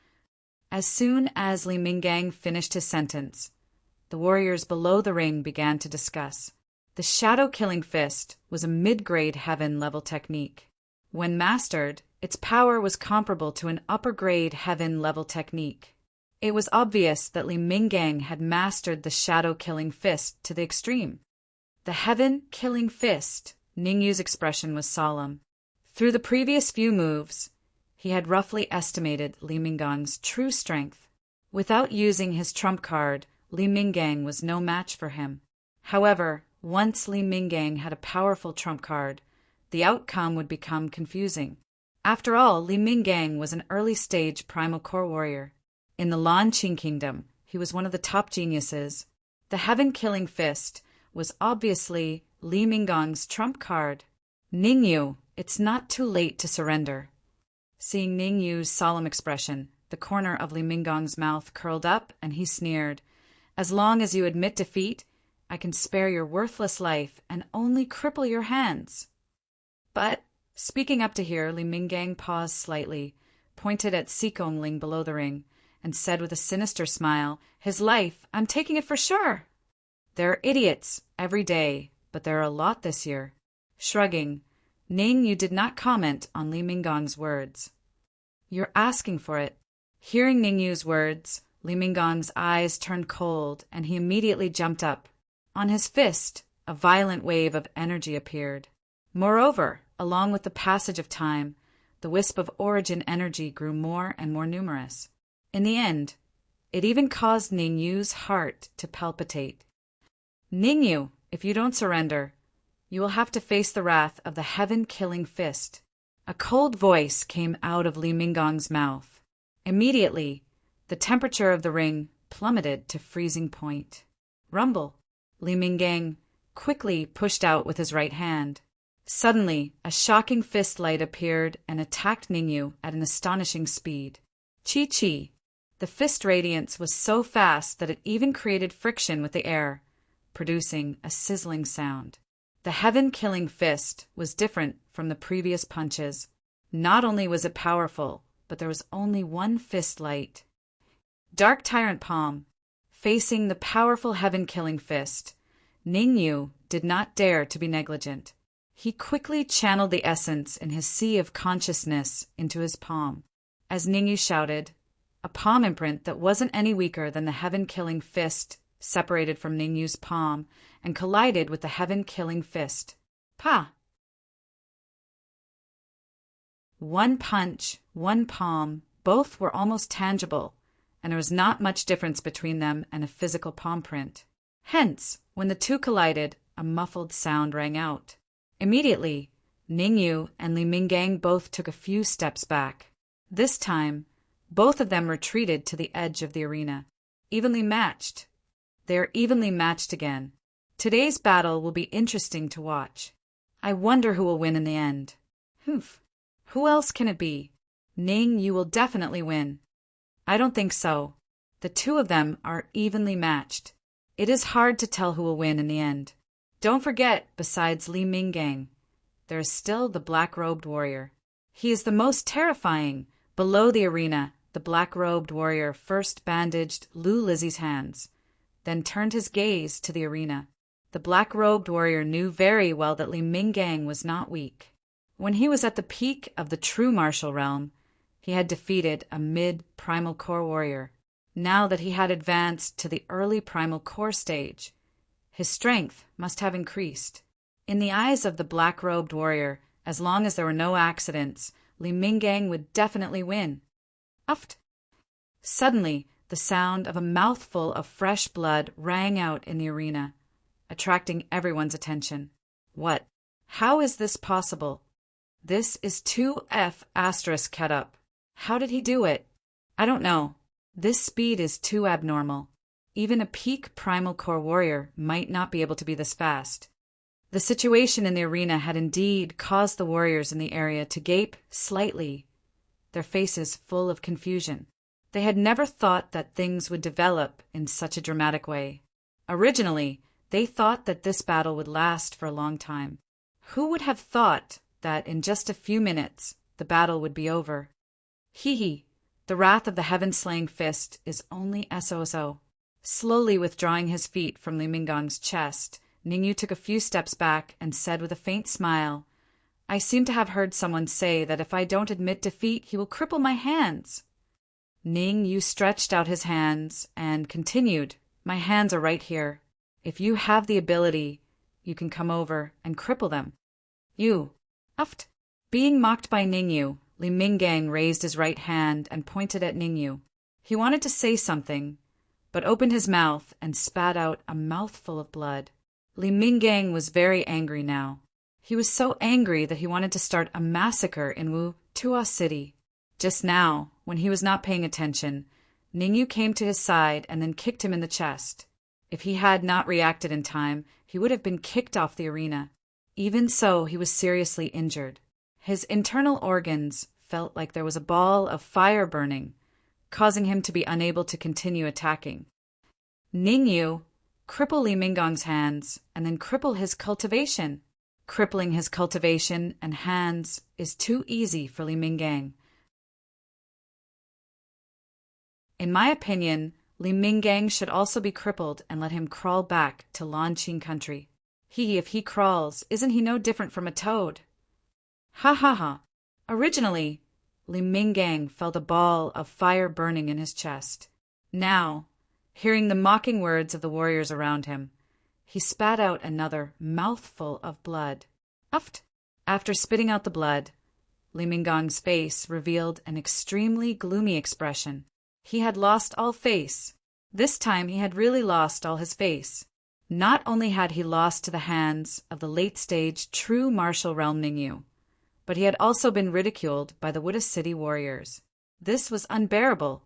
As soon as Li Mingang finished his sentence, the warriors below the ring began to discuss. The Shadow-Killing Fist was a mid-grade heaven-level technique. When mastered, Its power was comparable to an upper-grade heaven-level technique. It was obvious that Li Minggang had mastered the shadow-killing fist to the extreme. The heaven-killing fist, Ningyu's expression was solemn. Through the previous few moves, he had roughly estimated Li Minggang's true strength. Without using his trump card, Li Minggang was no match for him. However, once Li Minggang had a powerful trump card, the outcome would become confusing. After all, Li Minggang was an early-stage primal core warrior. In the Lanqing Kingdom, he was one of the top geniuses. The heaven-killing fist was obviously Li Minggang's trump card. Ningyu, it's not too late to surrender. Seeing Ningyu's solemn expression, the corner of Li Minggang's mouth curled up and he sneered. As long as you admit defeat, I can spare your worthless life and only cripple your hands. But, speaking up to here, Li Minggang paused slightly, pointed at Xikongling below the ring, and said with a sinister smile, his life, I'm taking it for sure. There are idiots every day, but there are a lot this year. Shrugging, Ningyu did not comment on Li Minggang's words. You're asking for it. Hearing Ningyu's words, Li Minggang's eyes turned cold, and he immediately jumped up. On his fist, a violent wave of energy appeared. Moreover, along with the passage of time, the wisp of origin energy grew more and more numerous. In the end, it even caused Ningyu's heart to palpitate. Ningyu, if you don't surrender, you will have to face the wrath of the heaven-killing fist. A cold voice came out of Li Minggang's mouth. Immediately, the temperature of the ring plummeted to freezing point. Rumble. Li Minggang quickly pushed out with his right hand. Suddenly, a shocking fist light appeared and attacked Ningyu at an astonishing speed. Chi-chi. The fist radiance was so fast that it even created friction with the air, producing a sizzling sound. The heaven-killing fist was different from the previous punches. Not only was it powerful, but there was only one fist light. Dark Tyrant Palm. Facing the powerful heaven-killing fist, Ningyu did not dare to be negligent. He quickly channeled the essence in his sea of consciousness into his palm. As Ningyu shouted, a palm imprint that wasn't any weaker than the heaven-killing fist separated from Ningyu's palm and collided with the heaven-killing fist. Pa! One punch, one palm, both were almost tangible, and there was not much difference between them and a physical palm print. Hence, when the two collided, a muffled sound rang out. Immediately, Ningyu and Li Minggang both took a few steps back. This time, both of them retreated to the edge of the arena. Evenly matched. They are evenly matched again. Today's battle will be interesting to watch. I wonder who will win in the end. Humph. Who else can it be? Ning, you will definitely win. I don't think so. The two of them are evenly matched. It is hard to tell who will win in the end. Don't forget, besides Li Minggang, there is still the black-robed warrior. He is the most terrifying. Below the arena, the black-robed warrior first bandaged Lu Lizzie's hands, then turned his gaze to the arena. The black-robed warrior knew very well that Li Minggang was not weak. When he was at the peak of the true martial realm, he had defeated a mid-primal core warrior. Now that he had advanced to the early primal core stage, his strength must have increased. In the eyes of the black-robed warrior, as long as there were no accidents, Li Minggang would definitely win. Uft! Suddenly, the sound of a mouthful of fresh blood rang out in the arena, attracting everyone's attention. What? How is this possible? This is 2F asterisk cut up. How did he do it? I don't know. This speed is too abnormal. Even a peak primal core warrior might not be able to be this fast. The situation in the arena had indeed caused the warriors in the area to gape slightly, their faces full of confusion. They had never thought that things would develop in such a dramatic way. Originally, they thought that this battle would last for a long time. Who would have thought that in just a few minutes the battle would be over? Hee, the wrath of the heaven-slaying fist is only so. Slowly withdrawing his feet from Li Minggang's chest, Ningyu took a few steps back and said with a faint smile, I seem to have heard someone say that if I don't admit defeat, he will cripple my hands. Ning Yu stretched out his hands and continued, My hands are right here. If you have the ability, you can come over and cripple them. You. Uft. Being mocked by Ningyu, Li Minggang raised his right hand and pointed at Ningyu. He wanted to say something, but opened his mouth and spat out a mouthful of blood. Li Minggang was very angry now. He was so angry that he wanted to start a massacre in Wu Tua City. Just now, when he was not paying attention, Ningyu came to his side and then kicked him in the chest. If he had not reacted in time, he would have been kicked off the arena. Even so, he was seriously injured. His internal organs felt like there was a ball of fire burning, causing him to be unable to continue attacking. Ningyu, cripple Li Minggang's hands and then cripple his cultivation. Crippling his cultivation and hands is too easy for Li Minggang. In my opinion, Li Minggang should also be crippled and let him crawl back to Lanqing country. If he crawls, isn't he no different from a toad? Ha ha ha. Originally, Li Minggang felt a ball of fire burning in his chest. Now, hearing the mocking words of the warriors around him, he spat out another mouthful of blood. Uft! After spitting out the blood, Li Minggang's face revealed an extremely gloomy expression. He had lost all face. This time he had really lost all his face. Not only had he lost to the hands of the late-stage true martial realm Ningyu, but he had also been ridiculed by the Wuda City warriors. This was unbearable.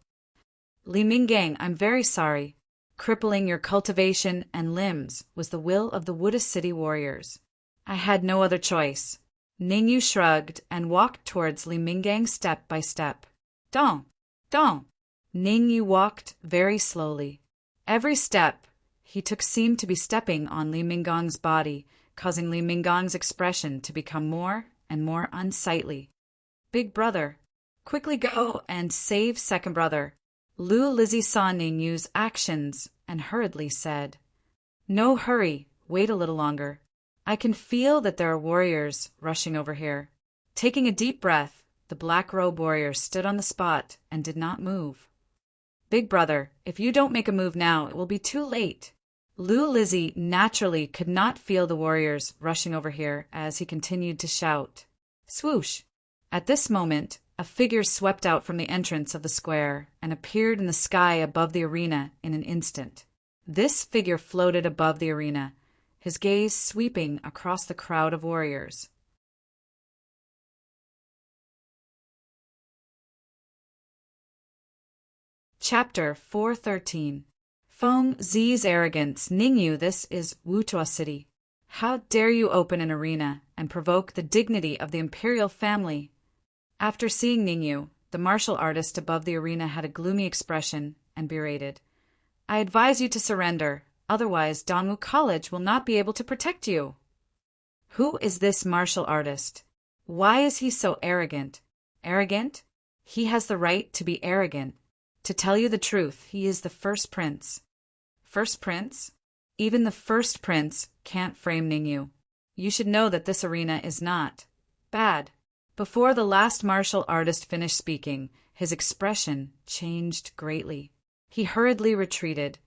Li Minggang, I'm very sorry. Crippling your cultivation and limbs was the will of the Wuda City warriors. I had no other choice. Ningyu shrugged and walked towards Li Minggang step by step. Dong! Dong! Ningyu walked very slowly. Every step he took seemed to be stepping on Li Minggang's body, causing Li Minggang's expression to become more and more unsightly. Big brother, quickly go and save second brother. Lu Lizzie saw Ningyu's actions and hurriedly said, No hurry, wait a little longer. I can feel that there are warriors rushing over here. Taking a deep breath, the black robe warrior stood on the spot and did not move. Big brother, if you don't make a move now, it will be too late. Lu Lizzie naturally could not feel the warriors rushing over here as he continued to shout. Swoosh! At this moment, a figure swept out from the entrance of the square and appeared in the sky above the arena in an instant. This figure floated above the arena, his gaze sweeping across the crowd of warriors. Chapter 413. Feng Zi's arrogance. Ningyu, this is Wutua City. How dare you open an arena and provoke the dignity of the imperial family? After seeing Ningyu, the martial artist above the arena had a gloomy expression and berated. I advise you to surrender, otherwise Dongwu College will not be able to protect you. Who is this martial artist? Why is he so arrogant? Arrogant? He has the right to be arrogant. To tell you the truth, he is the first prince. First prince? Even the first prince can't frame Ningyu. You should know that this arena is not bad. Before the last martial artist finished speaking, his expression changed greatly. He hurriedly retreated,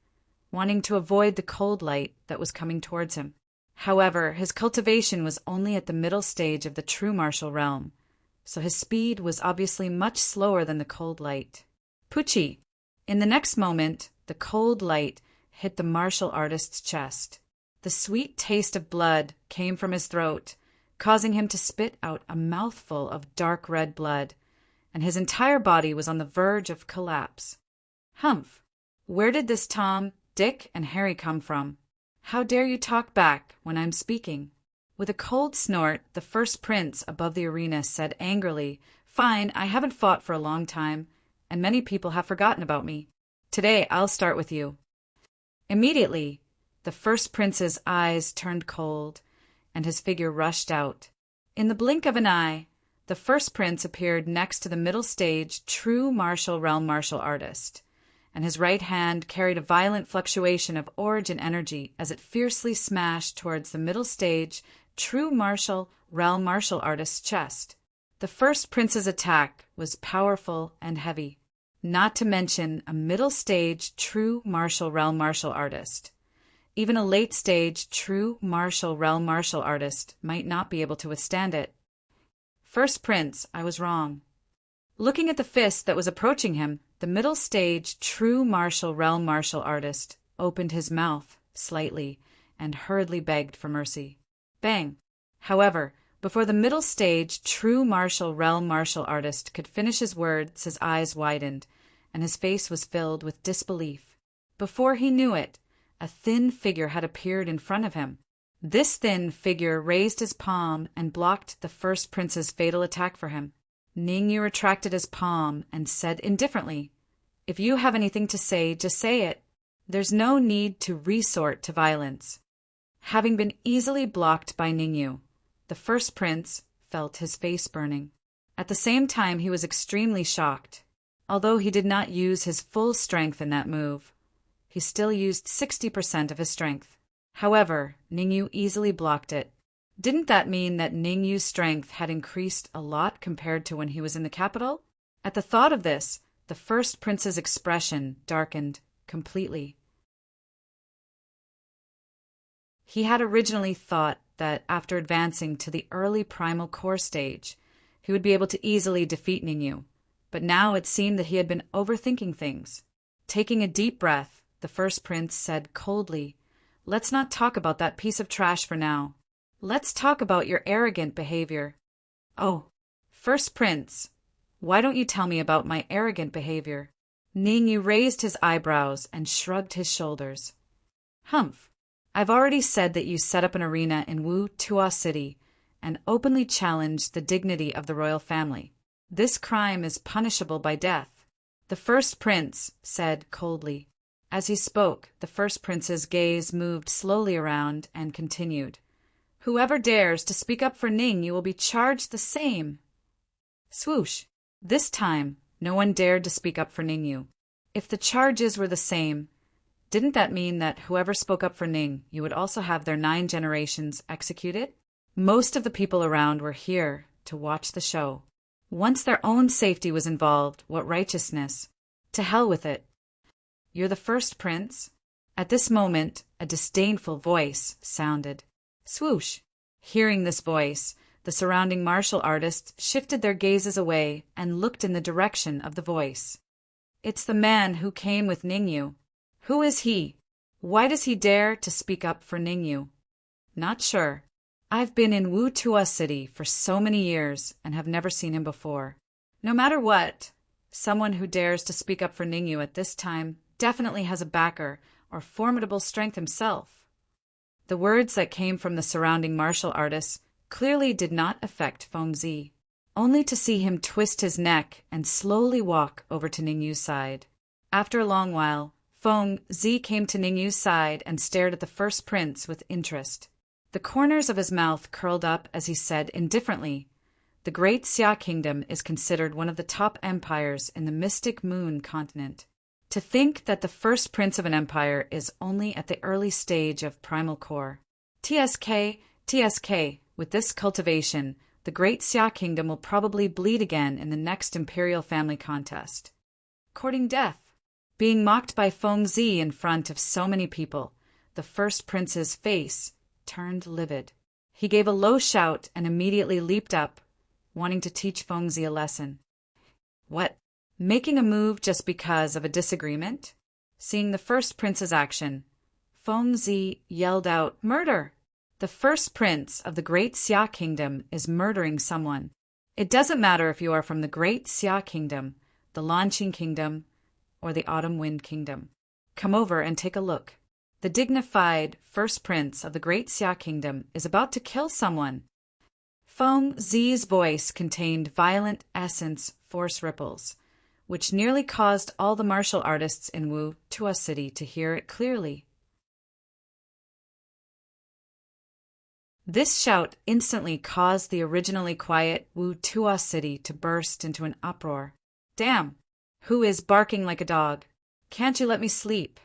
wanting to avoid the cold light that was coming towards him. However, his cultivation was only at the middle stage of the true martial realm, so his speed was obviously much slower than the cold light. Pucci! In the next moment, the cold light hit the martial artist's chest. The sweet taste of blood came from his throat, causing him to spit out a mouthful of dark red blood, and his entire body was on the verge of collapse. Humph! Where did this Tom, Dick, and Harry come from? How dare you talk back when I'm speaking? With a cold snort, the first prince above the arena said angrily, Fine, I haven't fought for a long time, and many people have forgotten about me. Today I'll start with you. Immediately, the first prince's eyes turned cold, and his figure rushed out. In the blink of an eye, the first prince appeared next to the middle stage true martial realm martial artist, and his right hand carried a violent fluctuation of origin energy as it fiercely smashed towards the middle stage true martial artist's chest. The first prince's attack was powerful and heavy, not to mention a middle-stage true martial artist. Even a late-stage true martial artist might not be able to withstand it. First prince, I was wrong. Looking at the fist that was approaching him, the middle-stage true martial artist opened his mouth slightly and hurriedly begged for mercy. Bang! However, before the middle-stage true martial artist could finish his words, his eyes widened, and his face was filled with disbelief. Before he knew it, a thin figure had appeared in front of him. This thin figure raised his palm and blocked the first prince's fatal attack for him. Ningyu retracted his palm and said indifferently, "If you have anything to say, just say it. There's no need to resort to violence." Having been easily blocked by Ningyu, the first prince felt his face burning. At the same time, he was extremely shocked. Although he did not use his full strength in that move, he still used 60% of his strength. However, Ningyu easily blocked it. Didn't that mean that Ningyu's strength had increased a lot compared to when he was in the capital? At the thought of this, the first prince's expression darkened completely. He had originally thought that after advancing to the early primal core stage, he would be able to easily defeat Ningyu, but now it seemed that he had been overthinking things. Taking a deep breath, the first prince said coldly, "Let's not talk about that piece of trash for now. Let's talk about your arrogant behavior." "Oh, first prince, why don't you tell me about my arrogant behavior?" Ningyu raised his eyebrows and shrugged his shoulders. "Humph. I've already said that you set up an arena in Wu Tua City and openly challenged the dignity of the royal family. This crime is punishable by death," the first prince said coldly. As he spoke, the first prince's gaze moved slowly around and continued, "Whoever dares to speak up for Ningyu will be charged the same." Swoosh! This time, no one dared to speak up for Ningyu. If the charges were the same, didn't that mean that whoever spoke up for Ningyu would also have their 9 generations executed? Most of the people around were here to watch the show. Once their own safety was involved, what righteousness? To hell with it. "You're the first prince?" At this moment, a disdainful voice sounded. Swoosh! Hearing this voice, the surrounding martial artists shifted their gazes away and looked in the direction of the voice. "It's the man who came with Ningyu. Who is he? Why does he dare to speak up for Ningyu?" "Not sure. I've been in Wu Tua City for so many years and have never seen him before. No matter what, someone who dares to speak up for Ningyu at this time definitely has a backer or formidable strength himself." The words that came from the surrounding martial artists clearly did not affect Fengzi, only to see him twist his neck and slowly walk over to Ningyu's side. After a long while, Fengzi came to Ningyu's side and stared at the first prince with interest. The corners of his mouth curled up as he said indifferently, "The Great Xia Kingdom is considered one of the top empires in the Mystic Moon continent. To think that the first prince of an empire is only at the early stage of primal core. TSK, with this cultivation, the Great Xia Kingdom will probably bleed again in the next imperial family contest." Courting death. Being mocked by Fengzi in front of so many people, the first prince's face turned livid. He gave a low shout and immediately leaped up, wanting to teach Fengzi a lesson. What? Making a move just because of a disagreement? Seeing the first prince's action, Fengzi yelled out, "Murder! The first prince of the Great Xia Kingdom is murdering someone. It doesn't matter if you are from the Great Xia Kingdom, the Launching Kingdom, or the Autumn Wind Kingdom. Come over and take a look. The dignified first prince of the Great Xia Kingdom is about to kill someone." Fengzi's voice contained violent essence force ripples, which nearly caused all the martial artists in Wu Tua City to hear it clearly. This shout instantly caused the originally quiet Wu Tua City to burst into an uproar. "Damn! Who is barking like a dog? Can't you let me sleep?"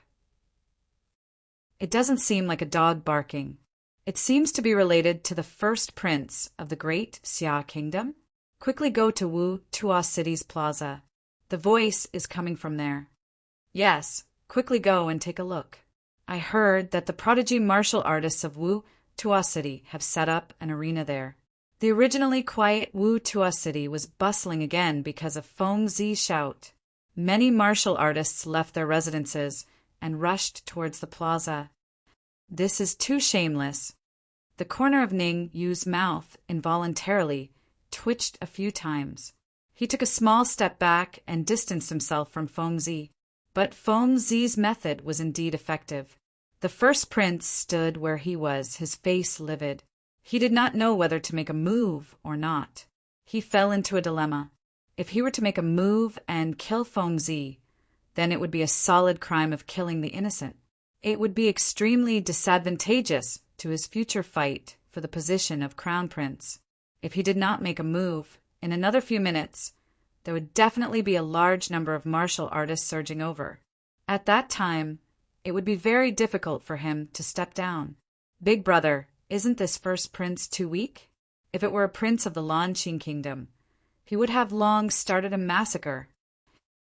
"It doesn't seem like a dog barking. It seems to be related to the first prince of the Great Xia Kingdom. Quickly go to Wu Tuo City's plaza. The voice is coming from there. Yes, quickly go and take a look. I heard that the prodigy martial artists of Wu Tuo City have set up an arena there. The originally quiet Wu Tuo City was bustling again because of Feng Zi's shout. Many martial artists left their residences and rushed towards the plaza. This is too shameless. The corner of Ning Yu's mouth involuntarily twitched a few times. He took a small step back and distanced himself from Feng Zi. But Feng Zi's method was indeed effective. The first prince stood where he was, his face livid. He did not know whether to make a move or not. He fell into a dilemma. If he were to make a move and kill Feng Zi, then it would be a solid crime of killing the innocent. It would be extremely disadvantageous to his future fight for the position of crown prince. If he did not make a move, in another few minutes, there would definitely be a large number of martial artists surging over. At that time, it would be very difficult for him to step down. Big brother, isn't this first prince too weak? If it were a prince of the Lanqing kingdom, he would have long started a massacre.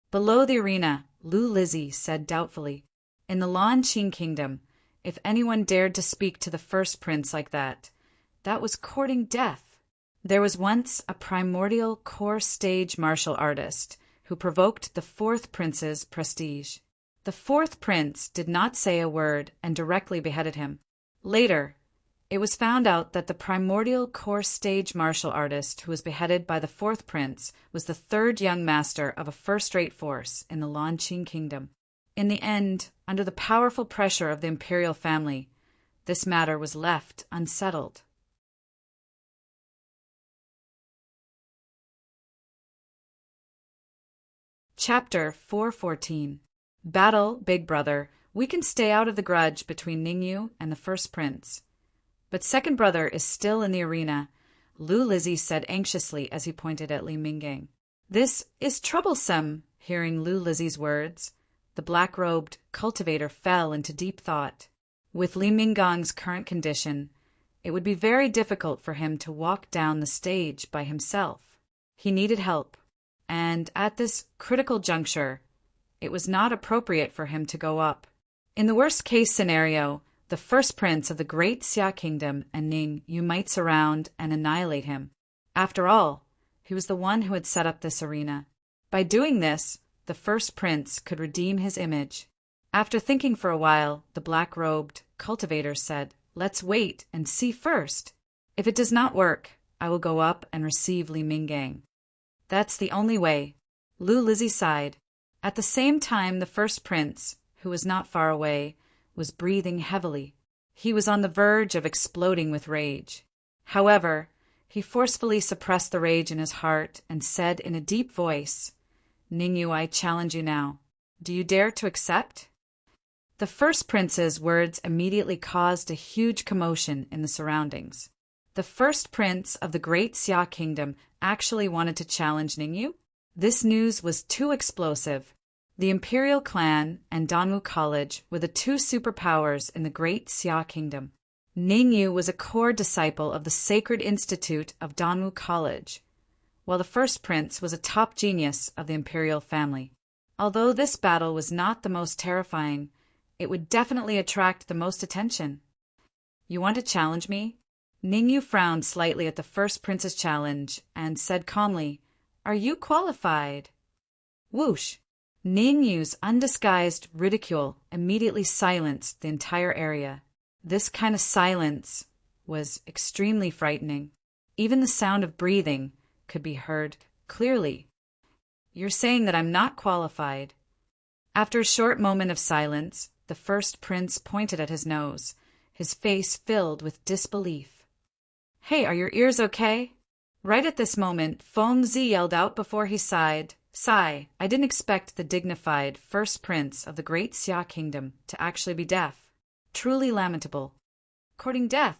Below the arena, Lu Lizzie said doubtfully, in the Lanqing kingdom, if anyone dared to speak to the first prince like that, that was courting death. There was once a primordial core stage martial artist who provoked the fourth prince's prestige. The fourth prince did not say a word and directly beheaded him. Later, it was found out that the primordial core stage martial artist who was beheaded by the fourth prince was the third young master of a first-rate force in the Lanqing kingdom. In the end, under the powerful pressure of the imperial family, this matter was left unsettled. Chapter 414. Battle, Big Brother. We can stay out of the grudge between Ningyu and the first prince. But second brother is still in the arena, Lu Lizzie said anxiously as he pointed at Li Minggang. This is troublesome. Hearing Lu Lizzie's words, the black-robed cultivator fell into deep thought. With Li Minggang's current condition, it would be very difficult for him to walk down the stage by himself. He needed help, and at this critical juncture, it was not appropriate for him to go up. In the worst-case scenario, the first prince of the Great Xia Kingdom and Ning Yu might surround and annihilate him. After all, he was the one who had set up this arena. By doing this, the first prince could redeem his image. After thinking for a while, the black-robed cultivator said, "Let's wait and see first. If it does not work, I will go up and receive Li Minggang." That's the only way. Lu Lizzie sighed. At the same time, the first prince, who was not far away, was breathing heavily. He was on the verge of exploding with rage. However, he forcefully suppressed the rage in his heart and said in a deep voice, "Ningyu, I challenge you now. Do you dare to accept?" The first prince's words immediately caused a huge commotion in the surroundings. The first prince of the Great Xia Kingdom actually wanted to challenge Ningyu? This news was too explosive. The Imperial Clan and Danwu College were the two superpowers in the Great Xia Kingdom. Ningyu was a core disciple of the Sacred Institute of Danwu College, while the first prince was a top genius of the imperial family. Although this battle was not the most terrifying, it would definitely attract the most attention. "You want to challenge me?" Ningyu frowned slightly at the first prince's challenge and said calmly, "Are you qualified?" Whoosh! Ningyu's undisguised ridicule immediately silenced the entire area. This kind of silence was extremely frightening. Even the sound of breathing could be heard clearly. "You're saying that I'm not qualified?" After a short moment of silence, the first prince pointed at his nose, his face filled with disbelief. "Hey, are your ears okay?" Right at this moment, Feng Zi yelled out before he sighed, "Sigh, I didn't expect the dignified first prince of the Great Xia Kingdom to actually be deaf. Truly lamentable. Courting death."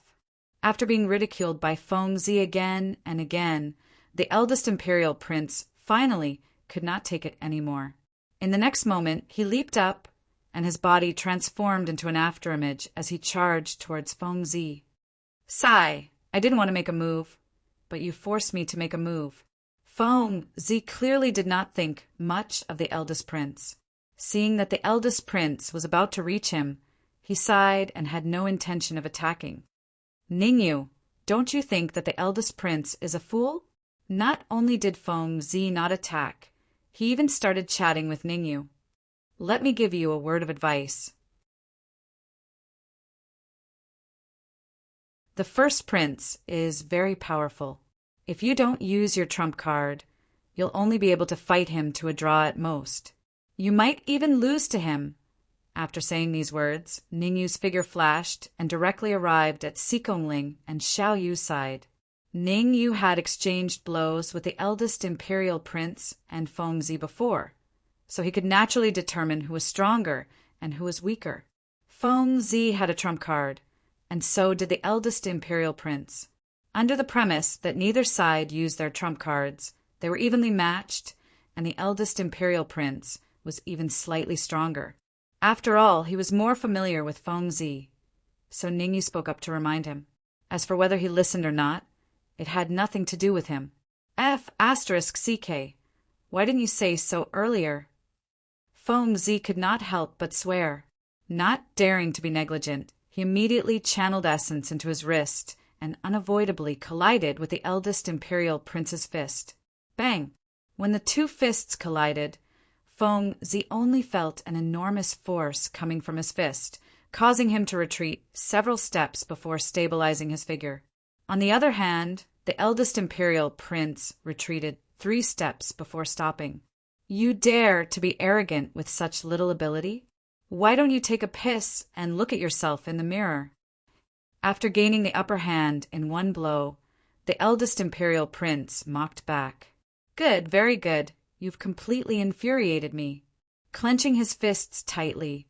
After being ridiculed by Feng Zi again and again, the eldest imperial prince finally could not take it anymore. In the next moment, he leaped up, and his body transformed into an afterimage as he charged towards Feng Zi. Sigh. I didn't want to make a move, but you forced me to make a move. Feng Zi clearly did not think much of the eldest prince. Seeing that the eldest prince was about to reach him, he sighed and had no intention of attacking. Ningyu, don't you think that the eldest prince is a fool? Not only did Feng Zi not attack, he even started chatting with Ningyu. Let me give you a word of advice. The first prince is very powerful. If you don't use your trump card, you'll only be able to fight him to a draw at most. You might even lose to him. After saying these words, Ningyu's figure flashed and directly arrived at Xikongling and Xiao Yu's side. Ningyu had exchanged blows with the eldest imperial prince and Feng Zi before, so he could naturally determine who was stronger and who was weaker. Feng Zi had a trump card, and so did the eldest imperial prince. Under the premise that neither side used their trump cards, they were evenly matched, and the eldest imperial prince was even slightly stronger. After all, he was more familiar with Feng Zi, so Ningyu spoke up to remind him. As for whether he listened or not, it had nothing to do with him. F***CK. Why didn't you say so earlier? Feng Zi could not help but swear. Not daring to be negligent, he immediately channeled essence into his wrist and unavoidably collided with the eldest imperial prince's fist. Bang! When the two fists collided, Feng Zi only felt an enormous force coming from his fist, causing him to retreat several steps before stabilizing his figure. On the other hand, the eldest imperial prince retreated 3 steps before stopping. You dare to be arrogant with such little ability? Why don't you take a piss and look at yourself in the mirror? After gaining the upper hand in one blow, the eldest imperial prince mocked back. Good, very good. You've completely infuriated me. Clenching his fists tightly,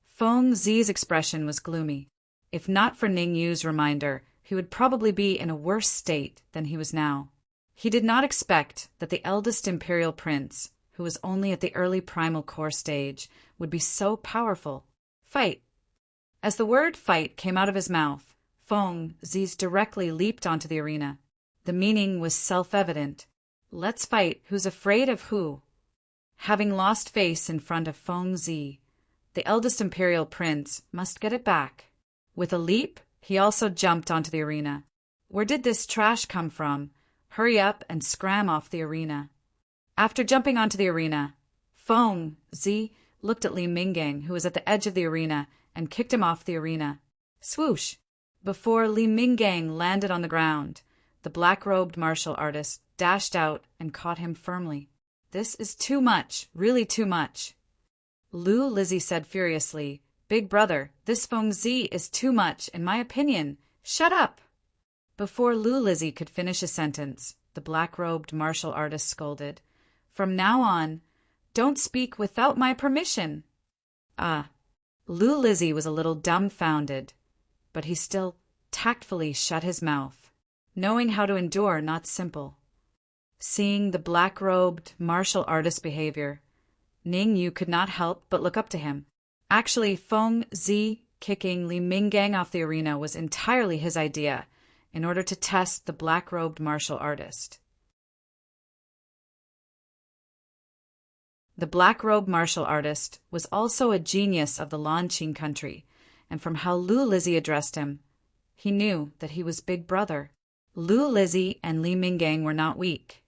Feng Zi's expression was gloomy. If not for Ningyu's reminder, he would probably be in a worse state than he was now. He did not expect that the eldest imperial prince, who was only at the early primal core stage, would be so powerful. Fight! As the word fight came out of his mouth, Feng Zi directly leaped onto the arena. The meaning was self-evident. Let's fight who's afraid of who. Having lost face in front of Feng Zi, the eldest imperial prince must get it back. With a leap, he also jumped onto the arena. Where did this trash come from? Hurry up and scram off the arena. After jumping onto the arena, Feng Zi looked at Li Minggang, who was at the edge of the arena, and kicked him off the arena. Swoosh! Before Li Minggang landed on the ground, the black-robed martial artist dashed out and caught him firmly. This is too much, really too much. Lu Lizzie said furiously, Big brother, this Feng Zi is too much, in my opinion. Shut up! Before Lu Lizzie could finish a sentence, the black-robed martial artist scolded. From now on, don't speak without my permission. Lu Lizzie was a little dumbfounded, but he still tactfully shut his mouth. Knowing how to endure, not simple. Seeing the black-robed martial artist's behavior, Ningyu could not help but look up to him. Actually, Feng Zi kicking Li Minggang off the arena was entirely his idea, in order to test the black-robed martial artist. The black-robed martial artist was also a genius of the Lanqing country, and from how Lu Lizzie addressed him, he knew that he was Big Brother. Lu Lizzie and Li Minggang were not weak,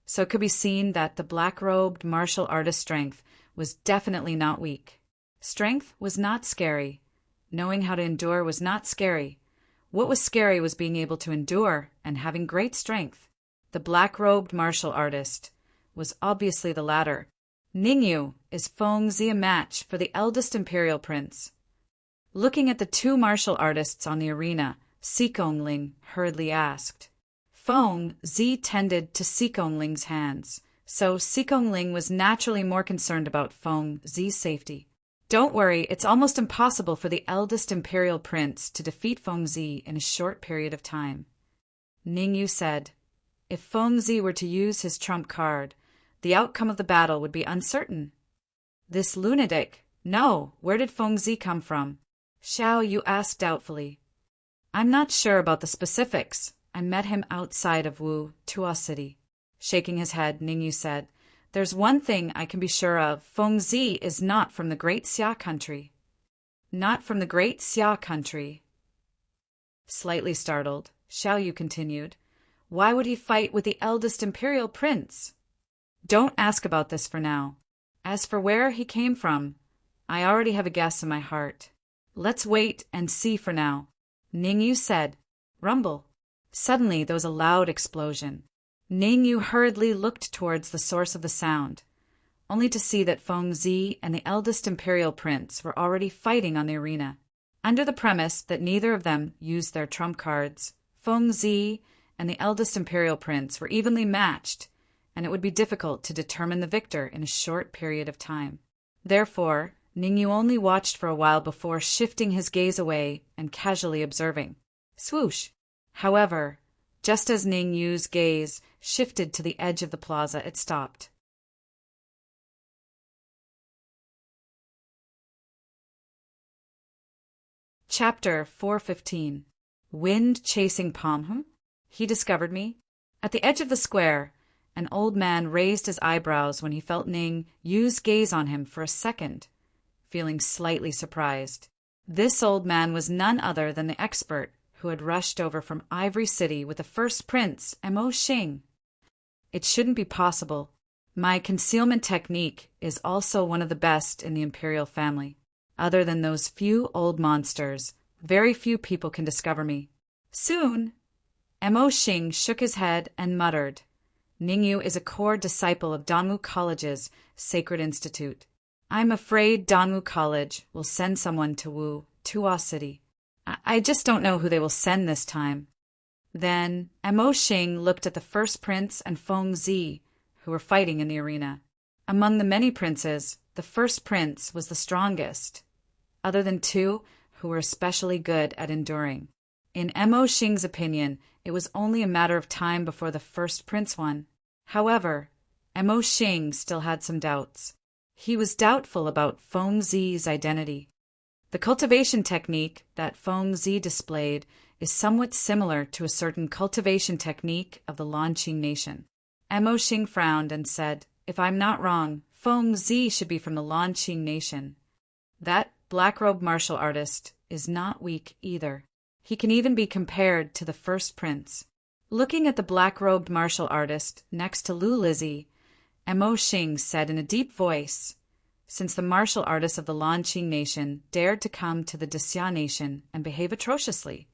so it could be seen that the black-robed martial artist's strength was definitely not weak. Strength was not scary. Knowing how to endure was not scary. What was scary was being able to endure and having great strength. The black-robed martial artist was obviously the latter. Ningyu, is Feng Zi a match for the eldest imperial prince? Looking at the two martial artists on the arena, Xikongling hurriedly asked. Feng Zi tended to Xikongling's hands, so Xikongling was naturally more concerned about Feng Zi's safety. Don't worry, it's almost impossible for the eldest imperial prince to defeat Feng Zi in a short period of time. Ningyu said, if Feng Zi were to use his trump card, the outcome of the battle would be uncertain. This lunatic, no, where did Feng Zi come from? Xiao Yu asked doubtfully. I'm not sure about the specifics. I met him outside of Wu, Tuo City. Shaking his head, Ningyu said, There's one thing I can be sure of. Fengzi is not from the Great Xia country. Not from the Great Xia country. Slightly startled, Xiaoyu continued, Why would he fight with the eldest imperial prince? Don't ask about this for now. As for where he came from, I already have a guess in my heart. Let's wait and see for now. Ningyu said, Rumble. Suddenly there was a loud explosion. Ningyu hurriedly looked towards the source of the sound, only to see that Fengzi and the eldest imperial prince were already fighting on the arena. Under the premise that neither of them used their trump cards, Fengzi and the eldest imperial prince were evenly matched, and it would be difficult to determine the victor in a short period of time. Therefore, Ningyu only watched for a while before shifting his gaze away and casually observing. Swoosh! However, just as Ningyu's gaze shifted to the edge of the plaza, it stopped. Chapter 415. Wind Chasing Palm. He discovered me. At the edge of the square, an old man raised his eyebrows when he felt Ning Yu's gaze on him for a second, feeling slightly surprised. This old man was none other than the expert who had rushed over from Ivory City with the first prince, Mo Xing. It shouldn't be possible. My concealment technique is also one of the best in the imperial family. Other than those few old monsters, very few people can discover me. Soon, Mo Xing shook his head and muttered, Ningyu is a core disciple of Danwu College's Sacred Institute. I'm afraid Danwu College will send someone to Wu, Tuo City. I just don't know who they will send this time. Then Mo Xing looked at the first prince and Fengzi, who were fighting in the arena. Among the many princes, the first prince was the strongest, other than two who were especially good at enduring. In Mo Xing's opinion, it was only a matter of time before the first prince won. However, Mo Xing still had some doubts. He was doubtful about Fengzi's identity. The cultivation technique that Fengzi displayed is somewhat similar to a certain cultivation technique of the Lanqing nation. Mo Xing frowned and said, If I'm not wrong, Fengzi should be from the Lanqing nation. That black-robed martial artist is not weak either. He can even be compared to the first prince. Looking at the black-robed martial artist next to Lu Lizzie, Mo Xing said in a deep voice, Since the martial artists of the Lanqing nation dared to come to the Xia nation and behave atrociously,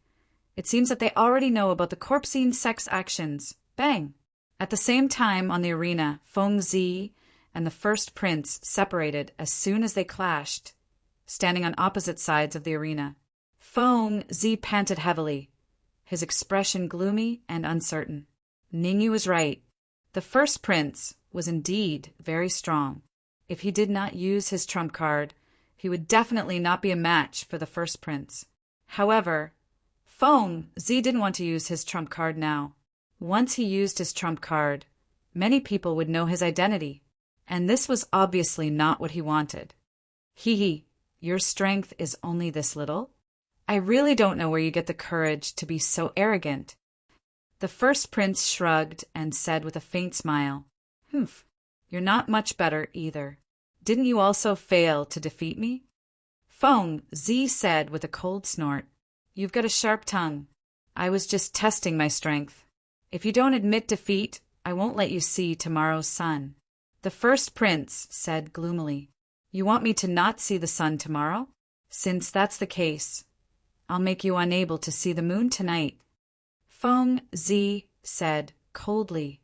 it seems that they already know about the corpsine sex actions. Bang! At the same time on the arena, Fengzi and the first prince separated as soon as they clashed, standing on opposite sides of the arena. Fengzi panted heavily, his expression gloomy and uncertain. Ningyu was right. The first prince was indeed very strong. If he did not use his trump card, he would definitely not be a match for the first prince. However, Fengzi didn't want to use his trump card now. Once he used his trump card, many people would know his identity, and this was obviously not what he wanted. Hee, your strength is only this little? I really don't know where you get the courage to be so arrogant. The first prince shrugged and said with a faint smile, Humph, you're not much better either. Didn't you also fail to defeat me? Fengzi said with a cold snort, You've got a sharp tongue. I was just testing my strength. If you don't admit defeat, I won't let you see tomorrow's sun. The first prince said gloomily, You want me to not see the sun tomorrow? Since that's the case, I'll make you unable to see the moon tonight. Fengzi said coldly,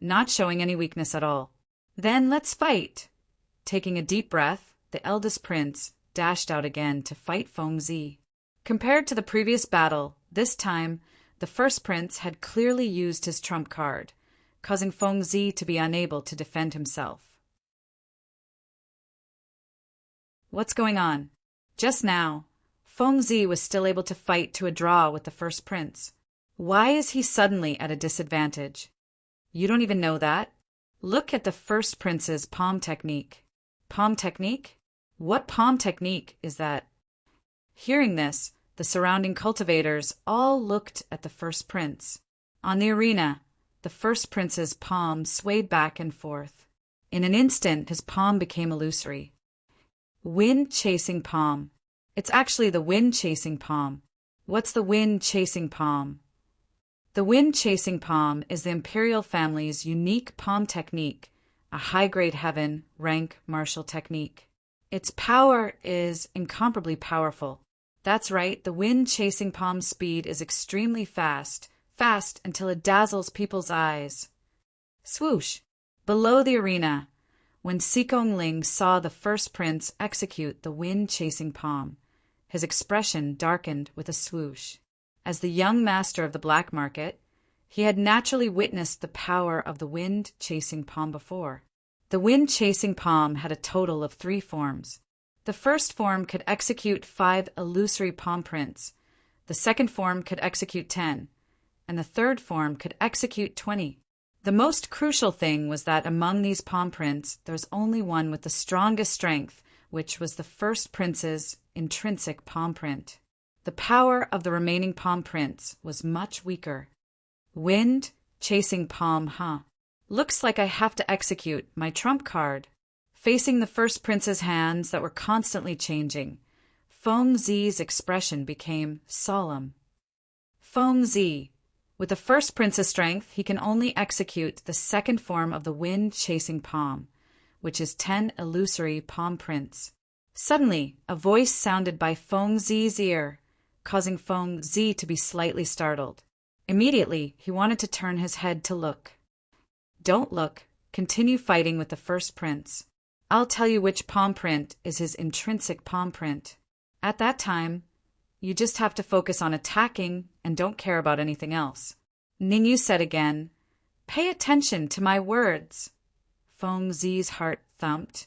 not showing any weakness at all. Then let's fight. Taking a deep breath, the eldest prince dashed out again to fight Fengzi. Compared to the previous battle, this time, the first prince had clearly used his trump card, causing Fengzi to be unable to defend himself. What's going on? Just now, Fengzi was still able to fight to a draw with the first prince. Why is he suddenly at a disadvantage? You don't even know that? Look at the first prince's palm technique. Palm technique? What palm technique is that? Hearing this, The surrounding cultivators all looked at the first prince. On the arena, the first prince's palm swayed back and forth. In an instant, his palm became illusory. Wind-chasing palm. It's actually the wind-chasing palm. What's the wind-chasing palm? The wind-chasing palm is the imperial family's unique palm technique, a high-grade heaven rank martial technique. Its power is incomparably powerful. That's right, the wind-chasing palm's speed is extremely fast until it dazzles people's eyes. Swoosh! Below the arena, when Sikong Ling saw the first prince execute the wind-chasing palm, his expression darkened with a swoosh. As the young master of the black market, he had naturally witnessed the power of the wind-chasing palm before. The wind-chasing palm had a total of 3 forms. The first form could execute 5 illusory palm prints, the second form could execute 10, and the third form could execute 20. The most crucial thing was that among these palm prints, there was only one with the strongest strength, which was the first prince's intrinsic palm print. The power of the remaining palm prints was much weaker. Wind, chasing palm, huh? Looks like I have to execute my trump card. Facing the first prince's hands that were constantly changing, Feng Zi's expression became solemn. Feng Zi. With the first prince's strength, he can only execute the second form of the wind-chasing palm, which is 10 illusory palm prints. Suddenly, a voice sounded by Feng Zi's ear, causing Feng Zi to be slightly startled. Immediately, he wanted to turn his head to look. Don't look. Continue fighting with the first prince. I'll tell you which palm print is his intrinsic palm print. At that time, you just have to focus on attacking and don't care about anything else. Ningyu said again, "Pay attention to my words." Feng Zi's heart thumped,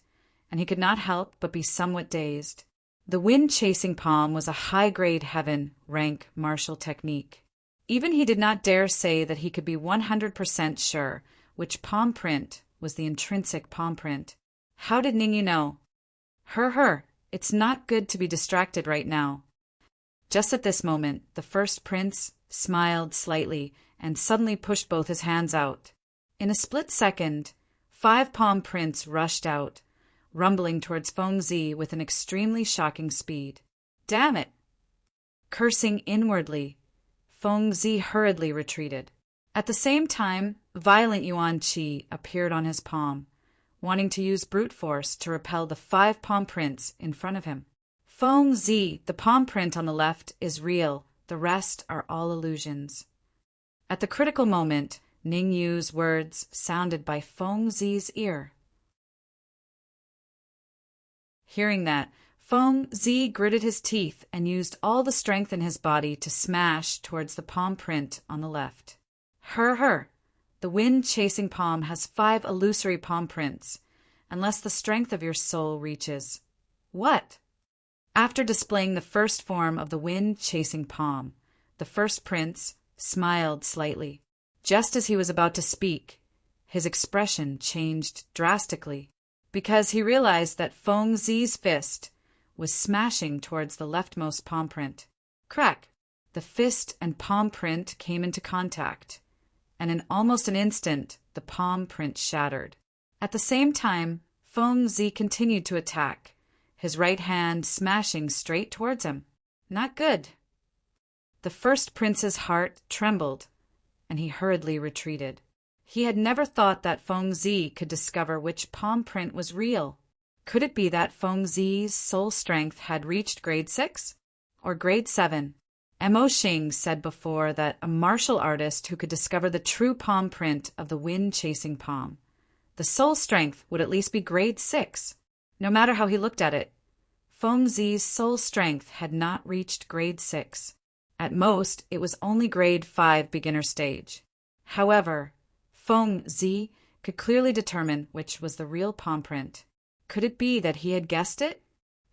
and he could not help but be somewhat dazed. The wind-chasing palm was a high-grade heaven rank martial technique. Even he did not dare say that he could be 100% sure which palm print was the intrinsic palm print. How did Ningyu know? It's not good to be distracted right now. Just at this moment, the first prince smiled slightly and suddenly pushed both his hands out. In a split second, 5 palm prints rushed out, rumbling towards Feng Zi with an extremely shocking speed. Damn it! Cursing inwardly, Feng Zi hurriedly retreated. At the same time, violent Yuan Qi appeared on his palm, wanting to use brute force to repel the 5 palm prints in front of him. Feng Zi, the palm print on the left is real, the rest are all illusions. At the critical moment, Ning Yu's words sounded by Feng Zi's ear. Hearing that, Feng Zi gritted his teeth and used all the strength in his body to smash towards the palm print on the left. The wind-chasing palm has 5 illusory palm prints, unless the strength of your soul reaches. What? After displaying the first form of the wind-chasing palm, the first prince smiled slightly. Just as he was about to speak, his expression changed drastically, because he realized that Feng Zi's fist was smashing towards the leftmost palm print. Crack! The fist and palm print came into contact, and in almost an instant, the palm print shattered. At the same time, Feng Zi continued to attack, his right hand smashing straight towards him. Not good. The first prince's heart trembled, and he hurriedly retreated. He had never thought that Feng Zi could discover which palm print was real. Could it be that Feng Zi's soul strength had reached grade 6? Or grade 7? Mo Xing said before that a martial artist who could discover the true palm print of the wind-chasing palm, the soul strength would at least be grade 6. No matter how he looked at it, Feng Zi's soul strength had not reached grade 6. At most, it was only grade 5 beginner stage. However, Feng Zi could clearly determine which was the real palm print. Could it be that he had guessed it?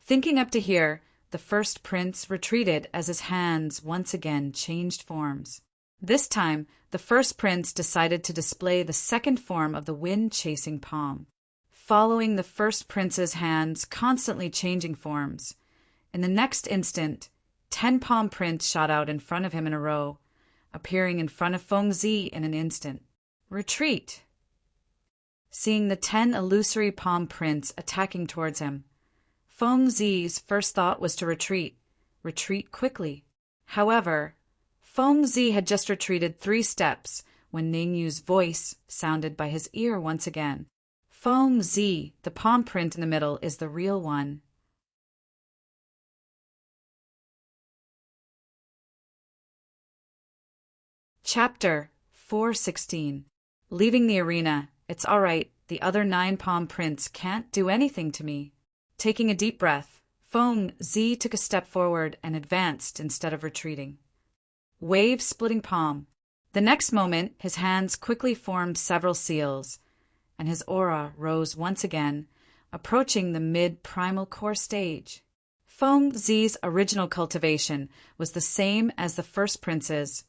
Thinking up to here, the first prince retreated as his hands once again changed forms. This time, the first prince decided to display the second form of the wind-chasing palm, following the first prince's hands constantly changing forms. In the next instant, 10 palm prints shot out in front of him in a row, appearing in front of Feng Zi in an instant. Retreat! Seeing the 10 illusory palm prints attacking towards him, Feng Zi's first thought was to retreat quickly. However, Feng Zi had just retreated 3 steps when Ning Yu's voice sounded by his ear once again. Feng Zi, the palm print in the middle, is the real one. Chapter 416. Leaving the arena. It's all right. The other 9 palm prints can't do anything to me. Taking a deep breath, Feng Zi took a step forward and advanced instead of retreating. Wave-splitting palm. The next moment, his hands quickly formed several seals, and his aura rose once again, approaching the mid-primal core stage. Feng Zi's original cultivation was the same as the first prince's,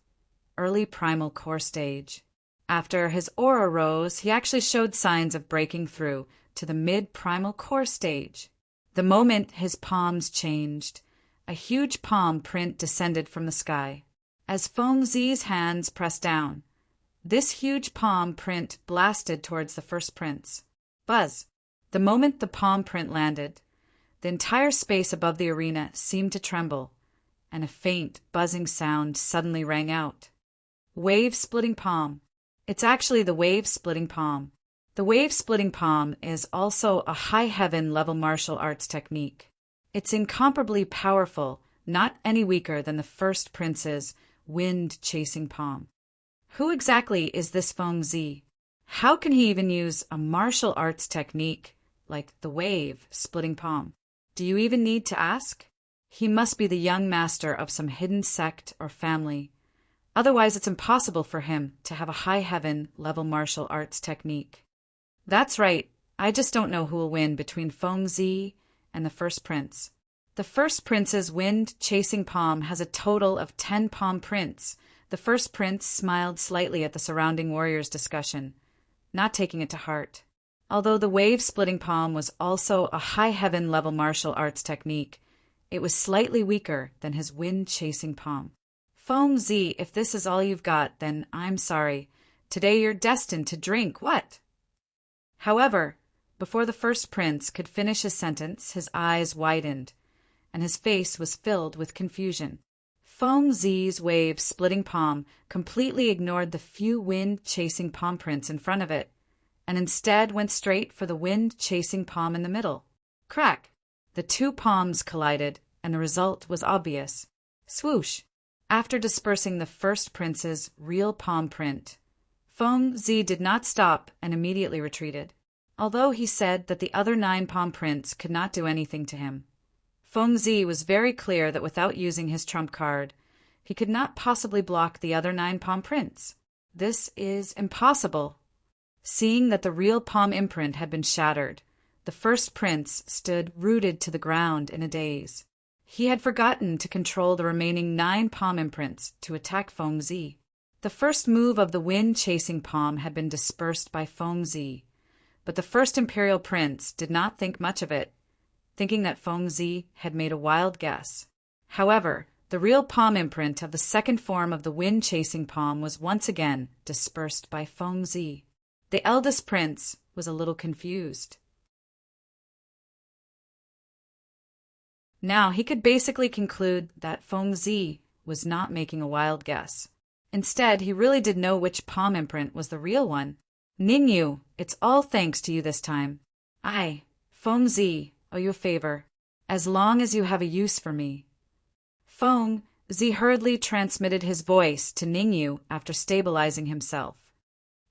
early primal core stage. After his aura rose, he actually showed signs of breaking through to the mid-primal core stage. The moment his palms changed, a huge palm print descended from the sky. As Feng Zi's hands pressed down, this huge palm print blasted towards the first prince. Buzz! The moment the palm print landed, the entire space above the arena seemed to tremble, and a faint, buzzing sound suddenly rang out. Wave-splitting palm. It's actually the wave-splitting palm. The wave-splitting palm is also a high heaven level martial arts technique. It's incomparably powerful, not any weaker than the first prince's wind-chasing palm. Who exactly is this Feng Zi? How can he even use a martial arts technique like the wave-splitting palm? Do you even need to ask? He must be the young master of some hidden sect or family. Otherwise, it's impossible for him to have a high heaven level martial arts technique. That's right, I just don't know who will win between Feng Zi and the first prince. The first prince's wind-chasing palm has a total of 10 palm prints. The first prince smiled slightly at the surrounding warriors' discussion, not taking it to heart. Although the wave-splitting palm was also a high heaven level martial arts technique, it was slightly weaker than his wind-chasing palm. Feng Zi, if this is all you've got, then I'm sorry. Today you're destined to drink what? However, before the first prince could finish his sentence, his eyes widened, and his face was filled with confusion. Feng Zi's wave-splitting palm completely ignored the few wind-chasing palm prints in front of it, and instead went straight for the wind-chasing palm in the middle. Crack! The 2 palms collided, and the result was obvious. Swoosh! After dispersing the first prince's real palm print, Feng Zi did not stop and immediately retreated, although he said that the other 9 palm prints could not do anything to him. Feng Zi was very clear that without using his trump card, he could not possibly block the other 9 palm prints. This is impossible. Seeing that the real palm imprint had been shattered, the first prince stood rooted to the ground in a daze. He had forgotten to control the remaining 9 palm imprints to attack Feng Zi. The first move of the wind-chasing palm had been dispersed by Feng Zi, but the first imperial prince did not think much of it, thinking that Feng Zi had made a wild guess. However, the real palm imprint of the second form of the wind-chasing palm was once again dispersed by Feng Zi. The eldest prince was a little confused. Now he could basically conclude that Feng Zi was not making a wild guess. Instead, he really did know which palm imprint was the real one. Ning Yu, it's all thanks to you this time. I, Feng Zi, owe you a favor, as long as you have a use for me. Feng Zi hurriedly transmitted his voice to Ning Yu after stabilizing himself.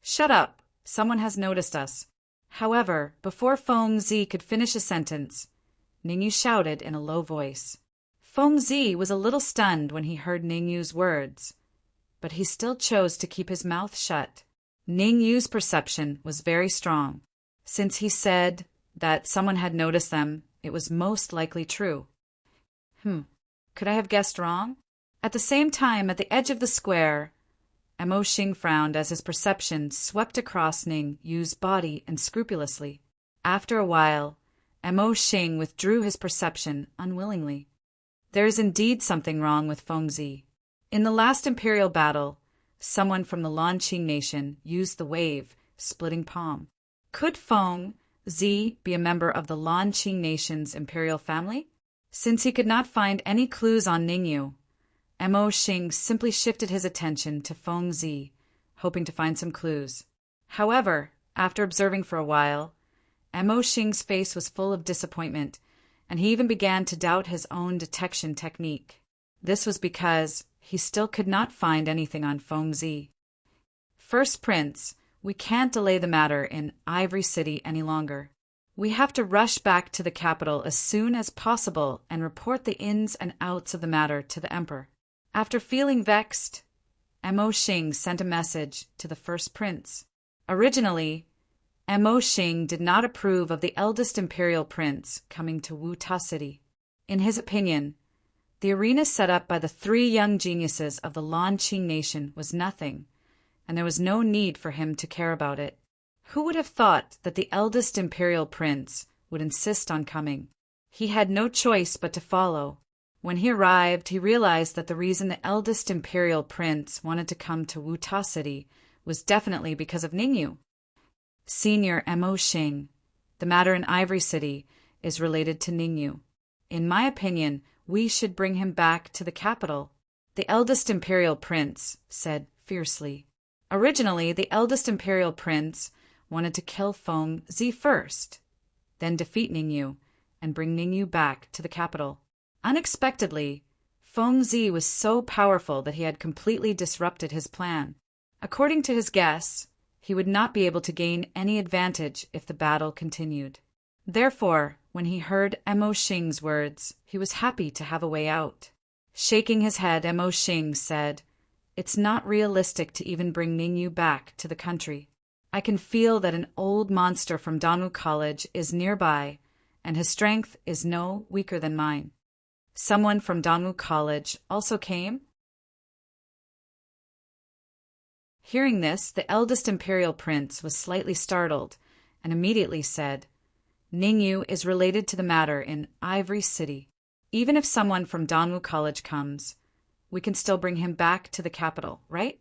Shut up, someone has noticed us. However, before Feng Zi could finish a sentence, Ning Yu shouted in a low voice. Feng Zi was a little stunned when he heard Ning Yu's words, but he still chose to keep his mouth shut. Ning Yu's perception was very strong. Since he said that someone had noticed them, it was most likely true. Could I have guessed wrong? At the same time, at the edge of the square, Amo Xing frowned as his perception swept across Ning Yu's body unscrupulously. After a while, Amo Xing withdrew his perception unwillingly. There is indeed something wrong with Fengzi. In the last imperial battle, someone from the Lanqing nation used the wave, splitting palm. Could Fengzi be a member of the Lanqing nation's imperial family? Since he could not find any clues on Ningyu, Mo Xing simply shifted his attention to Fengzi, hoping to find some clues. However, after observing for a while, Mo Xing's face was full of disappointment, and he even began to doubt his own detection technique. This was because he still could not find anything on Fengzi. First Prince, we can't delay the matter in Ivory City any longer. We have to rush back to the capital as soon as possible and report the ins and outs of the matter to the Emperor. After feeling vexed, Mo Xing sent a message to the First Prince. Originally, Mo Xing did not approve of the eldest imperial prince coming to Wuta City. In his opinion, the arena set up by the three young geniuses of the Lanqing nation was nothing, and there was no need for him to care about it. Who would have thought that the eldest imperial prince would insist on coming? He had no choice but to follow. When he arrived, he realized that the reason the eldest imperial prince wanted to come to Wuta City was definitely because of Ningyu. Senior Mo Xing, the matter in Ivory City is related to Ningyu. In my opinion, we should bring him back to the capital, the eldest imperial prince said fiercely. Originally, the eldest imperial prince wanted to kill Fengzi first, then defeat Ningyu and bring Ningyu back to the capital. Unexpectedly, Fengzi was so powerful that he had completely disrupted his plan. According to his guess, he would not be able to gain any advantage if the battle continued. Therefore, when he heard Mo Xing's words, he was happy to have a way out. Shaking his head, Mo Xing said, "It's not realistic to even bring Ningyu back to the country. I can feel that an old monster from Danwu College is nearby, and his strength is no weaker than mine." Someone from Danwu College also came? Hearing this, the eldest imperial prince was slightly startled and immediately said, "Ningyu is related to the matter in Ivory City. Even if someone from Danwu College comes, we can still bring him back to the capital, right?"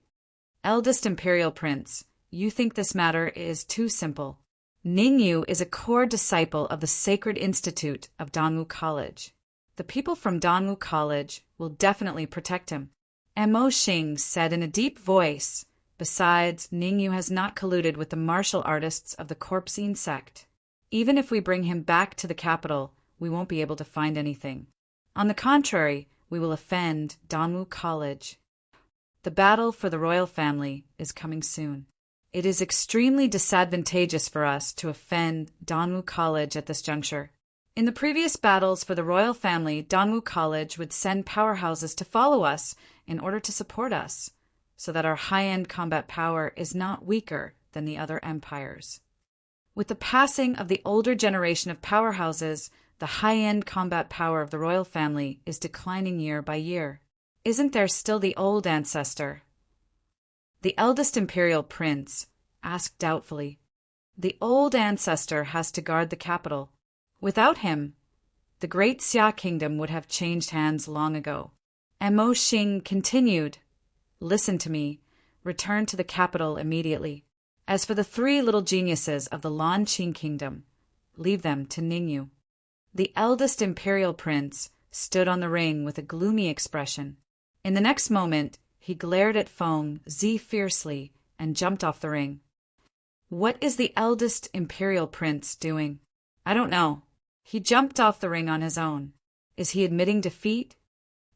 Eldest imperial prince, you think this matter is too simple. Ningyu is a core disciple of the Sacred Institute of Danwu College. The people from Danwu College will definitely protect him. Mo Xing said in a deep voice, "Besides, Ningyu has not colluded with the martial artists of the Corpsine sect. Even if we bring him back to the capital, we won't be able to find anything. On the contrary, we will offend Danwu College. The battle for the royal family is coming soon. It is extremely disadvantageous for us to offend Danwu College at this juncture. In the previous battles for the royal family, Danwu College would send powerhouses to follow us in order to support us, so that our high-end combat power is not weaker than the other empires. With the passing of the older generation of powerhouses, the high-end combat power of the royal family is declining year by year. Isn't there still the old ancestor?" The eldest imperial prince asked doubtfully. "The old ancestor has to guard the capital. Without him, the great Xia kingdom would have changed hands long ago." Mo Xing continued, "Listen to me. Return to the capital immediately. As for the three little geniuses of the Lanqing kingdom, leave them to Ningyu." The eldest imperial prince stood on the ring with a gloomy expression. In the next moment, he glared at Fengzi fiercely and jumped off the ring. "What is the eldest imperial prince doing?" "I don't know. He jumped off the ring on his own. Is he admitting defeat?"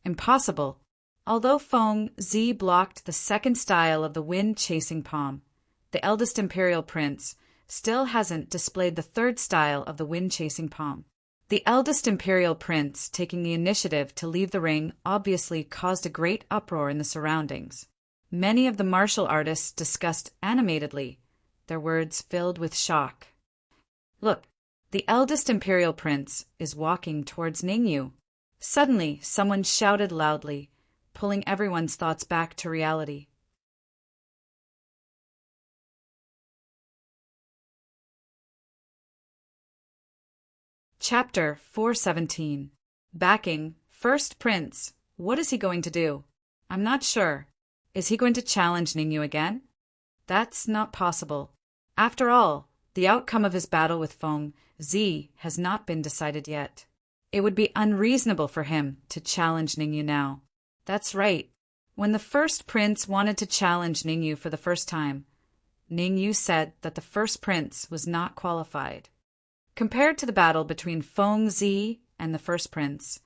"Impossible." Although Fengzi blocked the second style of the wind-chasing palm, the eldest imperial prince still hasn't displayed the third style of the wind-chasing palm. The eldest imperial prince taking the initiative to leave the ring obviously caused a great uproar in the surroundings. Many of the martial artists discussed animatedly, their words filled with shock. "Look, the eldest imperial prince is walking towards Ningyu." Suddenly, someone shouted loudly, pulling everyone's thoughts back to reality. Chapter 417. Backing First prince, what is he going to do? I'm not sure. Is he going to challenge Ningyu again? That's not possible. After all, the outcome of his battle with Feng Zi has not been decided yet. It would be unreasonable for him to challenge Ningyu now. That's right. When the first prince wanted to challenge Ningyu for the first time, Ningyu said that the first prince was not qualified. Compared to the battle between Feng Zi and the first prince,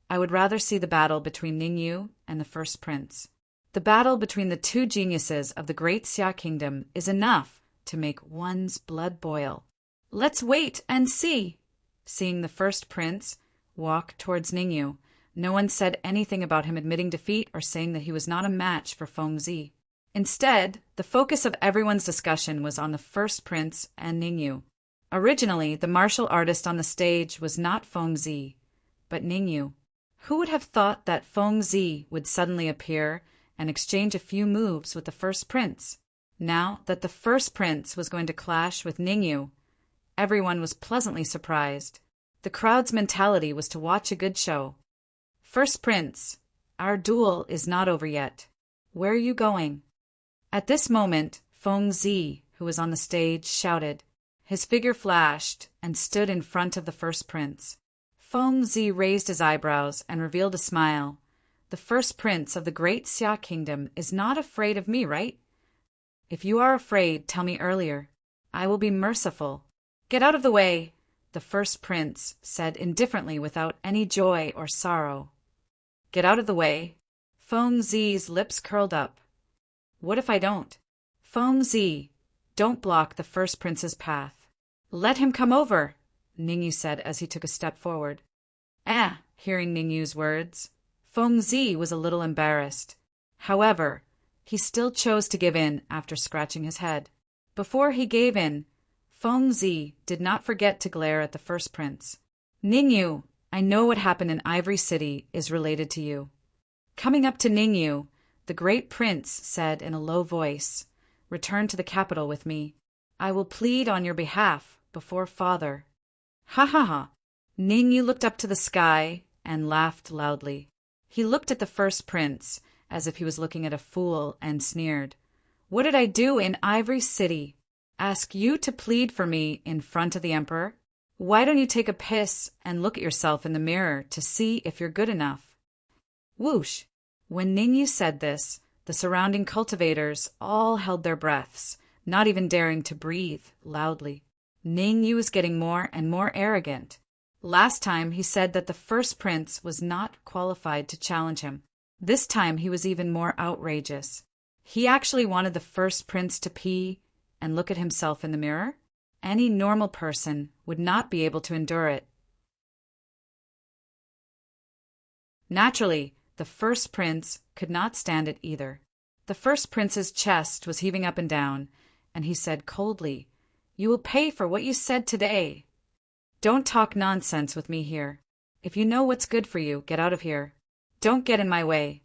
I would rather see the battle between Ningyu and the first prince. The battle between the two geniuses of the great Xia kingdom is enough to make one's blood boil. Let's wait and see. Seeing the first prince walk towards Ningyu, no one said anything about him admitting defeat or saying that he was not a match for Feng Zi. Instead, the focus of everyone's discussion was on the first prince and Ningyu. Originally, the martial artist on the stage was not Feng Zi, but Ningyu. Who would have thought that Feng Zi would suddenly appear and exchange a few moves with the first prince? Now that the first prince was going to clash with Ningyu, everyone was pleasantly surprised. The crowd's mentality was to watch a good show. First prince, our duel is not over yet. Where are you going? At this moment, Feng Zi, who was on the stage, shouted. His figure flashed and stood in front of the first prince. Feng Zi raised his eyebrows and revealed a smile. The first prince of the great Xia kingdom is not afraid of me, right? If you are afraid, tell me earlier. I will be merciful. Get out of the way, the first prince said indifferently without any joy or sorrow. Get out of the way. Feng Zi's lips curled up. What if I don't? Feng Zi, don't block the first prince's path. Let him come over, Ningyu said as he took a step forward. Hearing Ningyu's words, Feng Zi was a little embarrassed. However, he still chose to give in after scratching his head. Before he gave in, Feng Zi did not forget to glare at the first prince. Ningyu, I know what happened in Ivory City is related to you. Coming up to Ningyu, the great prince said in a low voice, Return to the capital with me. I will plead on your behalf before father. Ha ha ha. Ningyu looked up to the sky and laughed loudly. He looked at the first prince as if he was looking at a fool and sneered. What did I do in Ivory City? Ask you to plead for me in front of the emperor? Why don't you take a piss and look at yourself in the mirror to see if you're good enough? Whoosh! When Ningyu said this, the surrounding cultivators all held their breaths, not even daring to breathe loudly. Ningyu was getting more and more arrogant. Last time he said that the first prince was not qualified to challenge him. This time he was even more outrageous. He actually wanted the first prince to pee and look at himself in the mirror? Any normal person would not be able to endure it. Naturally, the first prince could not stand it either. The first prince's chest was heaving up and down, and he said coldly, You will pay for what you said today. Don't talk nonsense with me here. If you know what's good for you, get out of here. Don't get in my way.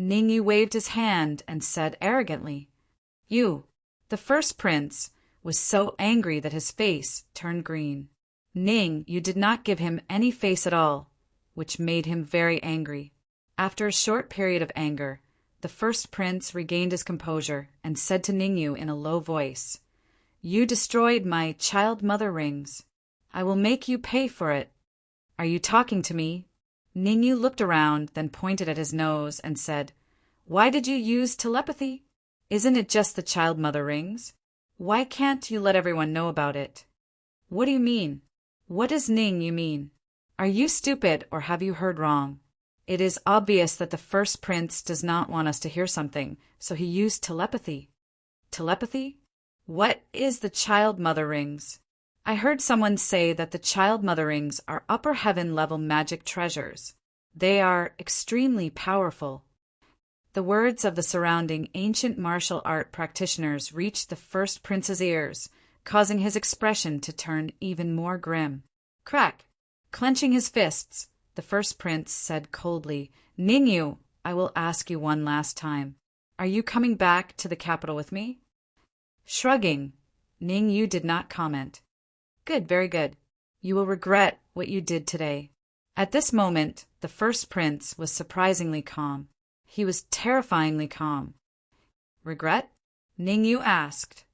Ningyu waved his hand and said arrogantly, You. The first prince was so angry that his face turned green. You did not give him any face at all, which made him very angry. After a short period of anger, the first prince regained his composure and said to Ningyu in a low voice, You destroyed my child mother rings. I will make you pay for it. Are you talking to me? Ningyu looked around, then pointed at his nose and said, Why did you use telepathy? Isn't it just the child mother rings? Why can't you let everyone know about it? What do you mean? What does Ningyu mean? Are you stupid or have you heard wrong? It is obvious that the first prince does not want us to hear something, so he used telepathy. Telepathy? What is the child mother rings? I heard someone say that the child mother rings are upper heaven level magic treasures. They are extremely powerful. The words of the surrounding ancient martial art practitioners reached the first prince's ears, causing his expression to turn even more grim. Crack! Clenching his fists, the first prince said coldly, Ningyu, I will ask you one last time. Are you coming back to the capital with me? Shrugging, Ningyu did not comment. Good, very good. You will regret what you did today. At this moment, the first prince was surprisingly calm. He was terrifyingly calm. Regret? Ningyu asked.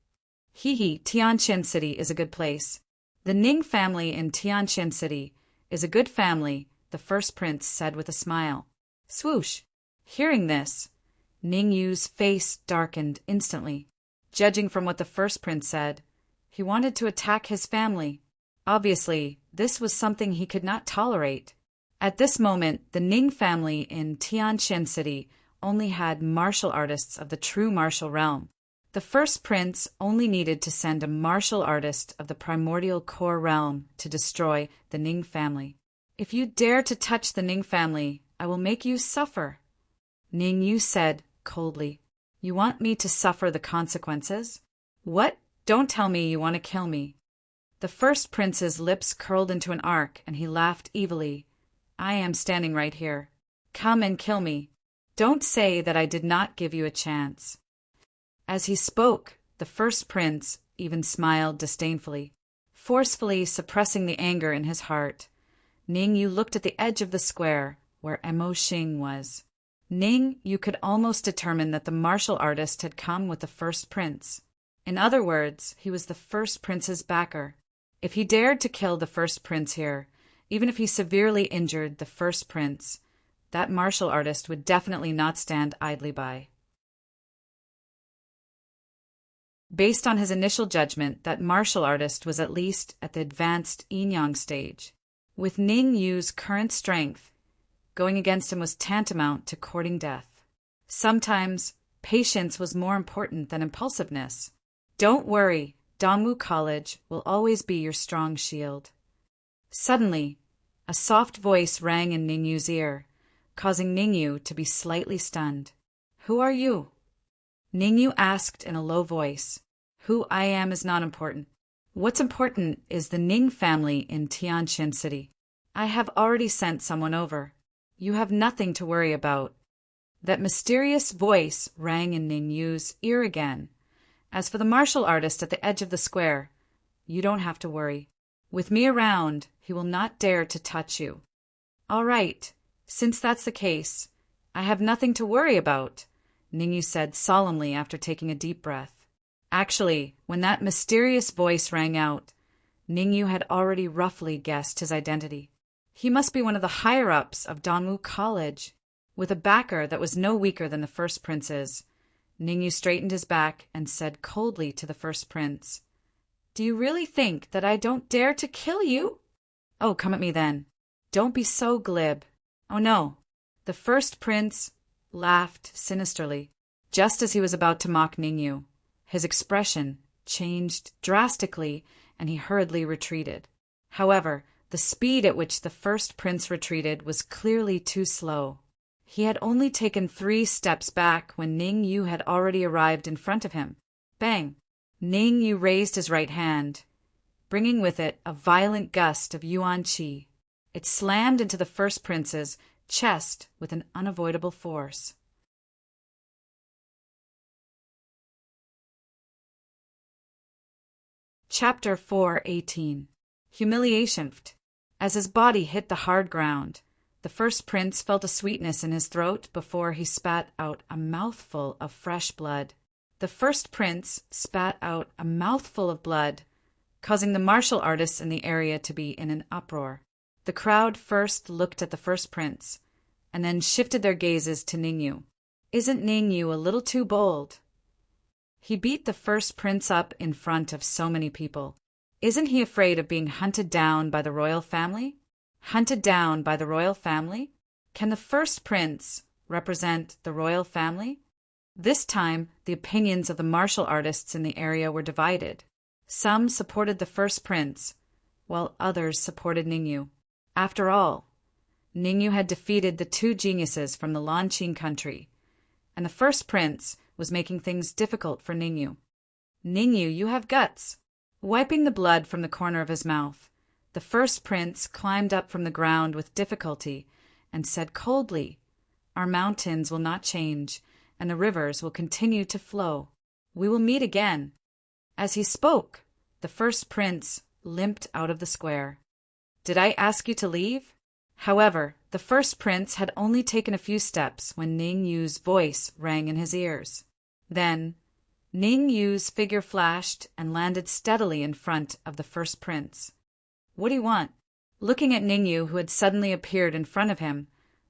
Hee, Tianqian City is a good place. The Ning family in Tianqian City is a good family, the first prince said with a smile. Swoosh! Hearing this, Ningyu's face darkened instantly. Judging from what the first prince said, he wanted to attack his family. Obviously, this was something he could not tolerate. At this moment, the Ning family in Tianqian City only had martial artists of the true martial realm. The first prince only needed to send a martial artist of the primordial core realm to destroy the Ning family. If you dare to touch the Ning family, I will make you suffer, Ningyu said coldly. You want me to suffer the consequences? What? Don't tell me you want to kill me. The first prince's lips curled into an arc and he laughed evilly. I am standing right here. Come and kill me. Don't say that I did not give you a chance. As he spoke, the first prince even smiled disdainfully, forcefully suppressing the anger in his heart. Ningyu looked at the edge of the square where Emo Xing was. Ningyu could almost determine that the martial artist had come with the first prince. In other words, he was the first prince's backer. If he dared to kill the first prince here, even if he severely injured the first prince, that martial artist would definitely not stand idly by. Based on his initial judgment, that martial artist was at least at the advanced yin-yang stage. With Ningyu's current strength, going against him was tantamount to courting death. Sometimes, patience was more important than impulsiveness. Don't worry, Dongwu College will always be your strong shield. Suddenly, a soft voice rang in Ningyu's ear, causing Ningyu to be slightly stunned. Who are you? Ningyu asked in a low voice. Who I am is not important. What's important is the Ning family in Tianqian City. I have already sent someone over. You have nothing to worry about. That mysterious voice rang in Ningyu's ear again. As for the martial artist at the edge of the square, you don't have to worry. With me around, he will not dare to touch you. All right, since that's the case, I have nothing to worry about, Ningyu said solemnly after taking a deep breath. Actually, when that mysterious voice rang out, Ningyu had already roughly guessed his identity. He must be one of the higher-ups of Dongwu College. With a backer that was no weaker than the first prince's, Ningyu straightened his back and said coldly to the first prince, Do you really think that I don't dare to kill you? Oh, come at me then. Don't be so glib. Oh no. The first prince laughed sinisterly. Just as he was about to mock Ningyu, his expression changed drastically and he hurriedly retreated. However, the speed at which the first prince retreated was clearly too slow. He had only taken 3 steps back when Ningyu had already arrived in front of him. Bang! Ningyu raised his right hand, bringing with it a violent gust of yuan qi. It slammed into the first prince's chest with an unavoidable force. Chapter 4:18. Humiliation. As his body hit the hard ground, the first prince felt a sweetness in his throat before he spat out a mouthful of fresh blood. The first prince spat out a mouthful of blood, causing the martial artists in the area to be in an uproar. The crowd first looked at the first prince, and then shifted their gazes to Ningyu. Isn't Ningyu a little too bold? He beat the first prince up in front of so many people. Isn't he afraid of being hunted down by the royal family? Hunted down by the royal family? Can the first prince represent the royal family? This time, the opinions of the martial artists in the area were divided. Some supported the first prince, while others supported Ningyu. After all, Ningyu had defeated the 2 geniuses from the Lanqing country, and the first prince was making things difficult for Ningyu. Ningyu, you have guts. Wiping the blood from the corner of his mouth, the first prince climbed up from the ground with difficulty and said coldly, Our mountains will not change, and the rivers will continue to flow. We will meet again. As he spoke, the first prince limped out of the square. Did I ask you to leave? However, the first prince had only taken a few steps when Ning Yu's voice rang in his ears. Then, Ning Yu's figure flashed and landed steadily in front of the first prince. "What do you want?" Looking at Ning Yu, who had suddenly appeared in front of him,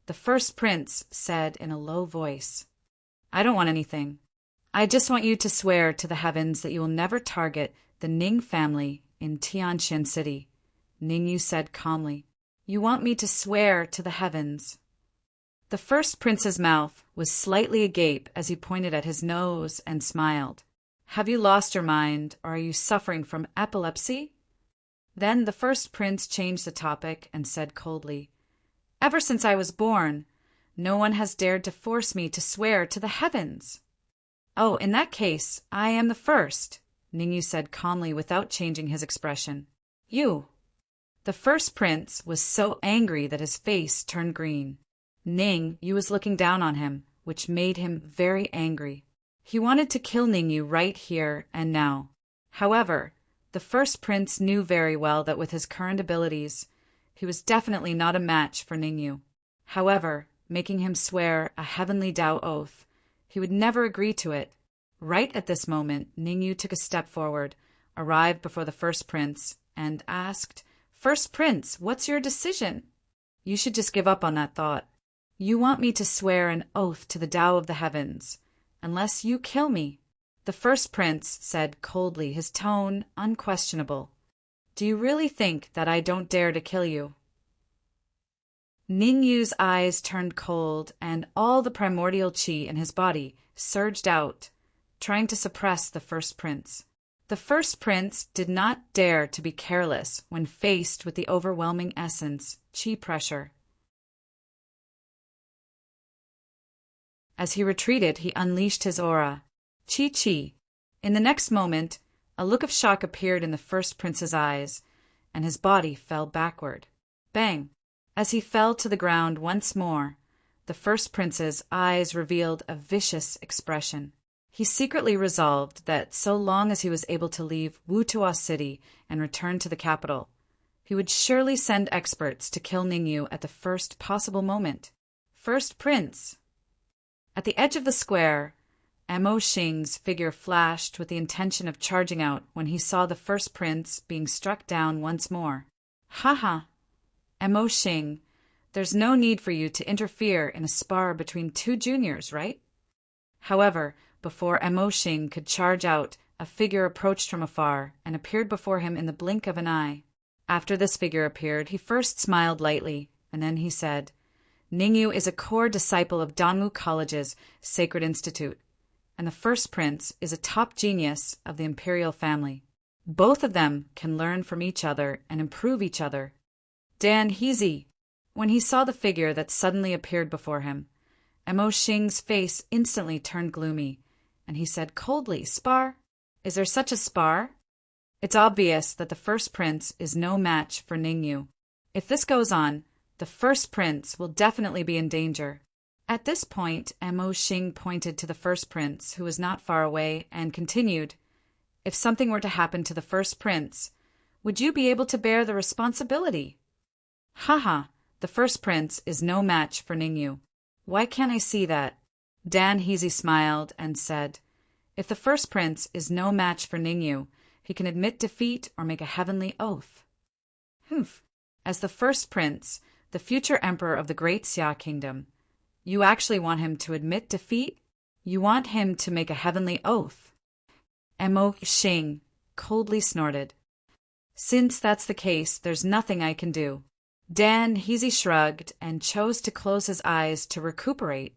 the first prince said in a low voice, "I don't want anything. I just want you to swear to the heavens that you will never target the Ning family in Tianqian City." Ning Yu said calmly, "You want me to swear to the heavens?" The first prince's mouth was slightly agape as he pointed at his nose and smiled. "Have you lost your mind, or are you suffering from epilepsy?" Then the first prince changed the topic and said coldly, "Ever since I was born, no one has dared to force me to swear to the heavens." "Oh, in that case, I am the first," Ning Yu said calmly without changing his expression. "You." The first prince was so angry that his face turned green. Ning Yu was looking down on him, which made him very angry. He wanted to kill Ning Yu right here and now. However, the first prince knew very well that with his current abilities, he was definitely not a match for Ning Yu. However, making him swear a heavenly Tao oath, he would never agree to it. Right at this moment, Ning Yu took a step forward, arrived before the first prince, and asked, "First prince, what's your decision?" "You should just give up on that thought. You want me to swear an oath to the Tao of the heavens, unless you kill me." The first prince said coldly, his tone unquestionable, "Do you really think that I don't dare to kill you?" Ning Yu's eyes turned cold, and all the primordial qi in his body surged out, trying to suppress the first prince. The first prince did not dare to be careless when faced with the overwhelming essence, qi pressure. As he retreated, he unleashed his aura, qi qi. In the next moment, a look of shock appeared in the first prince's eyes, and his body fell backward. Bang! As he fell to the ground once more, the first prince's eyes revealed a vicious expression. He secretly resolved that so long as he was able to leave Wutuo City and return to the capital, he would surely send experts to kill Ning Yu at the first possible moment. "First prince!" At the edge of the square, Mo Xing's figure flashed with the intention of charging out when he saw the first prince being struck down once more. "Ha! Mo Xing, there's no need for you to interfere in a spar between two juniors, right?" However, before Mo Xing could charge out, a figure approached from afar and appeared before him in the blink of an eye. After this figure appeared, he first smiled lightly, and then he said, "Ning Yu is a core disciple of Danwu College's Sacred Institute, and the first prince is a top genius of the imperial family. Both of them can learn from each other and improve each other." Dan Heezy. When he saw the figure that suddenly appeared before him, Mo Xing's face instantly turned gloomy, and he said coldly, "Spar? Is there such a spar?" It's obvious that the first prince is no match for Ning Yu. If this goes on, the first prince will definitely be in danger. At this point, Mo Xing pointed to the first prince, who was not far away, and continued, "If something were to happen to the first prince, would you be able to bear the responsibility?" "Haha, the first prince is no match for Ning Yu. Why can't I see that?" Dan Heezy smiled and said, "If the first prince is no match for Ning Yu, he can admit defeat or make a heavenly oath." "Humph. As the first prince, the future emperor of the Great Xia Kingdom, you actually want him to admit defeat? You want him to make a heavenly oath?" Mo Xing coldly snorted. "Since that's the case, there's nothing I can do." Dan Heezy shrugged and chose to close his eyes to recuperate.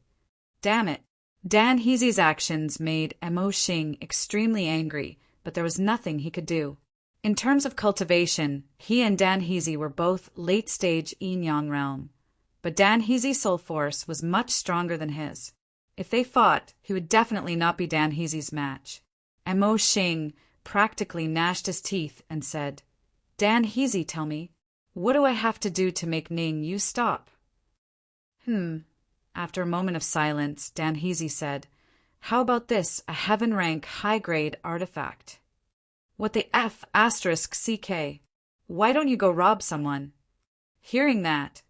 Damn it. Dan Heezy's actions made Mo Xing extremely angry, but there was nothing he could do. In terms of cultivation, he and Dan Heezy were both late-stage yin-yang realm, but Dan Heezy's soul force was much stronger than his. If they fought, he would definitely not be Dan Heezy's match. Mo Xing practically gnashed his teeth and said, "Dan Heezy, tell me, what do I have to do to make Ning Yu stop?" After a moment of silence, Dan Heezy said, "How about this, a heaven-rank high-grade artifact?" "What the F *CK? Why don't you go rob someone?" Hearing that,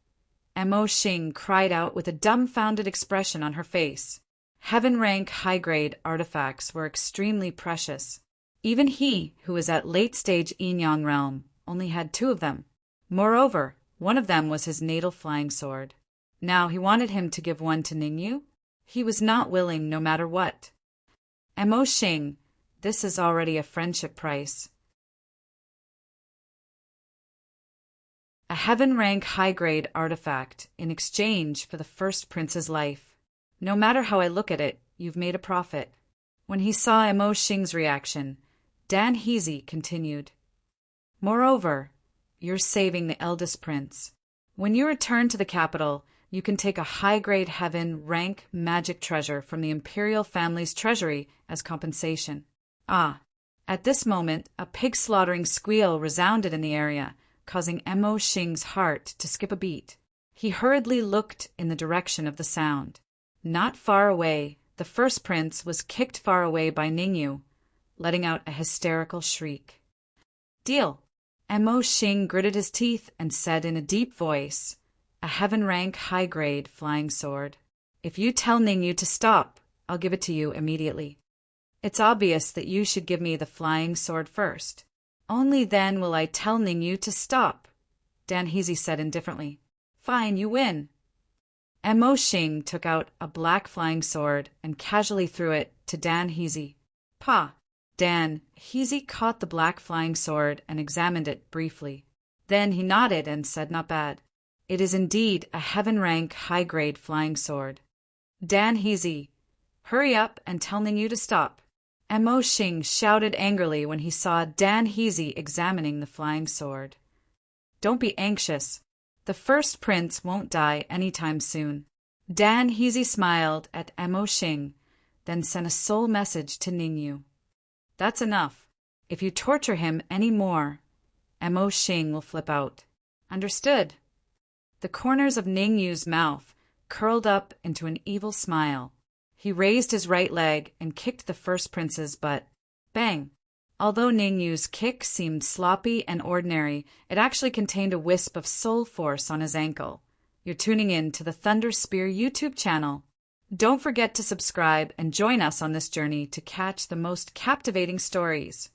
Mo Xing cried out with a dumbfounded expression on her face. Heaven-rank high-grade artifacts were extremely precious. Even he, who was at late-stage Yin-Yang realm, only had 2 of them. Moreover, one of them was his natal flying sword. Now he wanted him to give one to Ningyu? He was not willing no matter what. Mo Xing, this is already a friendship price. A heaven-rank high-grade artifact in exchange for the first prince's life. No matter how I look at it, you've made a profit. When he saw Mo Xing's reaction, Dan Heezy continued. Moreover, you're saving the eldest prince. When you return to the capital, you can take a high-grade heaven-rank magic treasure from the imperial family's treasury as compensation. Ah! At this moment, a pig-slaughtering squeal resounded in the area, causing Mo Xing's heart to skip a beat. He hurriedly looked in the direction of the sound. Not far away, the first prince was kicked far away by Ningyu, letting out a hysterical shriek. Deal! Mo Xing gritted his teeth and said in a deep voice, a heaven-rank high-grade flying sword. If you tell Ningyu to stop, I'll give it to you immediately. It's obvious that you should give me the flying sword first. Only then will I tell Ningyu to stop, Dan Heezy said indifferently. Fine, you win. Mo Xing took out a black flying sword and casually threw it to Dan Heezy. Pa! Dan Heezy caught the black flying sword and examined it briefly. Then he nodded and said, not bad. It is indeed a heaven-rank high-grade flying sword. Dan Heezy, hurry up and tell Ningyu to stop. Mo Xing shouted angrily when he saw Dan Heezy examining the flying sword. Don't be anxious. The first prince won't die anytime soon. Dan Heezy smiled at Mo Xing, then sent a soul message to Ningyu. That's enough. If you torture him any more, Mo Xing will flip out. Understood? The corners of Ningyu's mouth curled up into an evil smile. He raised his right leg and kicked the first prince's butt. Bang! Although Ningyu's kick seemed sloppy and ordinary, it actually contained a wisp of soul force on his ankle. You're tuning in to the Thunder Spear YouTube channel. Don't forget to subscribe and join us on this journey to catch the most captivating stories.